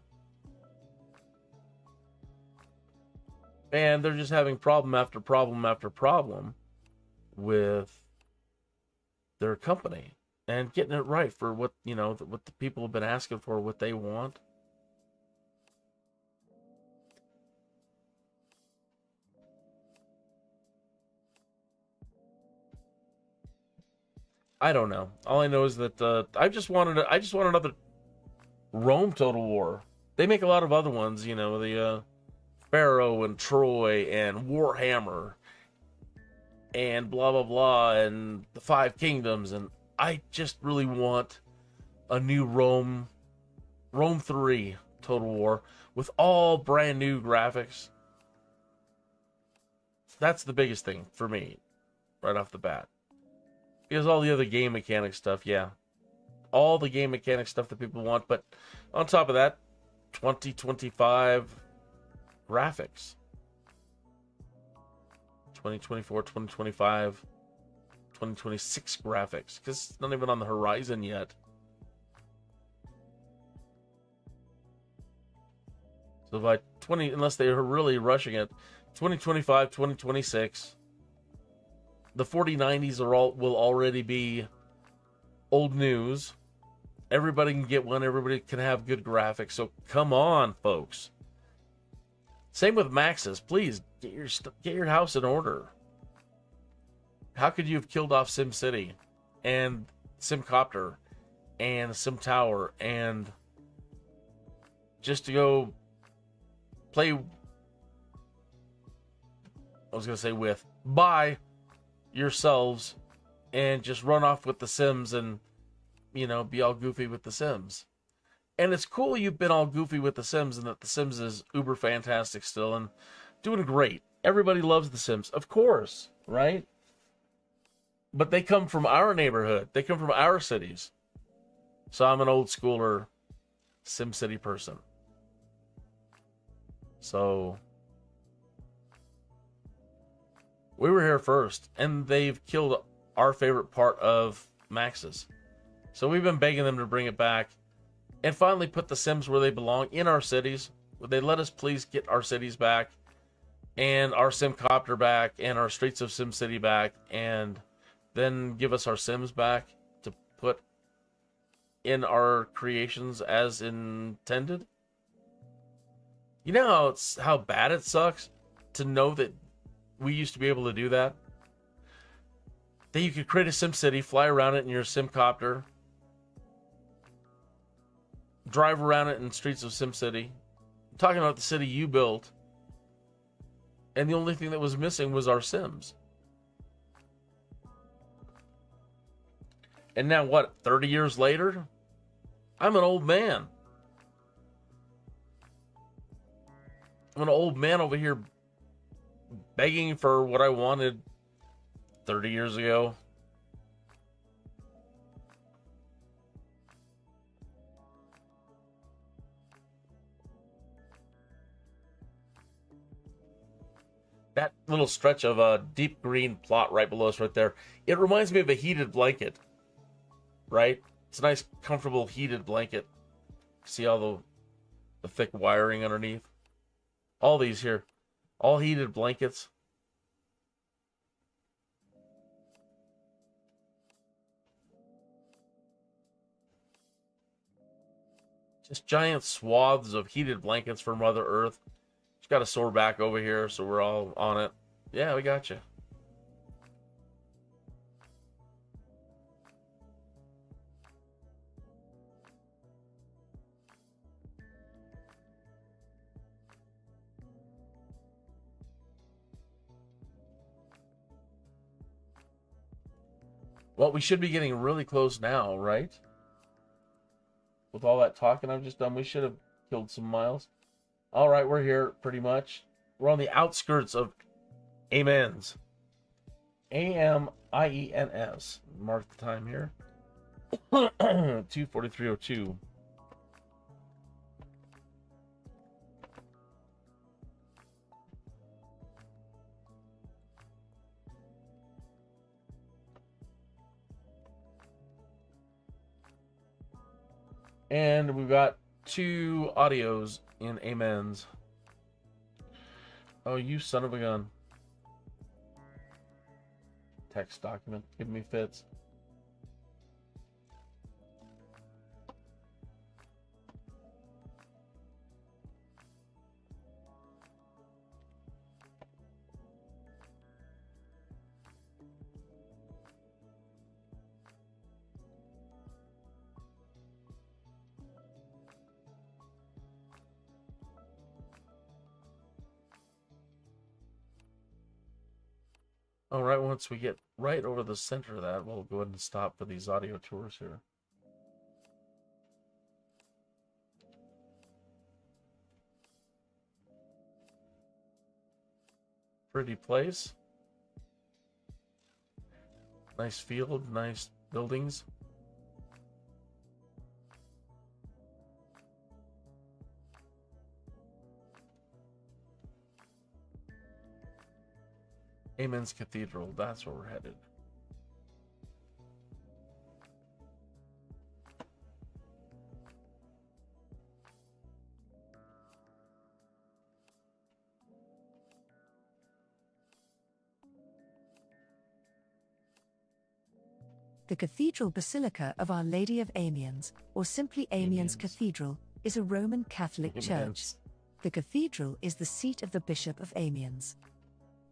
And they're just having problem after problem after problem with their company and getting it right for what, what the people have been asking for, what they want. I don't know. All I know is that I just want another Rome Total War. They make a lot of other ones, the Pharaoh and Troy and Warhammer and blah blah blah and the Five Kingdoms, and I just really want a new Rome 3 Total War with all brand new graphics. That's the biggest thing for me right off the bat. Because all the other game mechanic stuff, yeah. All the game mechanic stuff that people want. But on top of that, 2025 graphics. 2024, 2025, 2026 graphics. Because it's not even on the horizon yet. So by unless they are really rushing it, 2025, 2026... the 4090s will already be old news. Everybody can get one. Everybody can have good graphics. So come on, folks. Same with Maxes. Please get your house in order. How could you have killed off SimCity and SimCopter and SimTower and just to go play? Buy yourselves and just run off with the Sims and be all goofy with the Sims. And it's cool you've been all goofy with the Sims and that the Sims is uber fantastic still and doing great. Everybody loves the Sims, of course, right? But they come from our neighborhood. They come from our cities. So I'm an old schooler SimCity person. So we were here first, and they've killed our favorite part of Max's. So we've been begging them to bring it back and finally put the Sims where they belong, in our cities. Would they let us please get our cities back and our SimCopter back and our Streets of SimCity back, and then give us our Sims back to put in our creations as intended? You know how bad it sucks to know that we used to be able to do that? That you could create a SimCity, fly around it in your SimCopter, drive around it in Streets of SimCity. I'm talking about the city you built, and the only thing that was missing was our Sims. And now what, 30 years later? I'm an old man. I'm an old man over here begging for what I wanted 30 years ago. That little stretch of a deep green plot right below us right there, it reminds me of a heated blanket, right? It's a nice, comfortable, heated blanket. See all the thick wiring underneath? All these here, all heated blankets. Just giant swaths of heated blankets for Mother Earth. She's got a sore back over here, so we're all on it. Yeah, we got you. Well, we should be getting really close now, right? With all that talking I've just done, we should have killed some miles. All right, we're here pretty much. We're on the outskirts of Amiens. A-M-I-E-N-S. Mark the time here. 2:43:02. And we've got 2 audios in Amiens. Oh, you son of a gun. Text document. Give me fits. All right, once we get right over the center of that, we'll go ahead and stop for these audio tours here. Pretty place. Nice field, nice buildings. Amiens Cathedral, that's where we're headed. The Cathedral Basilica of Our Lady of Amiens, or simply Amiens Cathedral, is a Roman Catholic church. The cathedral is the seat of the Bishop of Amiens.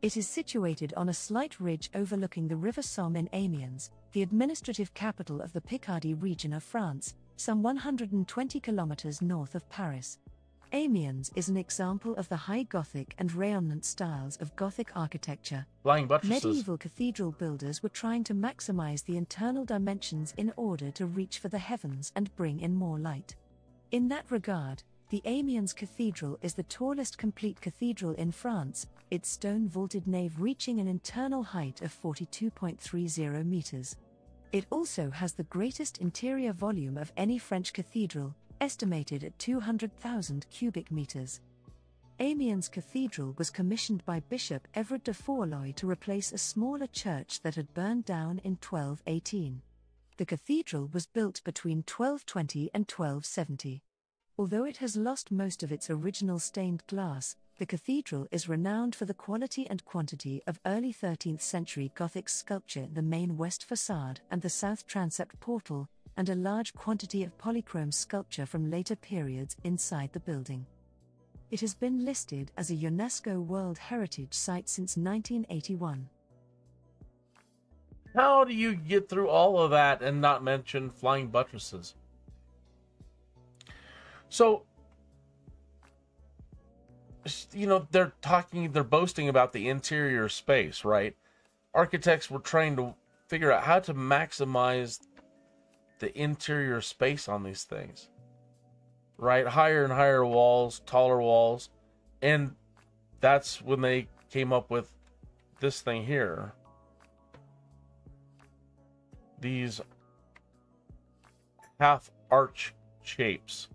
It is situated on a slight ridge overlooking the River Somme in Amiens, the administrative capital of the Picardy region of France, some 120 kilometers north of Paris. Amiens is an example of the high Gothic and Rayonnant styles of Gothic architecture. Flying buttresses. Medieval cathedral builders were trying to maximize the internal dimensions in order to reach for the heavens and bring in more light. In that regard, the Amiens Cathedral is the tallest complete cathedral in France, its stone-vaulted nave reaching an internal height of 42.30 meters. It also has the greatest interior volume of any French cathedral, estimated at 200,000 cubic meters. Amiens Cathedral was commissioned by Bishop Everard de Forloy to replace a smaller church that had burned down in 1218. The cathedral was built between 1220 and 1270. Although it has lost most of its original stained glass, the cathedral is renowned for the quality and quantity of early 13th century Gothic sculpture in the main west facade and the south transept portal, and a large quantity of polychrome sculpture from later periods inside the building. It has been listed as a UNESCO World Heritage Site since 1981. How do you get through all of that and not mention flying buttresses? So, you know, they're boasting about the interior space, right? Architects were trying to figure out how to maximize the interior space on these things, right? Higher and higher walls, taller walls, and that's when they came up with this thing here. These half arch shapes.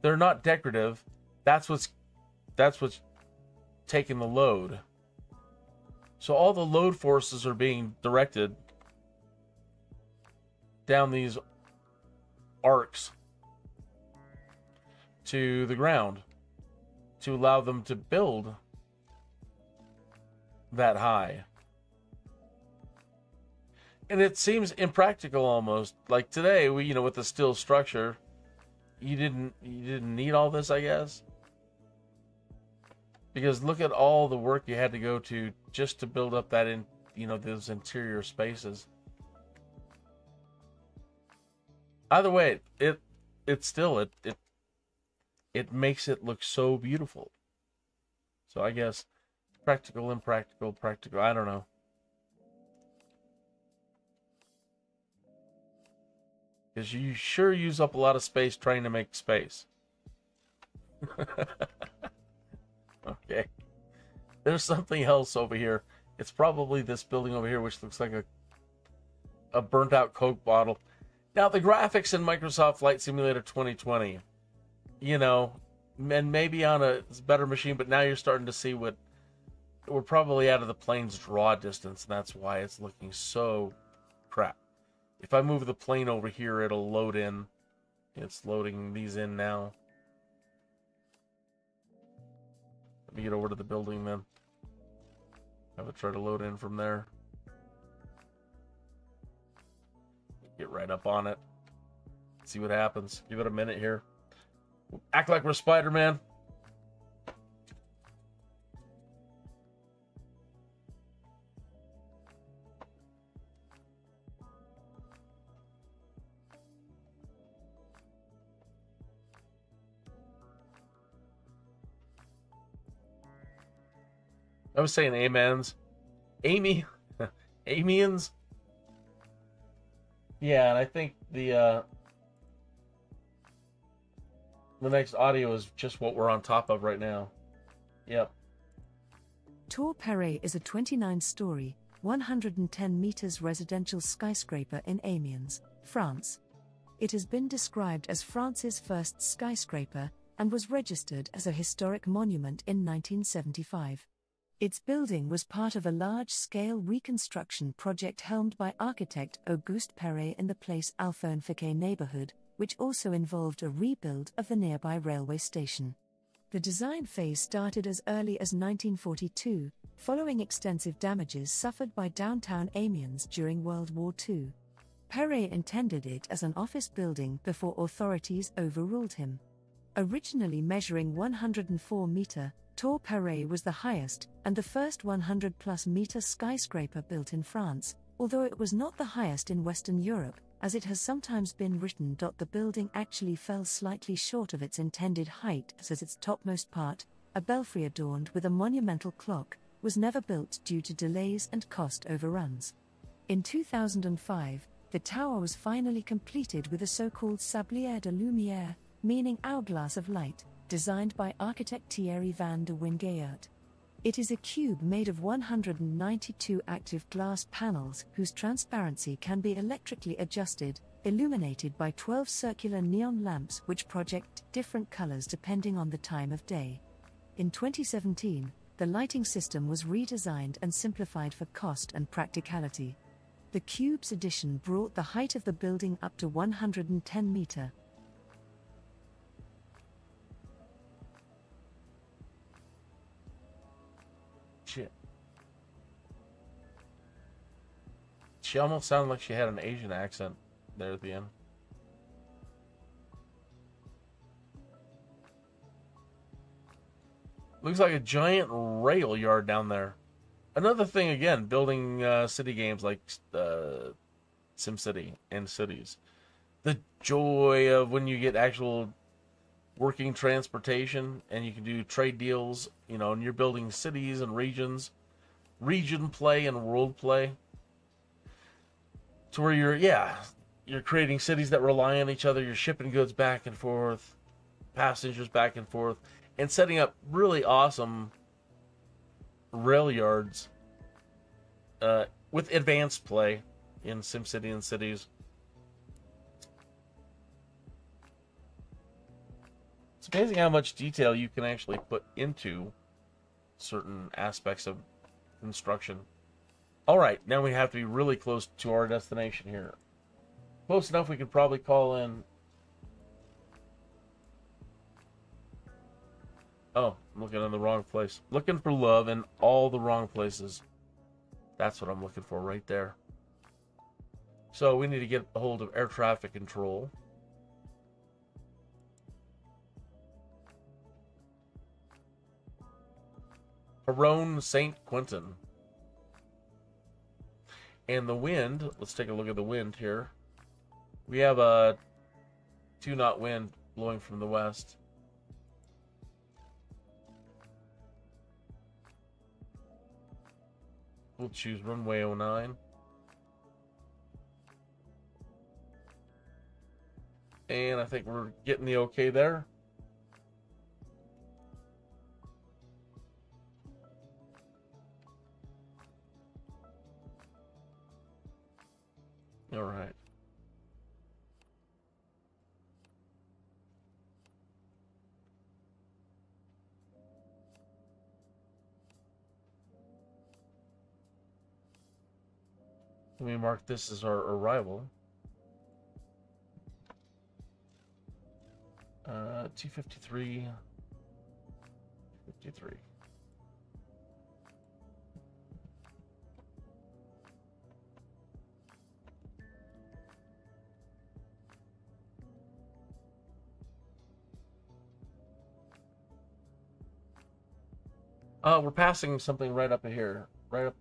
They're not decorative. That's what's taking the load. So all the load forces are being directed down these arcs to the ground to allow them to build that high. And it seems impractical almost. Like today, with the steel structure, you didn't need all this, I guess. Because look at all the work you had to go to just to build up that those interior spaces. Either way, it makes it look so beautiful. So I guess practical, impractical, practical, I don't know. Because you sure use up a lot of space trying to make space. Okay. There's something else over here. It's probably this building over here, which looks like a burnt out Coke bottle. Now, the graphics in Microsoft Flight Simulator 2020, and maybe on a better machine, but now you're starting to see what we're probably out of the plane's draw distance, and that's why it's looking so crap. If I move the plane over here, it'll load in. It's loading these in now. Let me get over to the building then. Have it try to load in from there. Get right up on it. See what happens. Give it a minute here. Act like we're Spider-Man. I was saying Amiens. Amiens? Yeah, and I think the next audio is just what we're on top of right now. Yep. Tour Perret is a 29-story, 110 meters residential skyscraper in Amiens, France. It has been described as France's first skyscraper and was registered as a historic monument in 1975. Its building was part of a large-scale reconstruction project helmed by architect Auguste Perret in the Place Alphonse neighborhood, which also involved a rebuild of the nearby railway station. The design phase started as early as 1942, following extensive damages suffered by downtown Amiens during World War II. Perret intended it as an office building before authorities overruled him. Originally measuring 104 meter, Tour Perret was the highest and the first 100-plus meter skyscraper built in France, although it was not the highest in Western Europe, as it has sometimes been written. The building actually fell slightly short of its intended height, as its topmost part, a belfry adorned with a monumental clock, was never built due to delays and cost overruns. In 2005, the tower was finally completed with a so-called sablière de lumière, meaning hourglass of light, designed by architect Thierry van de Wingeert. It is a cube made of 192 active glass panels whose transparency can be electrically adjusted, illuminated by 12 circular neon lamps which project different colors depending on the time of day. In 2017, the lighting system was redesigned and simplified for cost and practicality. The cube's addition brought the height of the building up to 110 meters. Shit. She almost sounded like she had an Asian accent there at the end. Looks like a giant rail yard down there. Another thing, again, building city games like SimCity and Cities. The joy of when you get actual working transportation and you can do trade deals, and you're building cities and regions, region play and world play, to where you're creating cities that rely on each other, you're shipping goods back and forth, passengers back and forth, and setting up really awesome rail yards with advanced play in SimCity and Cities. It's amazing how much detail you can actually put into certain aspects of construction. Alright, now we have to be really close to our destination here. Close enough we could probably call in... Oh, I'm looking in the wrong place. Looking for love in all the wrong places. That's what I'm looking for right there. So we need to get a hold of air traffic control. Peron St. Quentin. And the wind, let's take a look at the wind here. We have a 2-knot wind blowing from the west. We'll choose runway 09. And I think we're getting the okay there. All right. Let me mark this as our arrival. 253. 53. We're passing something right up here, right up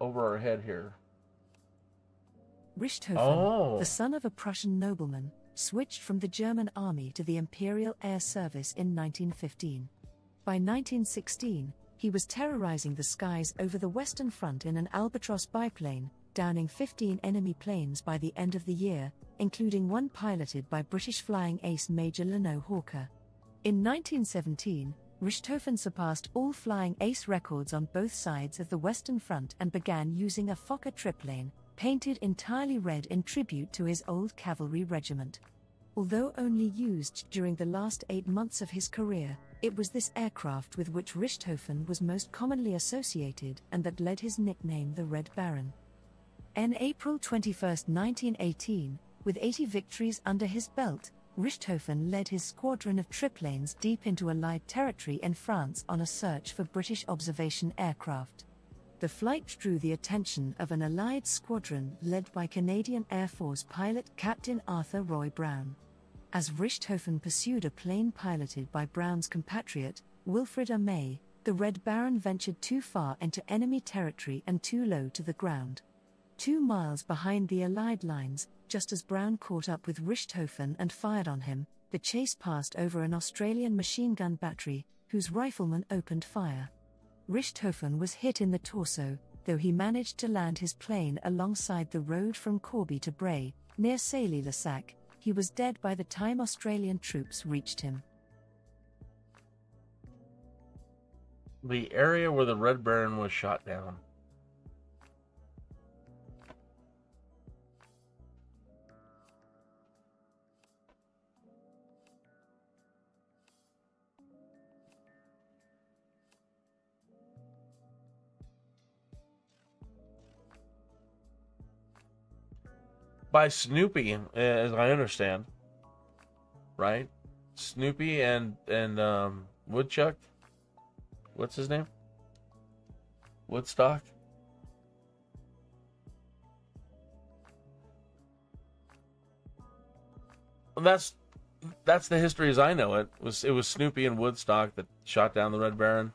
over our head here. Richthofen, the son of a Prussian nobleman, switched from the German army to the Imperial Air Service in 1915. By 1916, he was terrorizing the skies over the Western Front in an Albatros biplane, downing 15 enemy planes by the end of the year, including one piloted by British flying ace Major Leno Hawker. In 1917, Richthofen surpassed all flying ace records on both sides of the Western Front and began using a Fokker triplane, painted entirely red in tribute to his old cavalry regiment. Although only used during the last 8 months of his career, it was this aircraft with which Richthofen was most commonly associated and that led his nickname the Red Baron. On April 21, 1918, with 80 victories under his belt, Richthofen led his squadron of triplanes deep into Allied territory in France on a search for British observation aircraft. The flight drew the attention of an Allied squadron led by Canadian Air Force pilot Captain Arthur Roy Brown. As Richthofen pursued a plane piloted by Brown's compatriot, Wilfrid May, the Red Baron ventured too far into enemy territory and too low to the ground. 2 miles behind the Allied lines, just as Brown caught up with Richthofen and fired on him, the chase passed over an Australian machine gun battery, whose rifleman opened fire. Richthofen was hit in the torso, though he managed to land his plane alongside the road from Corby to Bray, near Sailly-le-Sac. He was dead by the time Australian troops reached him. The area where the Red Baron was shot down. By Snoopy, as I understand, right? Snoopy and Woodchuck. What's his name? Woodstock. Well, that's the history as I know it. It was Snoopy and Woodstock that shot down the Red Baron.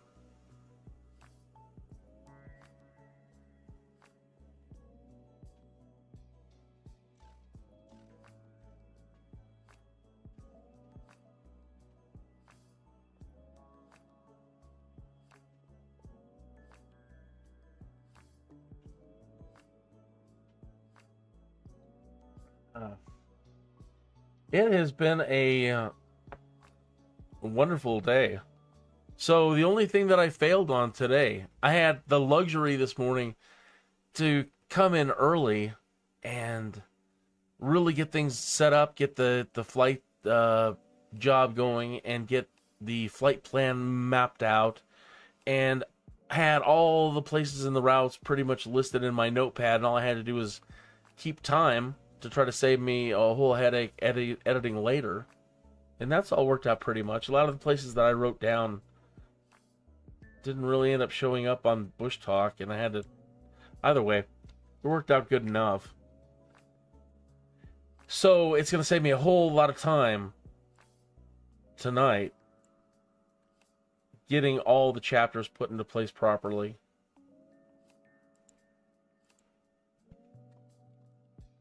It has been a wonderful day. So the only thing that I failed on today, I had the luxury this morning to come in early and really get things set up, get the flight job going, and get the flight plan mapped out, and had all the places and the routes pretty much listed in my notepad, and all I had to do was keep time to try to save me a whole headache editing later. And that's all worked out pretty much. A lot of the places that I wrote down didn't really end up showing up on Bush Talk, and I had to... Either way, it worked out good enough. So it's going to save me a whole lot of time tonight getting all the chapters put into place properly.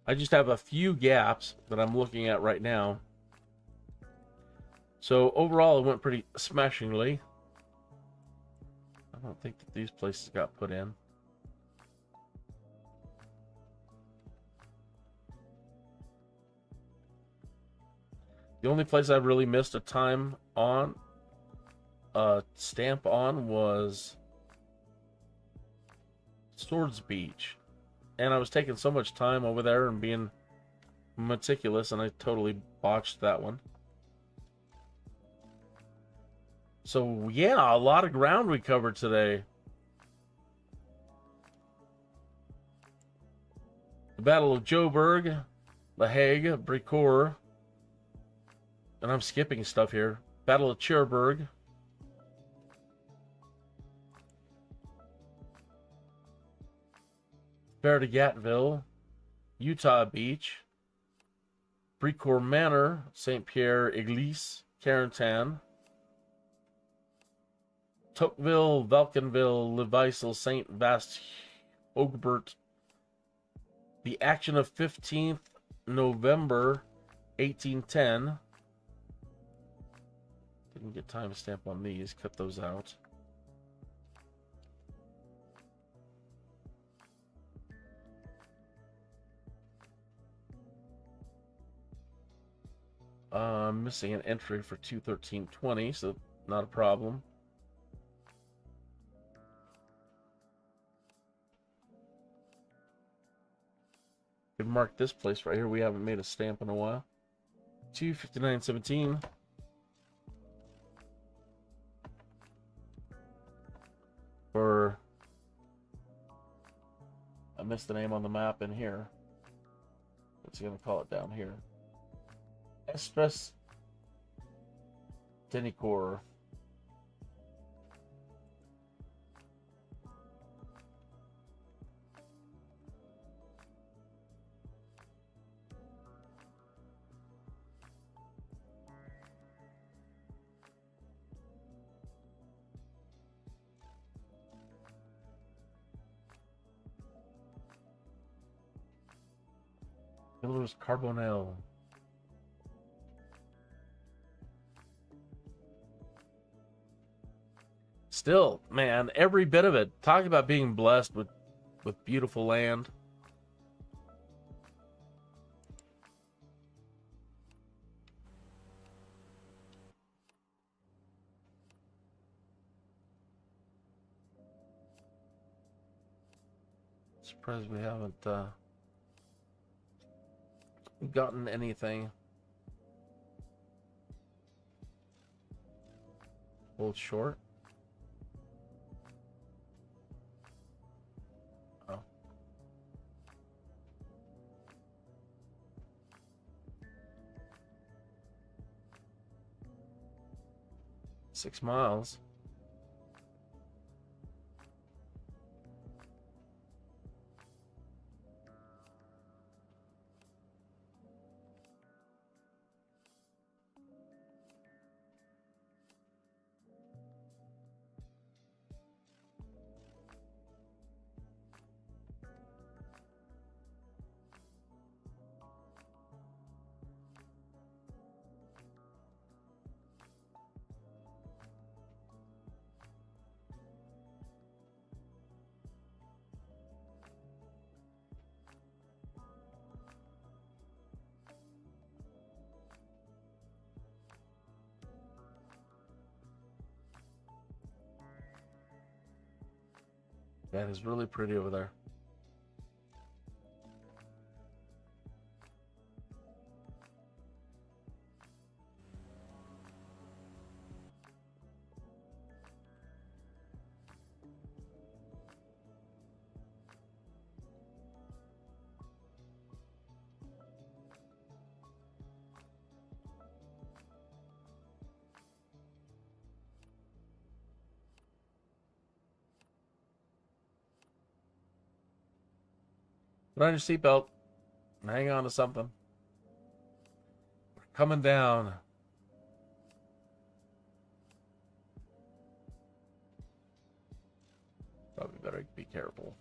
I just have a few gaps that I'm looking at right now. So overall, it went pretty smashingly. I don't think that these places got put in. The only place I really missed a time on, stamp on, was Swords Beach. And I was taking so much time over there and being meticulous, and I totally botched that one. So, yeah, a lot of ground we covered today. The Battle of Joberg, the Hague, Bricourt, and I'm skipping stuff here. Battle of Cherbourg, Verdigatville, Utah Beach, Bricourt Manor, St. Pierre Église, Carantan, Tocqueville, Valkenville, Levisel, St. Vast, Ogbert, the action of 15th November 1810. Didn't get timestamp on these, cut those out. I'm missing an entry for 21320, so not a problem. Could mark this place right here. We haven't made a stamp in a while. 25917. For, I missed the name on the map in here. What's he gonna call it down here? Estres Deniecourt. Pillars Carbonel. Still, man, every bit of it. Talk about being blessed with beautiful land. Surprised we haven't gotten anything. Hold short. Oh. Six miles. That is really pretty over there. Put on your seatbelt. Hang on to something. We're coming down. careful.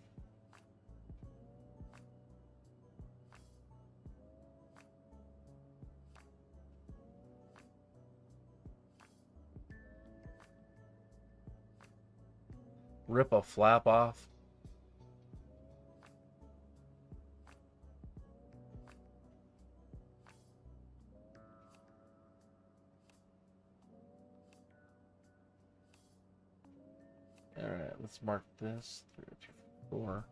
Rip a flap off. All right, let's mark this 304.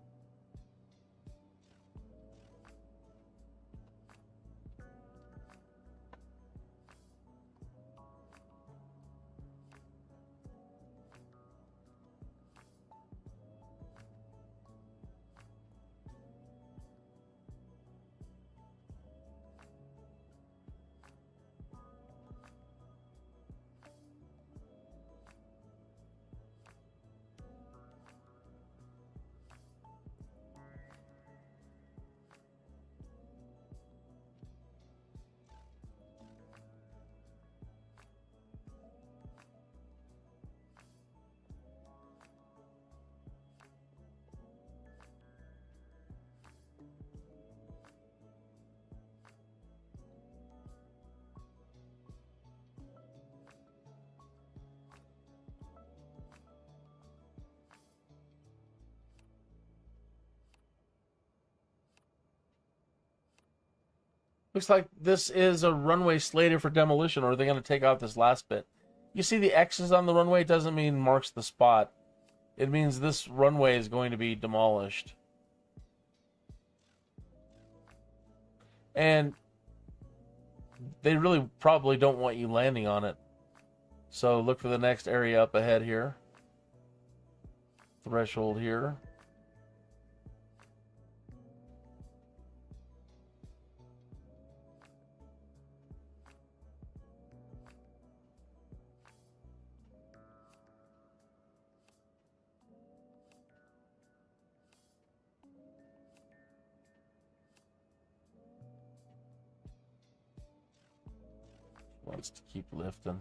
Looks like this is a runway slated for demolition, or are they going to take off this last bit? You see the X's on the runway? It doesn't mean marks the spot. It means this runway is going to be demolished. And they really probably don't want you landing on it. So look for the next area up ahead here. Threshold here. Wants to keep lifting.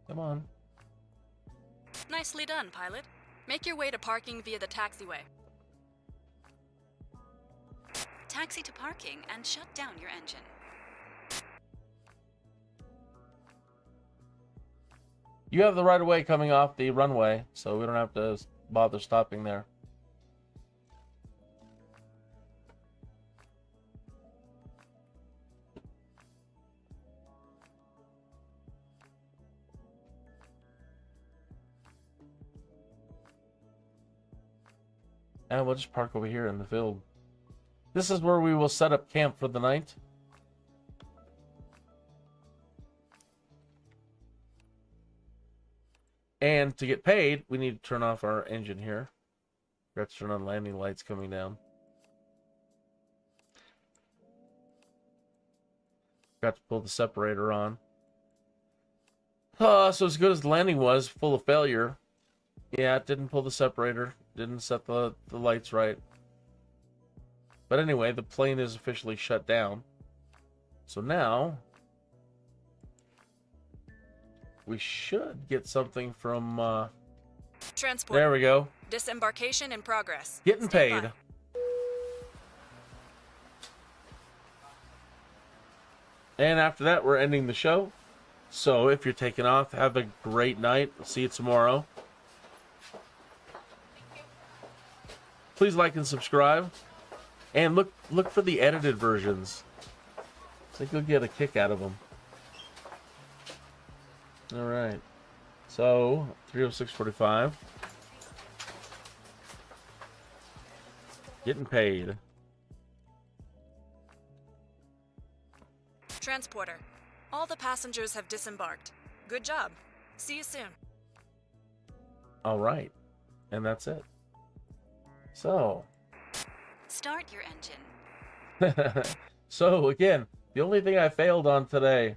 Come on. Nicely done, pilot. Make your way to parking via the taxiway. Taxi to parking and shut down your engine. You have the right of way coming off the runway, so we don't have to bother stopping there. And we'll just park over here in the field. This is where we will set up camp for the night. And to get paid, we need to turn off our engine here. Forgot to turn on landing lights coming down. Forgot to pull the separator on. So as good as the landing was, full of failure. Yeah, it didn't pull the separator. Didn't set the lights right. But anyway, the plane is officially shut down. So now we should get something from Transport. there we go. Disembarkation in progress. Getting Stand paid. by. And after that, we're ending the show. So if you're taking off, have a great night. We'll see you tomorrow. Please like and subscribe. And look for the edited versions. I think you'll get a kick out of them. All right. So 306.45. Getting paid. Transporter. All the passengers have disembarked. Good job. See you soon. All right. And that's it. So. Start your engine. So, again, the only thing I failed on today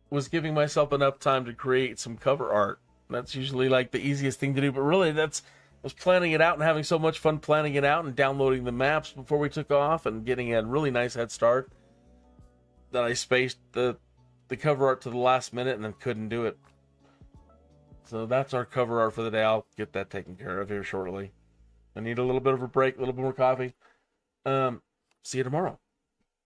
was giving myself enough time to create some cover art. That's usually like the easiest thing to do, but really I was planning it out and having so much fun planning it out and downloading the maps before we took off and getting a really nice head start. that I spaced the cover art to the last minute and then couldn't do it. So that's our cover art for the day. I'll get that taken care of here shortly. I need a little bit of a break, a little bit more coffee. See you tomorrow.